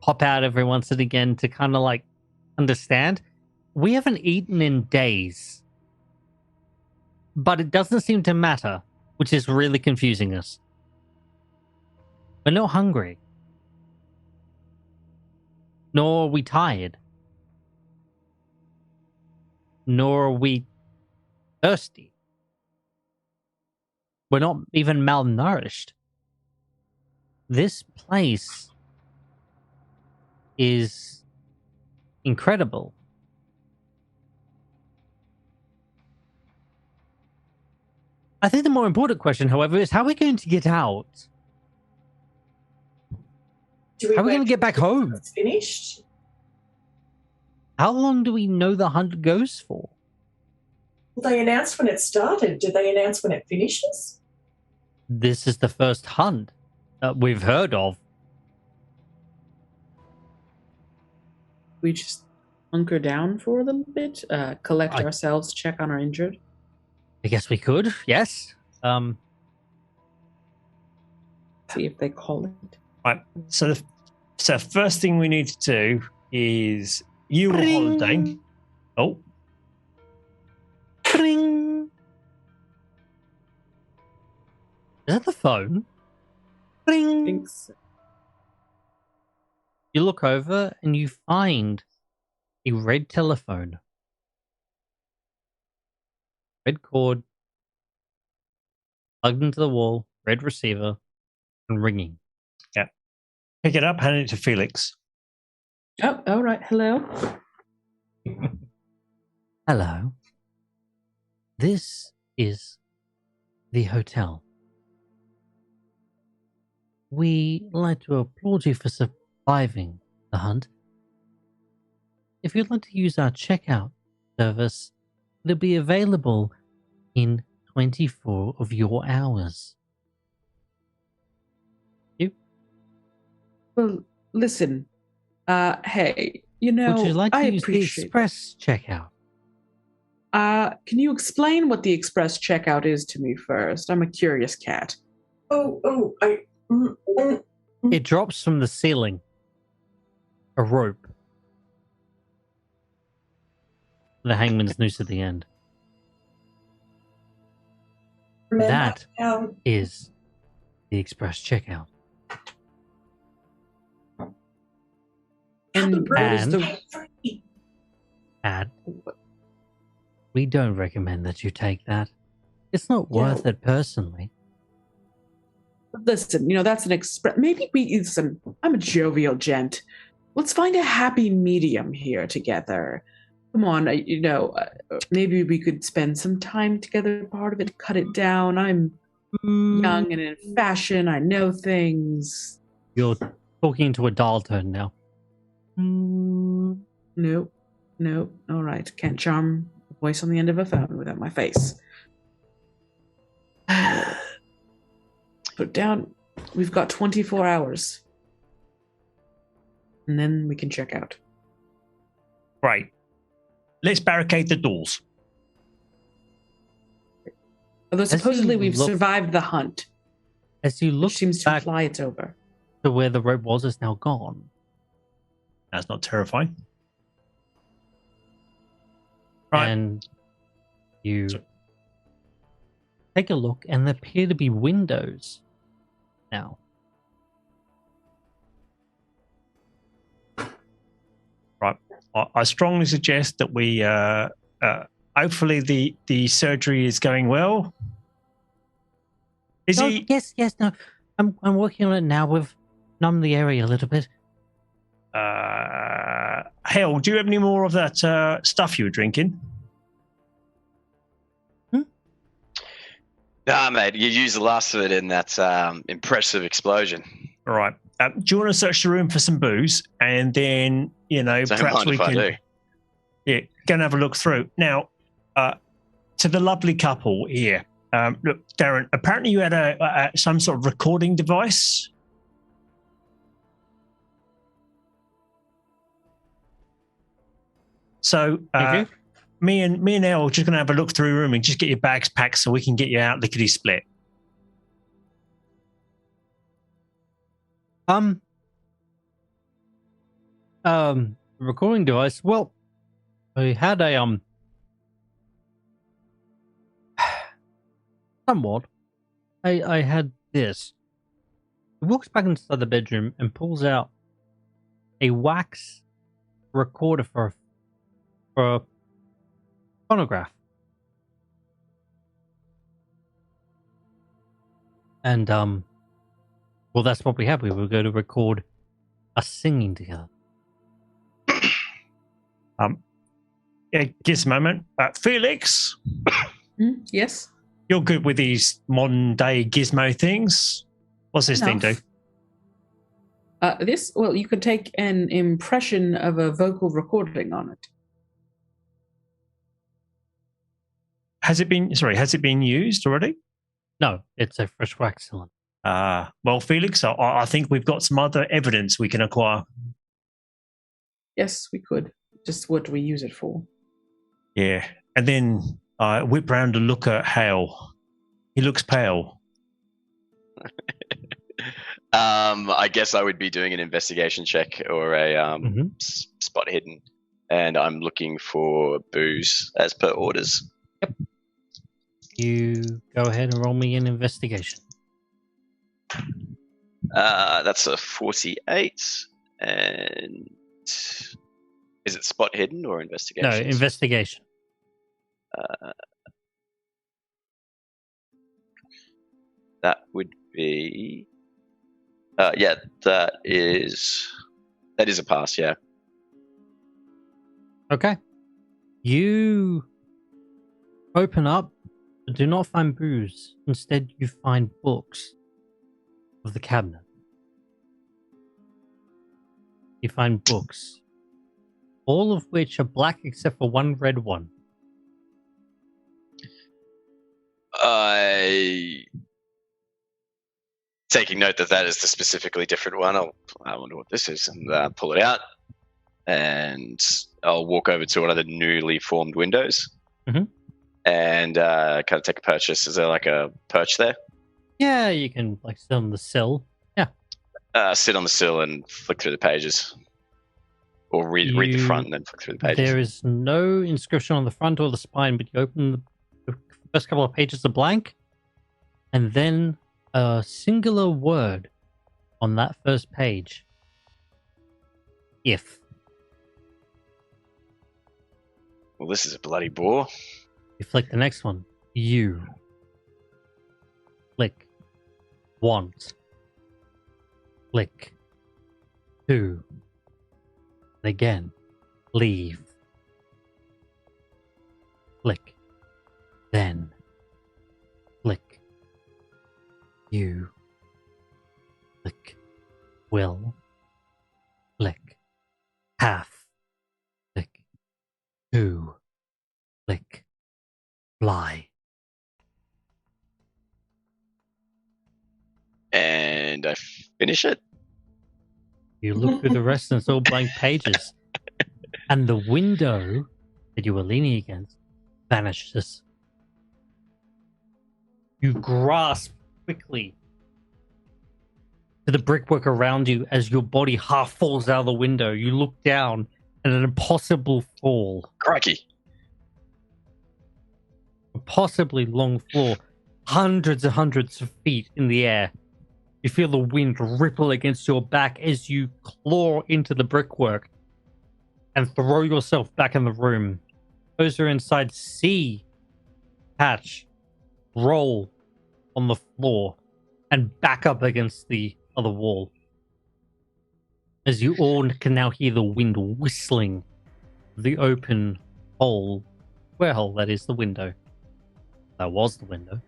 pop out every once and again to kind of understand. We haven't eaten in days, but it doesn't seem to matter, which is really confusing us. We're not hungry. Nor are we tired. Nor are we thirsty. We're not even malnourished. This place is incredible. I think the more important question, however, is how are we going to get out? How are we going to get back home? It's finished. How long do we know the hunt goes for? Well, they announced when it started. Did they announce when it finishes? This is the first hunt that we've heard of. We just hunker down for a little bit, collect ourselves, check on our injured. I guess we could, yes. See if they call it. Right. So first thing we need to do is you on holiday. Oh. Ring. Is that the phone? Ring. Thanks. You look over and you find a red telephone. Red cord, plugged into the wall, red receiver, and ringing. Yeah. Pick it up, hand it to Felix. Oh, all right. Hello. Hello. This is the hotel. We like to applaud you for surviving the hunt. If you'd like to use our checkout service, it'll be available in 24 of your hours. You? Well, listen. Hey, you know, Would you like to I use the appreciate. express checkout? Can you explain what the express checkout is to me first? I'm a curious cat. It drops from the ceiling. A rope. The hangman's noose at the end. That is the express checkout. And we don't recommend that you take that. It's not worth it personally. Listen, you know, that's an express. Maybe listen, I'm a jovial gent. Let's find a happy medium here together. Come on, maybe we could spend some time together, part of it, cut it down. I'm young and in fashion. I know things. You're talking to a dial tone now. Nope. All right. Can't charm a voice on the end of a phone without my face. Put down. We've got 24 hours. And then we can check out. Right. Let's barricade the doors. Although supposedly we've survived the hunt. As you look, which seems to imply it's over. To where the rope was is now gone. That's not terrifying. Right. And you take a look, and there appear to be windows now. Right. I strongly suggest that we hopefully the surgery is going well. Is he? Yes, no. I'm working on it now. We've numbed the area a little bit. Hell, do you have any more of that stuff you were drinking? Nah, mate, you used the last of it in that impressive explosion. All right. Do you want to search the room for some booze, and then perhaps we can go and have a look through. Now, to the lovely couple here. Look, Darren. Apparently, you had some sort of recording device. So, me and Elle are just going to have a look through the room and just get your bags packed so we can get you out lickety split. Recording device. Well, we had a somewhat. I had this. It He walks back inside the bedroom and pulls out a wax recorder for a phonograph. And well, that's what we have. We were going to record us singing together. Yeah, give us a moment. Felix, Yes. you're good with these modern day gizmo things. What's this thing do? This, well, you could take an impression of a vocal recording on it. Has it been used already? No, it's a fresh wax cylinder. Well, Felix, I think we've got some other evidence we can acquire. Yes, we could. Just what do we use it for? Yeah. And then I whip round to look at Hale. He looks pale. I guess I would be doing an investigation check or a spot hidden, and I'm looking for booze as per orders. Yep. You go ahead and roll me an investigation. That's a 48, and is it spot hidden or investigation? No, investigation. That would be. Yeah, that is a pass. Yeah. Okay. You open up, but do not find booze. Instead, you find books of the cabinet. You find books, all of which are black except for one red one. Taking note that is the specifically different one. I wonder what this is, and pull it out, and I'll walk over to one of the newly formed windows, and kind of take a purchase. Is there like a perch there? Yeah, you can like sit on the sill. Yeah. Sit on the sill and flick through the pages, or read the front and then flick through the pages. There is no inscription on the front or the spine, but you open the first couple of pages are blank, and then a singular word on that first page. If. Well, this is a bloody bore. You flick the next one. You. Flick. Want. Flick. To. And again. Leave. Flick. Then. Flick. You. Flick. Will. Flick. Half. Flick. Two. Flick. Fly. And I finish it. You look through the rest and it's all blank pages. And the window that you were leaning against vanishes. You grasp quickly to the brickwork around you as your body half falls out of the window. You look down at an impossible fall. Crikey. A possibly long floor, hundreds and hundreds of feet in the air. You feel the wind ripple against your back as you claw into the brickwork and throw yourself back in the room. Those who are inside see Patch roll on the floor and back up against the other wall. As you all can now hear the wind whistling the open hole. Well, that is the window. That was the window.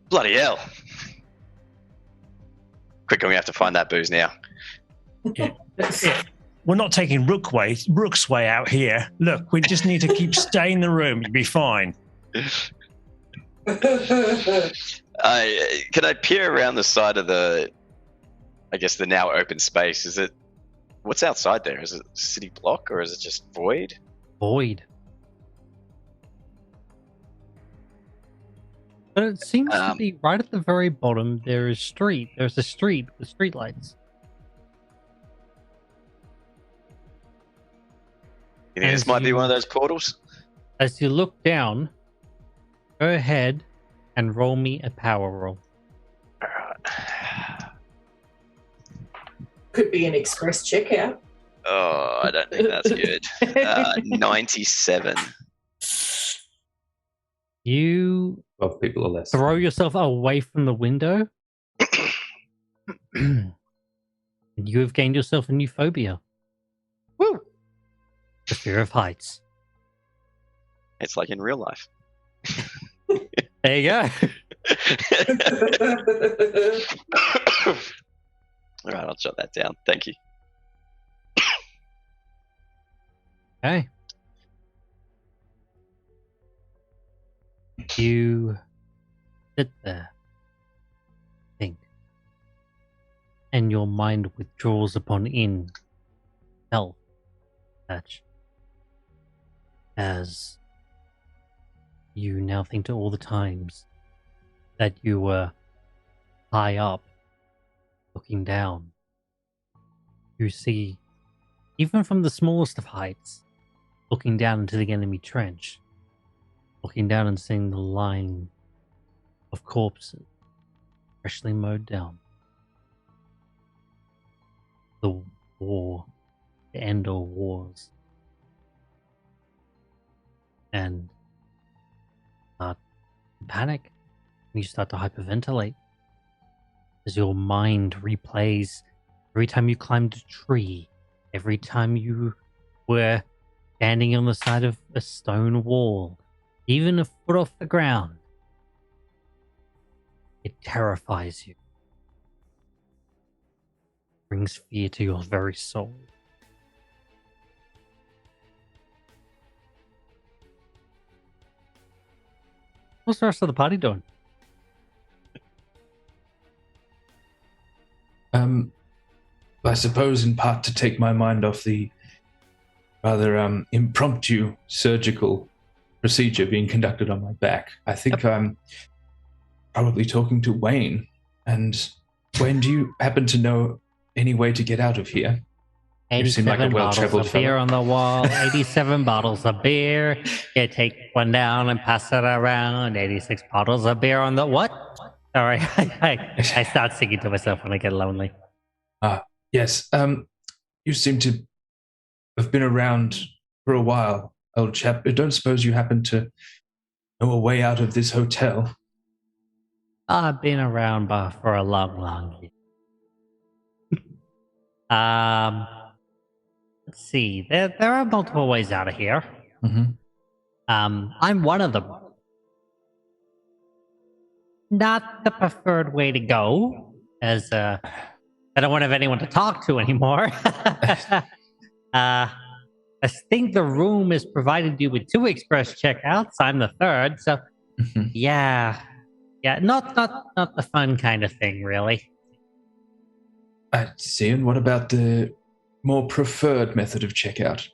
Bloody hell. Quick, we have to find that booze now. Yeah. We're not taking Rook's way out here. Look, we just need to keep staying in the room. You'll be fine. Can I peer around the side of the now open space? What's outside there? Is it a city block or is it just void? Void. But it seems to be right at the very bottom. There's a street with street lights. You think this might be one of those portals? As you look down, go ahead and roll me a power roll. Could be an express checkout. Oh, I don't think that's good. 97. You 12 people or less. throw yourself away from the window. And you have gained yourself a new phobia. Woo! The fear of heights. It's like in real life. There you go. All right, I'll jot that down. Thank you. Okay. You sit there, think, and your mind withdraws upon in self touch as you now think to all the times that you were high up, looking down. You see, even from the smallest of heights, looking down into the enemy trench, looking down and seeing the line of corpses freshly mowed down. The war, the end of wars. And start to panic, and you start to hyperventilate as your mind replays every time you climbed a tree, every time you were standing on the side of a stone wall, even a foot off the ground. It terrifies you. Brings fear to your very soul. What's the rest of the party doing? I suppose in part to take my mind off the rather impromptu surgical procedure being conducted on my back. I think I'm probably talking to Wayne. And Wayne, do you happen to know any way to get out of here? You seem like a 87 bottles well-traveled of beer fellow. on the wall. 87 bottles of beer. You take one down and pass it around. 86 bottles of beer on the what? Sorry, I start singing to myself when I get lonely. Yes. You seem to have been around for a while, old chap. I don't suppose you happen to know a way out of this hotel? I've been around for a long time. Let's see. There are multiple ways out of here. Mm-hmm. I'm one of them. Not the preferred way to go, as I don't want to have anyone to talk to anymore. I think the room has provided you with 2 express checkouts. I'm the 3rd, so yeah, not the fun kind of thing, really. I see. And what about the more preferred method of checkout?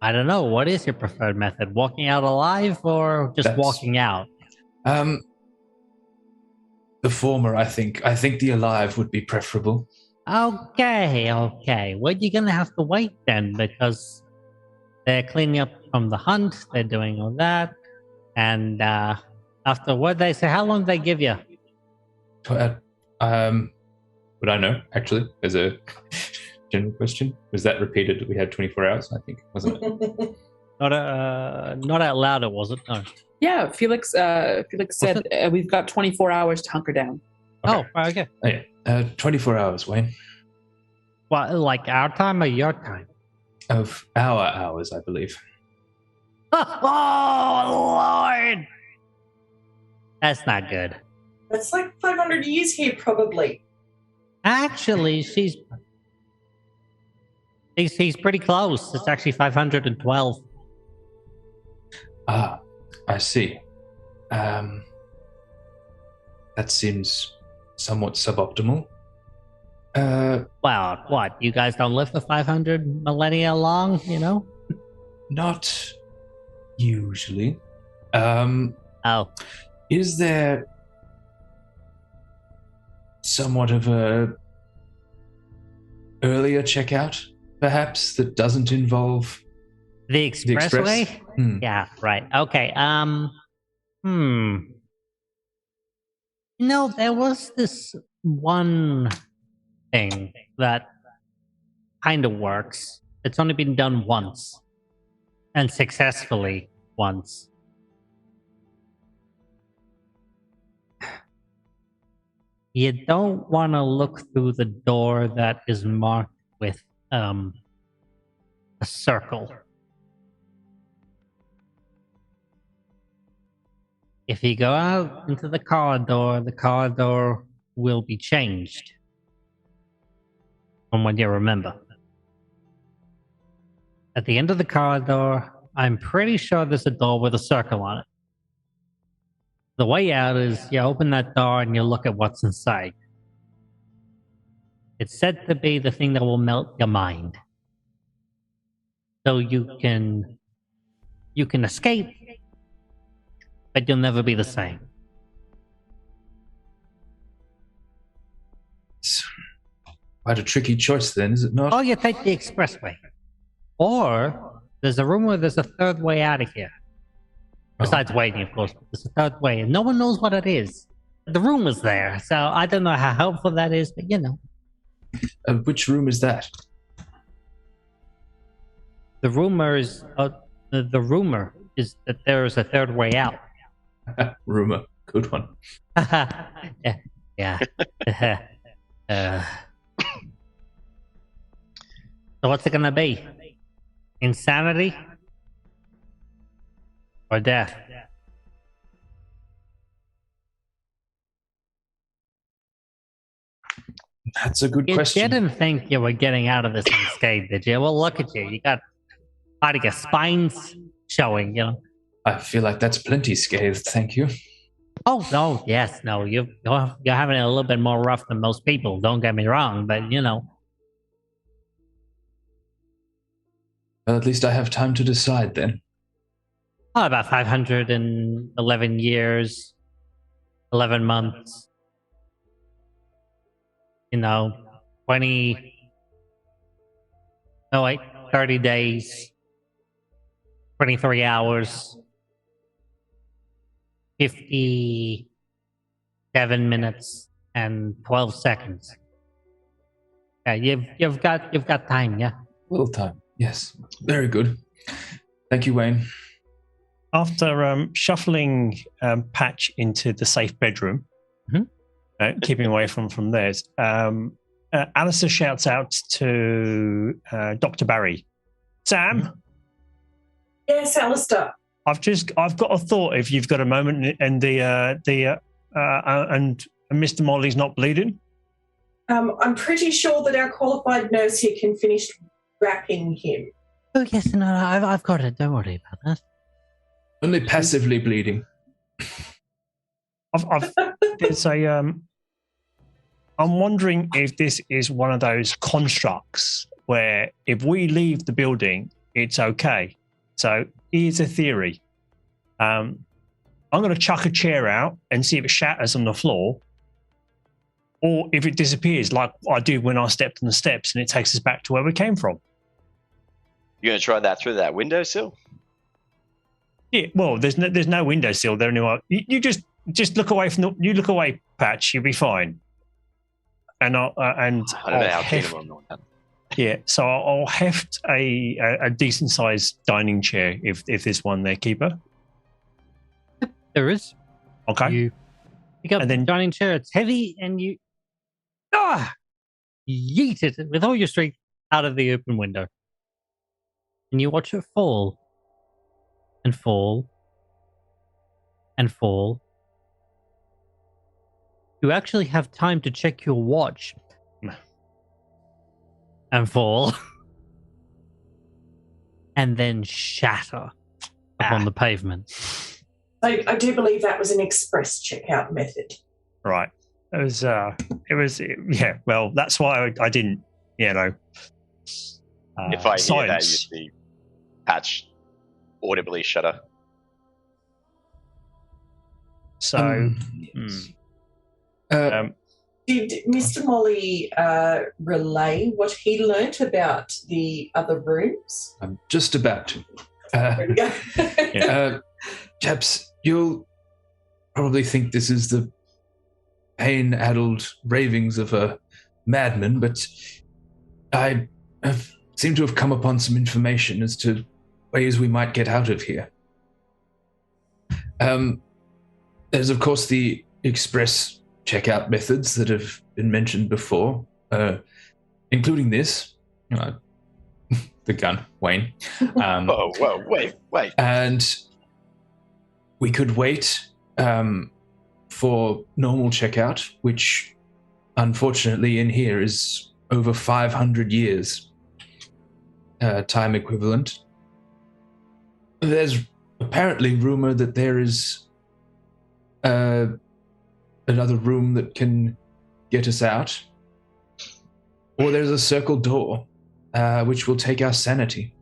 I don't know. What is your preferred method? Walking out alive or just walking out? The former, I think. I think the alive would be preferable. Okay. Well, you're going to have to wait then, because they're cleaning up from the hunt. They're doing all that. And after what they say, how long did they give you? Would I know, actually, as a general question? Was that repeated? We had 24 hours, I think, wasn't it? Not out loud, it wasn't. No. Yeah, Felix said we've got 24 hours to hunker down. Okay. Oh, okay. Oh, yeah. 24 hours, Wayne. What, like our time or your time? Of our hours, I believe. Oh, Lord! That's not good. That's like 500 years here, probably. Actually, she's pretty close. It's actually 512. Ah, I see. That seems somewhat suboptimal. Well, what? You guys don't live for 500 millennia long, you know? Not usually. Oh. Is there somewhat of a earlier checkout, perhaps, that doesn't involve the expressway? Hmm. Yeah, right. Okay. No, there was this one thing that kind of works. It's only been done once. And successfully once. You don't want to look through the door that is marked with a circle. If you go out into the corridor will be changed from what you remember. At the end of the corridor, I'm pretty sure there's a door with a circle on it. The way out is you open that door and you look at what's inside. It's said to be the thing that will melt your mind. So you can escape, but you'll never be the same. It's quite a tricky choice then, is it not? Or you take the expressway. Or there's a rumor there's a third way out of here. Besides waiting, of course, but there's a third way, and no one knows what it is. The rumor's there, so I don't know how helpful that is, but you know. Which room is that? The rumor is the rumor is that there is a third way out. Rumor, good one. Yeah. So what's it gonna be? Insanity? Or death? That's a good You question. didn't think you were getting out of this unscathed, did you? Well, look at you. You got part of your spines showing, you know. I feel like that's plenty scathed, thank you. Oh, no, yes, no. You're having it a little bit more rough than most people, don't get me wrong, but, you know. Well, at least I have time to decide then. Oh, about 511 years, 11 months. You know, 30 days, 23 hours, 57 minutes, and 12 seconds. Yeah, you've got time, yeah. A little time, yes. Very good. Thank you, Wayne. After shuffling Patch into the safe bedroom, keeping away from theirs, Alistair shouts out to Dr. Barry, Sam? Yes, Alistair. I've got a thought if you've got a moment and and Mr. Molly's not bleeding. I'm pretty sure that our qualified nurse here can finish wrapping him. Oh, yes, no, I've got it. Don't worry about that. Only passively bleeding. I'm wondering if this is one of those constructs where if we leave the building, it's okay. So here's a theory. I'm going to chuck a chair out and see if it shatters on the floor, or if it disappears like I did when I stepped on the steps and it takes us back to where we came from. You're going to try that through that windowsill? Yeah, well, there's no windowsill there anymore. You just look away from you look away, Patch. You'll be fine. And I don't know how keen I'm on that. Yeah, so I'll heft a decent sized dining chair if there's one there, Keeper. There is. Okay. You pick up the dining chair. It's heavy, and you yeet it with all your strength out of the open window, and you watch it fall and fall and fall. You actually have time to check your watch and fall and then shatter upon the pavement. I do believe that was an express checkout method. Right. It was yeah, well, that's why I didn't, if I hear that, you see Patch audibly shudder. So did Mr. Molly relay what he learnt about the other rooms? I'm just about to. There we go. Chaps, you'll probably think this is the pain-addled ravings of a madman, but I seem to have come upon some information as to ways we might get out of here. There's, of course, the express checkout methods that have been mentioned before, including this. The gun, Wayne. Whoa, wait. And we could wait for normal checkout, which unfortunately in here is over 500 years time equivalent. There's apparently rumor that there is another room that can get us out. Or there's a circle door, which will take our sanity.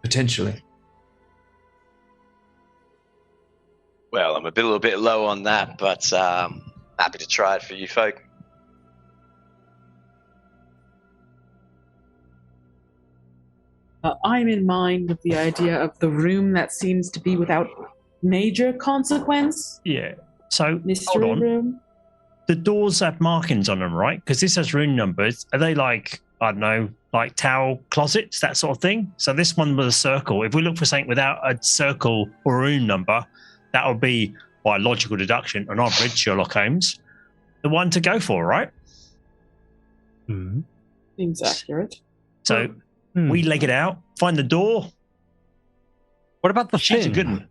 Potentially. Well, I'm a little bit low on that, but happy to try it for you folk. I'm in mind with the idea of the room that seems to be without major consequence. Yeah. So, Mystery hold on. room. The doors have markings on them, right? Because this has rune numbers. Are they like, I don't know, like towel closets, that sort of thing? So this one was a circle. If we look for something without a circle or a rune number, that would be, by logical deduction, and I've read Sherlock Holmes, the one to go for, right? Hmm. Seems accurate. So we leg it out, find the door. What about the She's a thing? good one.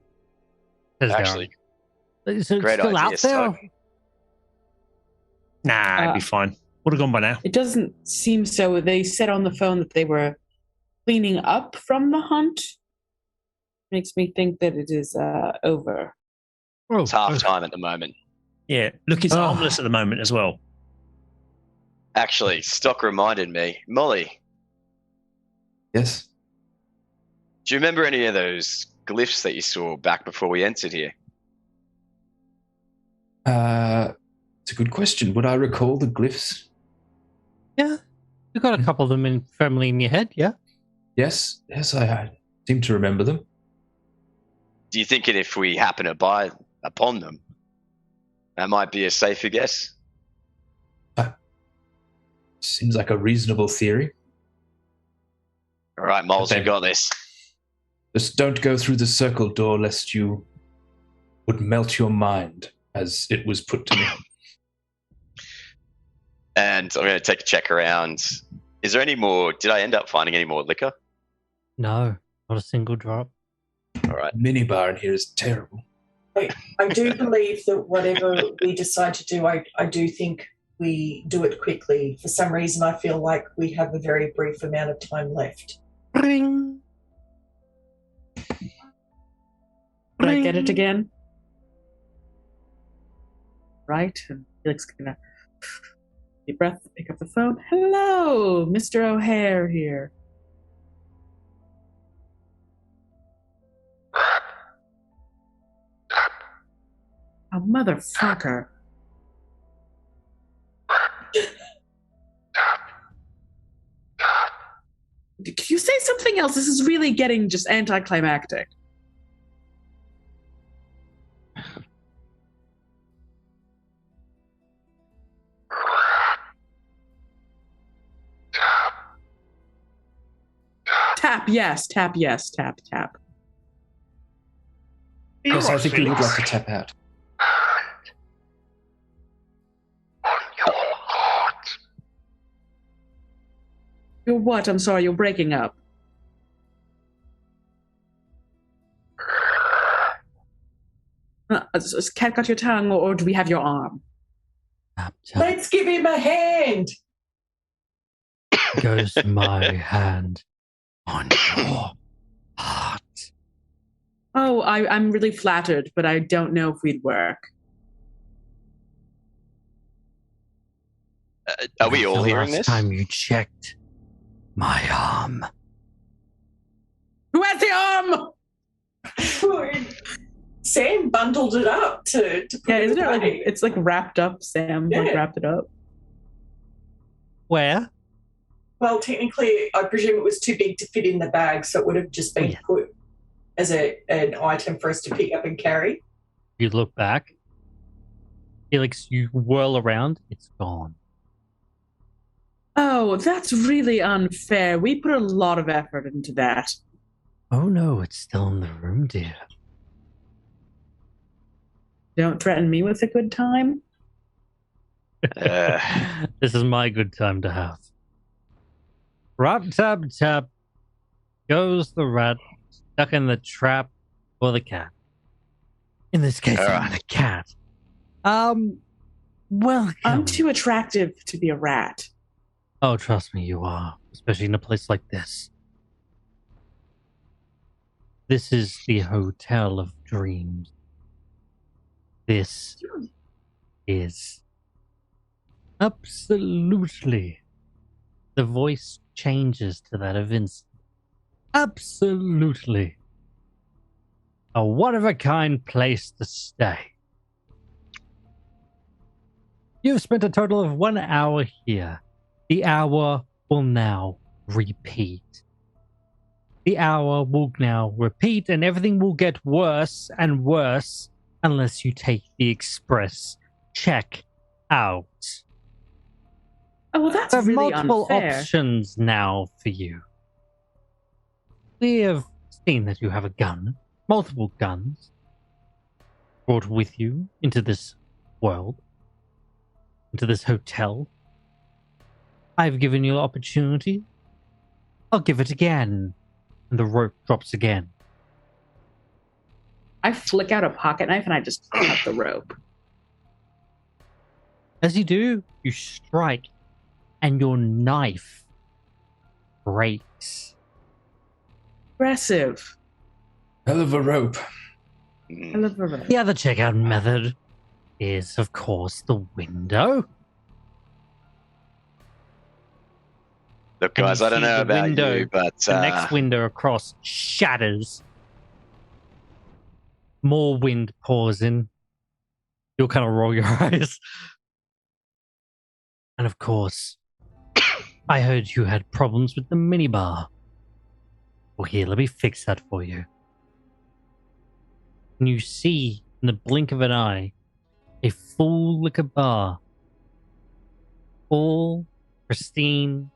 Actually, Is it great still idea, out there? Stoke. Nah, it'd be fine. Would have gone by now. It doesn't seem so. They said on the phone that they were cleaning up from the hunt. Makes me think that it is over. Oh, It's half time at the moment. Yeah, look, it's Oh. harmless at the moment as well. Actually, Stock reminded me. Molly, Yes? do you remember any of those glyphs that you saw back before we entered here? It's a good question. Would I recall the glyphs? Yeah. You got a couple of them firmly in your head, yeah? Yes, I seem to remember them. Do you think if we happen to buy upon them, that might be a safer guess? Seems like a reasonable theory. All right, Moles, Okay. you got this. Just don't go through the circle door lest you would melt your mind, as it was put to me. And I'm going to take a check around. Is there any more? Did I end up finding any more liquor? No, not a single drop. All right. Minibar in here is terrible. I do believe that whatever we decide to do, I do think we do it quickly. For some reason, I feel like we have a very brief amount of time left. Ring. Did I get it again? Right, and Felix gonna deep breath, pick up the phone. Hello, Mr. O'Hare here. Oh, motherfucker. Can you say something else? This is really getting just anticlimactic. Tap yes, tap yes, tap, tap. Yes, I think we would like to tap out. On your heart. You're what? I'm sorry, you're breaking up. Has Cat got your tongue, or do we have your arm? Tap, tap. Let's give him a hand. Goes my hand on your heart. Oh, I'm really flattered, but I don't know if we'd work. Are we all The hearing last this? time you checked my arm. Who has the arm? Sam bundled it up to put Yeah, it isn't it like away. it's like wrapped up? Sam like Yeah. wrapped it up. Where? Well, technically, I presume it was too big to fit in the bag, so it would have just been Yeah. put as an item for us to pick up and carry. You look back. Felix, you whirl around. It's gone. Oh, that's really unfair. We put a lot of effort into that. Oh no, it's still in the room, dear. Don't threaten me with a good time. This is my good time to have. Rap tap tap goes the rat stuck in the trap for the cat. In this case, I'm the cat. Welcome. I'm too attractive to be a rat. Oh, trust me, you are, especially in a place like this. This is the Hotel of Dreams. This is absolutely. The voice changes to that of Vincent. Absolutely. A one-of-a-kind place to stay. You've spent a total of 1 hour here. The hour will now repeat. The hour will now repeat, and everything will get worse and worse unless you take the express check out. Oh, well, that's There are really multiple unfair. options now for you. We have seen that you have a gun, multiple guns, brought with you into this world, into this hotel. I've given you an opportunity. I'll give it again. And the rope drops again. I flick out a pocket knife and I just cut the rope. As you do, you strike, and your knife breaks. Aggressive. Hell of a rope. I love a rope. The other checkout method is, of course, the window. Look, guys, I don't know about you, but the next window across shatters. More wind pours in. You'll kind of roll your eyes. And of course, I heard you had problems with the minibar. Well, here, let me fix that for you. And you see, in the blink of an eye, a full liquor bar. All pristine,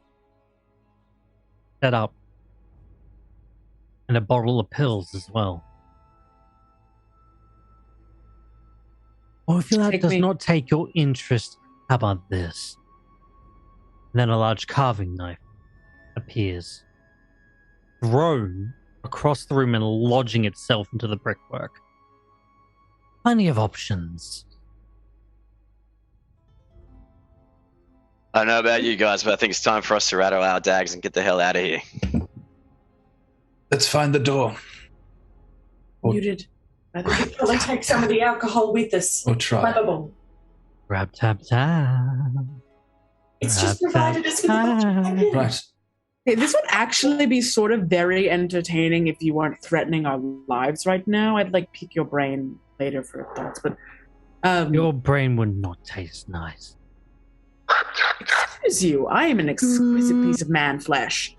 set up. And a bottle of pills as well. Or if that does not take your interest, how about this? And then a large carving knife appears, thrown across the room and lodging itself into the brickwork. Plenty of options. I don't know about you guys, but I think it's time for us to rattle our dags and get the hell out of here. Let's find the door. Muted. We'll take some of the alcohol with us. Or try. Flammable. Grab tap tap. It's just provided us with a Right. Hey, this would actually be sort of very entertaining if you weren't threatening our lives right now. I'd like pick your brain later for thoughts, but Your brain would not taste nice. excuse you. I am an exquisite piece of man flesh.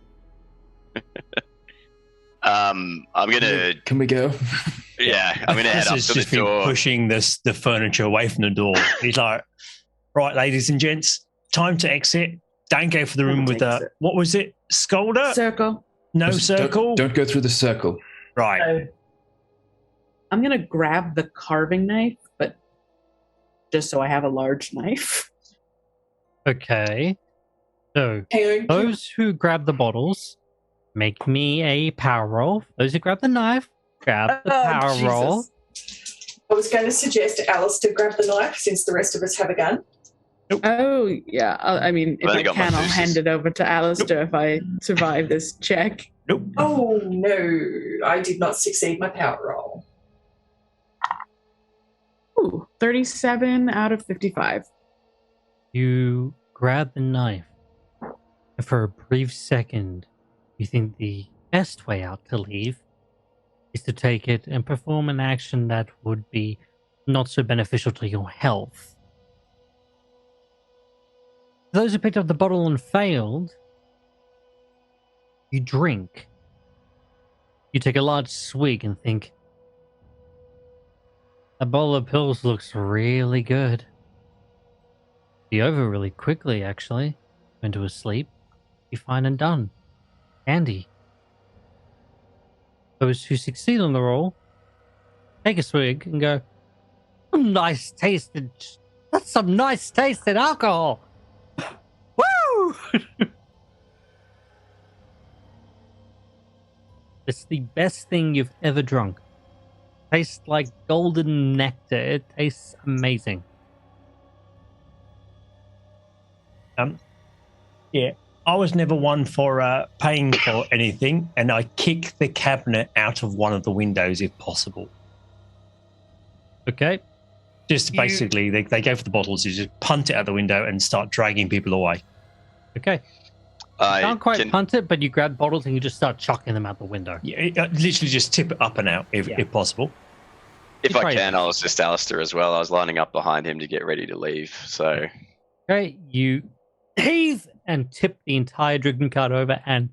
I'm gonna. Can we go? Yeah, I'm gonna head up Has to the just been door. pushing the furniture away from the door. He's like, "Right, ladies and gents, time to exit. Don't go for the room with the what was it? Scolder? Circle. No Just circle. Don't go through the circle. Right. So, I'm gonna grab the carving knife, but just so I have a large knife. Okay. So, hang on. those who grab the bottles, make me a power roll. Those who grab the knife, grab the power Jesus. roll. I was going to suggest Alice to grab the knife since the rest of us have a gun. Oh yeah. I mean, if Well, I I got my can, I'll deuces. hand it over to Alistair if I survive this check. Nope. Oh no, I did not succeed my power roll. Ooh, 37 out of 55. You grab the knife, and for a brief second, you think the best way out to leave is to take it and perform an action that would be not so beneficial to your health. Those who picked up the bottle and failed, you drink. You take a large swig and think, a bowl of pills looks really good. be over really quickly, actually. Went to sleep. Be fine and done. Andy. Those who succeed on the roll take a swig and go, nice tasted. That's some nice tasted alcohol. Woo! It's the best thing you've ever drunk. Tastes like golden nectar. It tastes amazing. Yeah, I was never one for paying for anything, and I kick the cabinet out of one of the windows if possible. Okay. Just basically, they go for the bottles, you just punt it out the window and start dragging people away. Okay. You can't quite punt it, but you grab bottles and you just start chucking them out the window. Yeah, literally just tip it up and out if possible. If I can, I'll assist Alistair as well. I was lining up behind him to get ready to leave. So, okay, you heave and tip the entire drinking cart over, and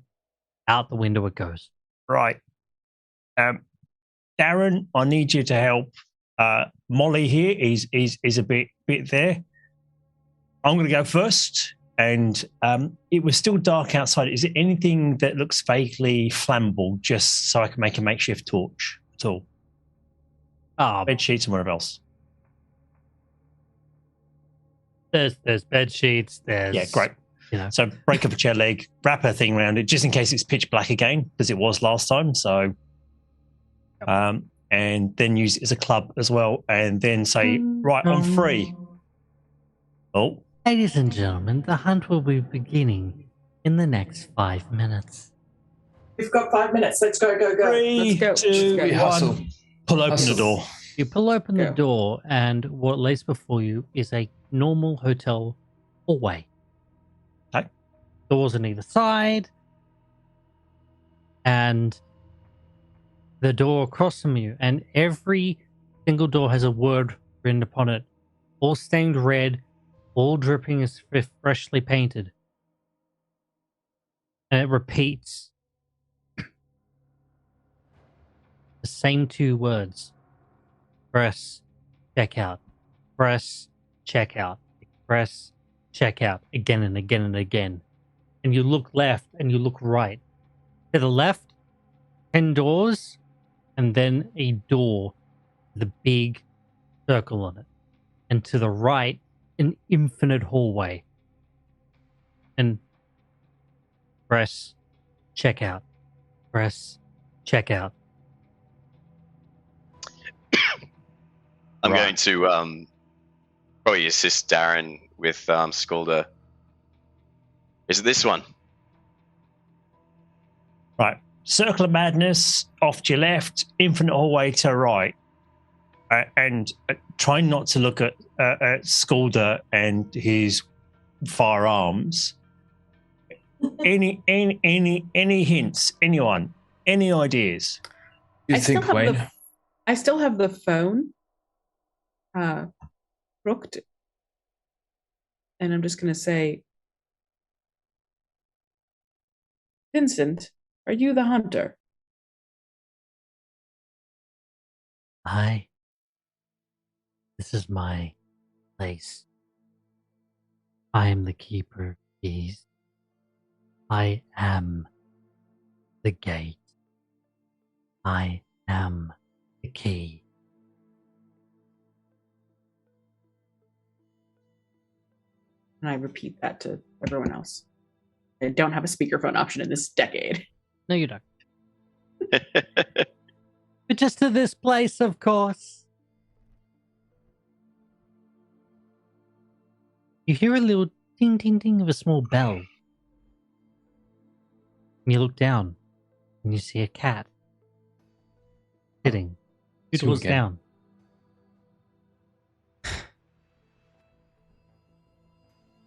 out the window it goes. Right. Darren, I need you to help. Molly here is a bit there. I'm going to go first, and it was still dark outside. Is it anything that looks vaguely flammable, just so I can make a makeshift torch at all? Bed sheets and whatever else. There's bed sheets. There's great. So break up a chair leg, wrap a thing around it, just in case it's pitch black again, because it was last time. So, and then use it as a club as well, and then say, right, I'm free. Oh, ladies and gentlemen, the hunt will be beginning in the next 5 minutes. We've got 5 minutes. Let's go. 3, Let's go. 2, 1. Pull open the door. You pull open the door, and what lays before you is a normal hotel hallway. Okay. Doors on either side, and the door across from you, and every single door has a word written upon it, all stained red, all dripping as if freshly painted. And it repeats the same 2 words. Press checkout. Press checkout. Press checkout again and again and again. And you look left and you look right. To the left, 10 doors, and then a door with a big circle on it. And to the right, an infinite hallway. And press checkout. Press checkout. I'm going to probably assist Darren with Skulder. Is it this one? Right. Circle of Madness off to your left, infinite hallway to right. And try not to look at Skulder and his firearms. Any hints? Anyone? Any ideas? I still have the phone crooked, and I'm just going to say, Vincent, are you the hunter? Hi. This is my place. I am the keeper of keys. I am the gate. I am the key. And I repeat that to everyone else. I don't have a speakerphone option in this decade. No, you don't. But just to this place, of course. You hear a little ding, ding, ding of a small bell. And you look down, and you see a cat sitting 2 doors down.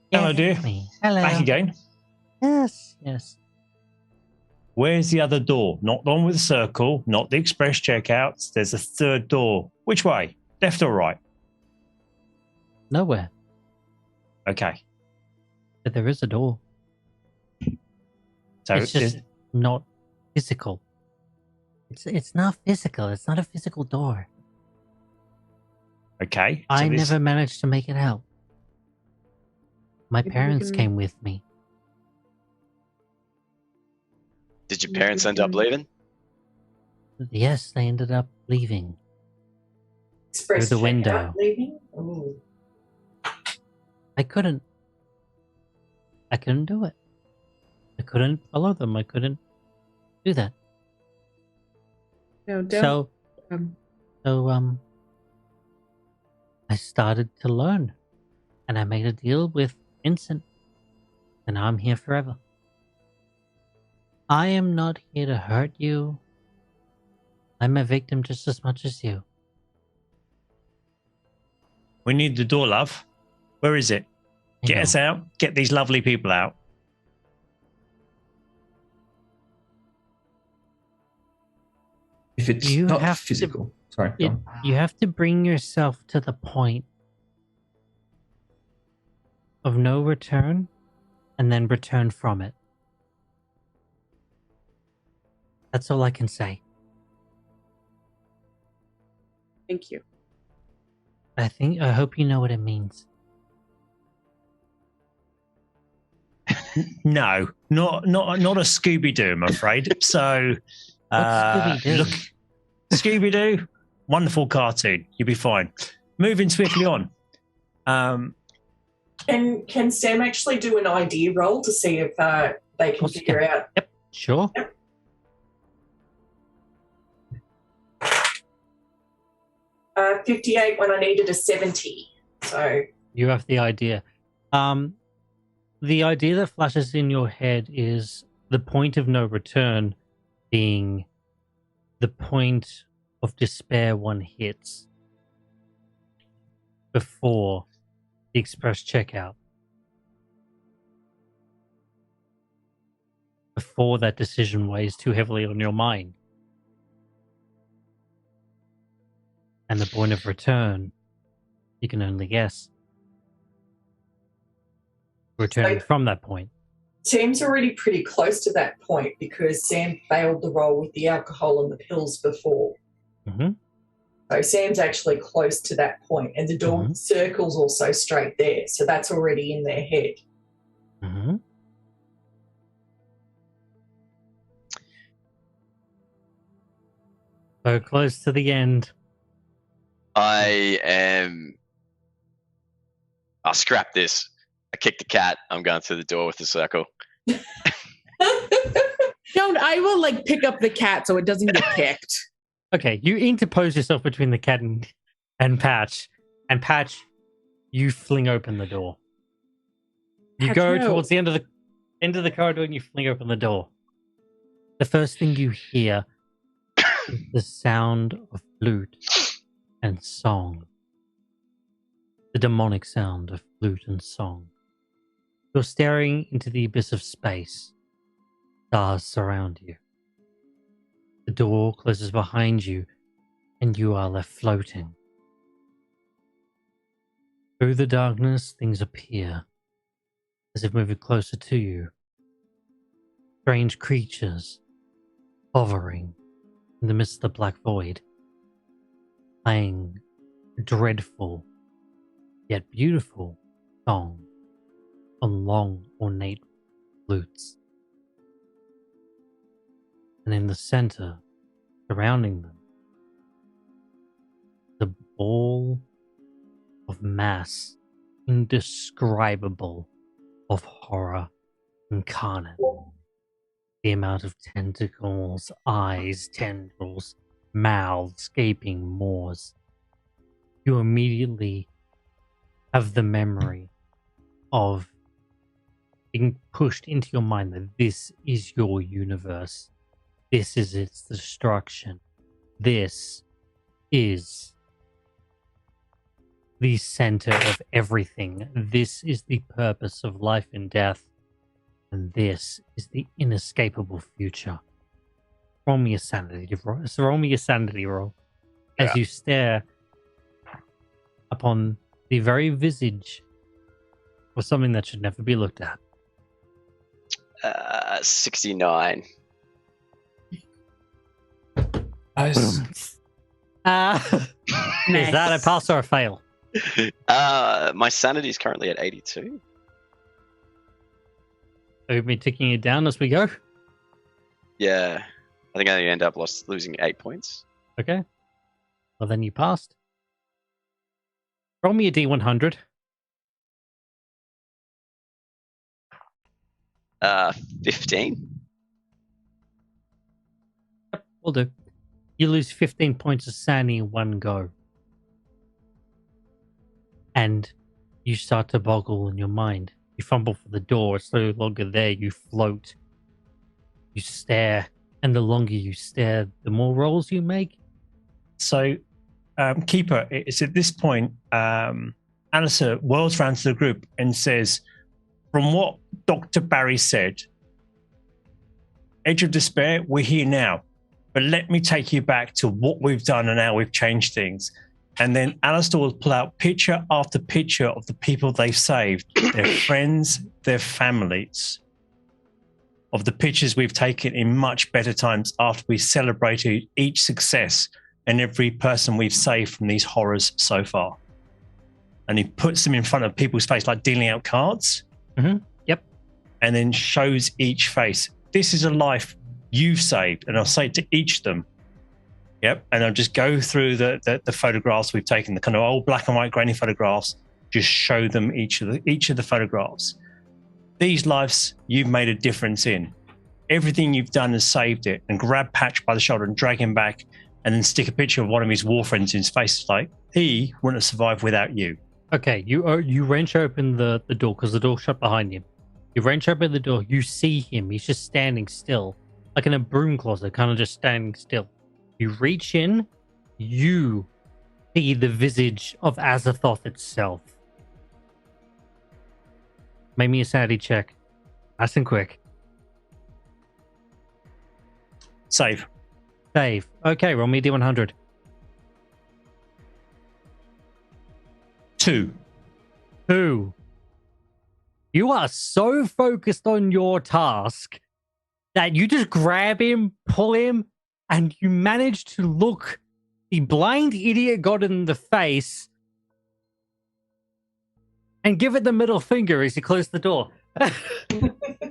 Hello, dear. Hello. Back again. Yes. Where's the other door? Not the one with the circle, not the express checkouts. There's a 3rd door. Which way? Left or right? Nowhere. Okay. But there is a door. So it's just not physical. It's not physical. It's not a physical door. Okay. I never managed to make it out. My Maybe we parents can- came with me. Did your parents end up leaving? Yes, they ended up leaving. Express Through the checkout window. leaving? Ooh. I couldn't do it. I couldn't follow them. I couldn't do that. No, don't. So, I started to learn, and I made a deal with Vincent, and I'm here forever. I am not here to hurt you. I'm a victim just as much as you. We need the door, love. Where is it? I Get know. us out. Get these lovely people out. If it's You not have to- physical. Sorry, go on. You have to bring yourself to the point of no return and then return from it. That's all I can say. Thank you. I hope you know what it means. No, not a Scooby Doo, I'm afraid. So, Scooby-Doo? look, Scooby Doo, wonderful cartoon. You'll be fine. Moving swiftly on. Can Sam actually do an ID roll to see if they can course he figure can. out? Yep, sure. 58 when I needed a 70. So You have the idea. The idea that flashes in your head is the point of no return being the point of despair one hits before the express checkout. Before that decision weighs too heavily on your mind. And the point of return, you can only guess. Returning from that point. Sam's already pretty close to that point because Sam failed the roll with the alcohol and the pills before. Mm-hmm. So Sam's actually close to that point, and the door circle's also straight there, so that's already in their head. Mm-hmm. So close to the end. I'll scrap this. I kick the cat. I'm going through the door with the circle. Don't. I will pick up the cat so it doesn't get kicked. Okay, you interpose yourself between the cat and Patch. And Patch, you fling open the door. You Patch, go no. towards the end of the corridor and you fling open the door. The first thing you hear is the sound of flute and song. The demonic sound of flute and song. You're staring into the abyss of space. Stars surround you. The door closes behind you, and you are left floating. Through the darkness, things appear, as if moving closer to you. Strange creatures, hovering in the midst of the black void, playing a dreadful, yet beautiful song on long, ornate flutes. And in the center, surrounding them, the ball of mass, indescribable, of horror incarnate. The amount of tentacles, eyes, tendrils, mouths, gaping maws. You immediately have the memory of being pushed into your mind that this is your universe. This is its destruction. This is the center of everything. This is the purpose of life and death. And this is the inescapable future. Roll me a sanity roll. So roll me a sanity roll as you stare upon the very visage of something that should never be looked at. 69. Nice. Is that a pass or a fail? My sanity is currently at 82. We've been ticking it down as we go. Yeah. I think I end up losing 8 points. Okay. Well, then you passed. Roll me a D100. 15. Yep, will do. You lose 15 points of sanity in one go. And you start to boggle in your mind. You fumble for the door. It's no longer there. You float. You stare. And the longer you stare, the more rolls you make. So, Keeper, it's at this point, Alistair whirls round to the group and says, from what Dr. Barry said, Edge of Despair, we're here now. But let me take you back to what we've done and how we've changed things. And then Alistair will pull out picture after picture of the people they've saved, their friends, their families, of the pictures we've taken in much better times after we celebrated each success and every person we've saved from these horrors so far. And he puts them in front of people's face, like dealing out cards. Mm-hmm. Yep. And then shows each face. This is a life you've saved. And I'll say to each of them, yep. And I'll just go through the photographs we've taken, the kind of old black and white grainy photographs, just show them each of the photographs. These lives you've made a difference in. Everything you've done has saved it. And grab Patch by the shoulder and drag him back and then stick a picture of one of his war friends in his face. It's like, he wouldn't have survived without you. Okay, you wrench open the door because the door's shut behind him. You wrench open the door. You see him. He's just standing still, like in a broom closet, kind of just standing still. You reach in. You see the visage of Azathoth itself. Make me a sanity check. Nice and quick. Save. Save. Okay, roll me a D100. 2. 2. You are so focused on your task that you just grab him, pull him, and you manage to look the blind idiot god in the face and give it the middle finger as you close the door.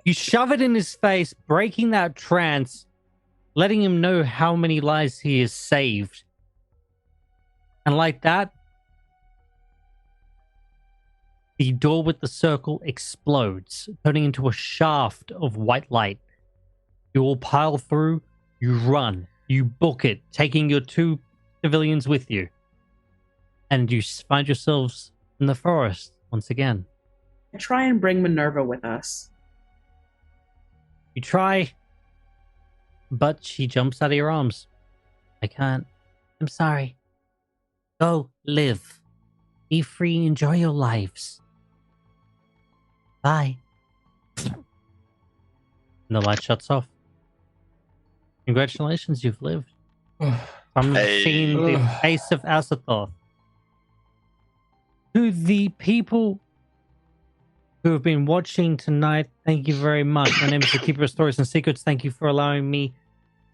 You shove it in his face, breaking that trance, letting him know how many lives he has saved. And like that, the door with the circle explodes, turning into a shaft of white light. You all pile through, you run, you book it, taking your 2 civilians with you. And you find yourselves in the forest once again. I try and bring Minerva with us. You try, but she jumps out of your arms. I can't. I'm sorry. Go live. Be free. Enjoy your lives. Bye. And the light shuts off. Congratulations, you've lived. I'm seeing the face of Azathoth. To the people who have been watching tonight, thank you very much. My name is the Keeper of Stories and Secrets. Thank you for allowing me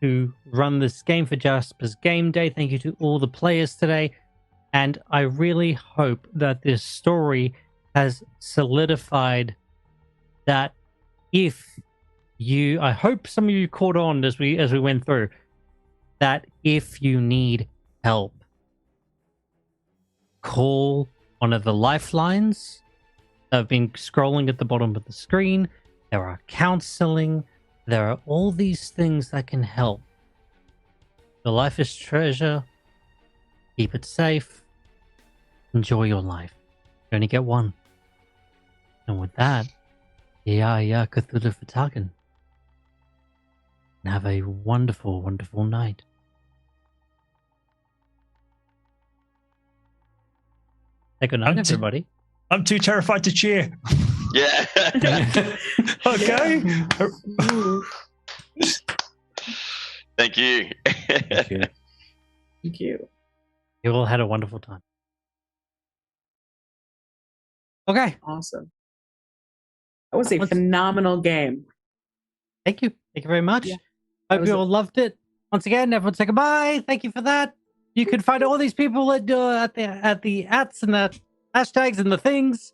to run this game for Jasper's Game Day. Thank you to all the players today. And I really hope that this story has solidified that I hope some of you caught on as we went through, that if you need help, call one of the lifelines that have been scrolling at the bottom of the screen. There are counseling. There are all these things that can help. Your life is treasure. Keep it safe. Enjoy your life. You only get one. And with that, yeah, Cthulhu Fatagan. And have a wonderful, wonderful night. Say good night, everybody. I'm too terrified to cheer. Yeah. Okay. Thank you. Thank you. Thank you. You all had a wonderful time. Okay. Awesome. That was a phenomenal game. Thank you. Thank you very much. Yeah. Hope you all loved it. Once again, everyone say goodbye. Thank you for that. You can find all these people at the ats and the hashtags and the things.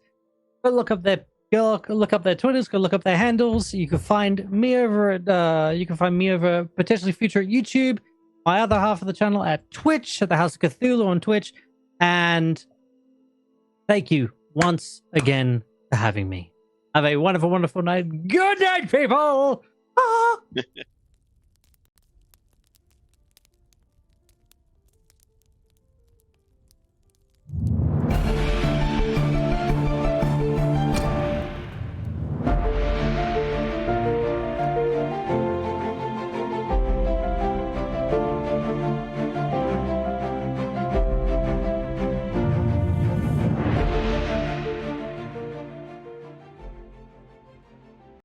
Go look up their Go look up their Twitters. Go look up their handles. You can find me over at potentially future at YouTube. My other half of the channel at Twitch, at the House of Cthulhu on Twitch. And thank you once again for having me. Have a wonderful, wonderful night. Good night, people.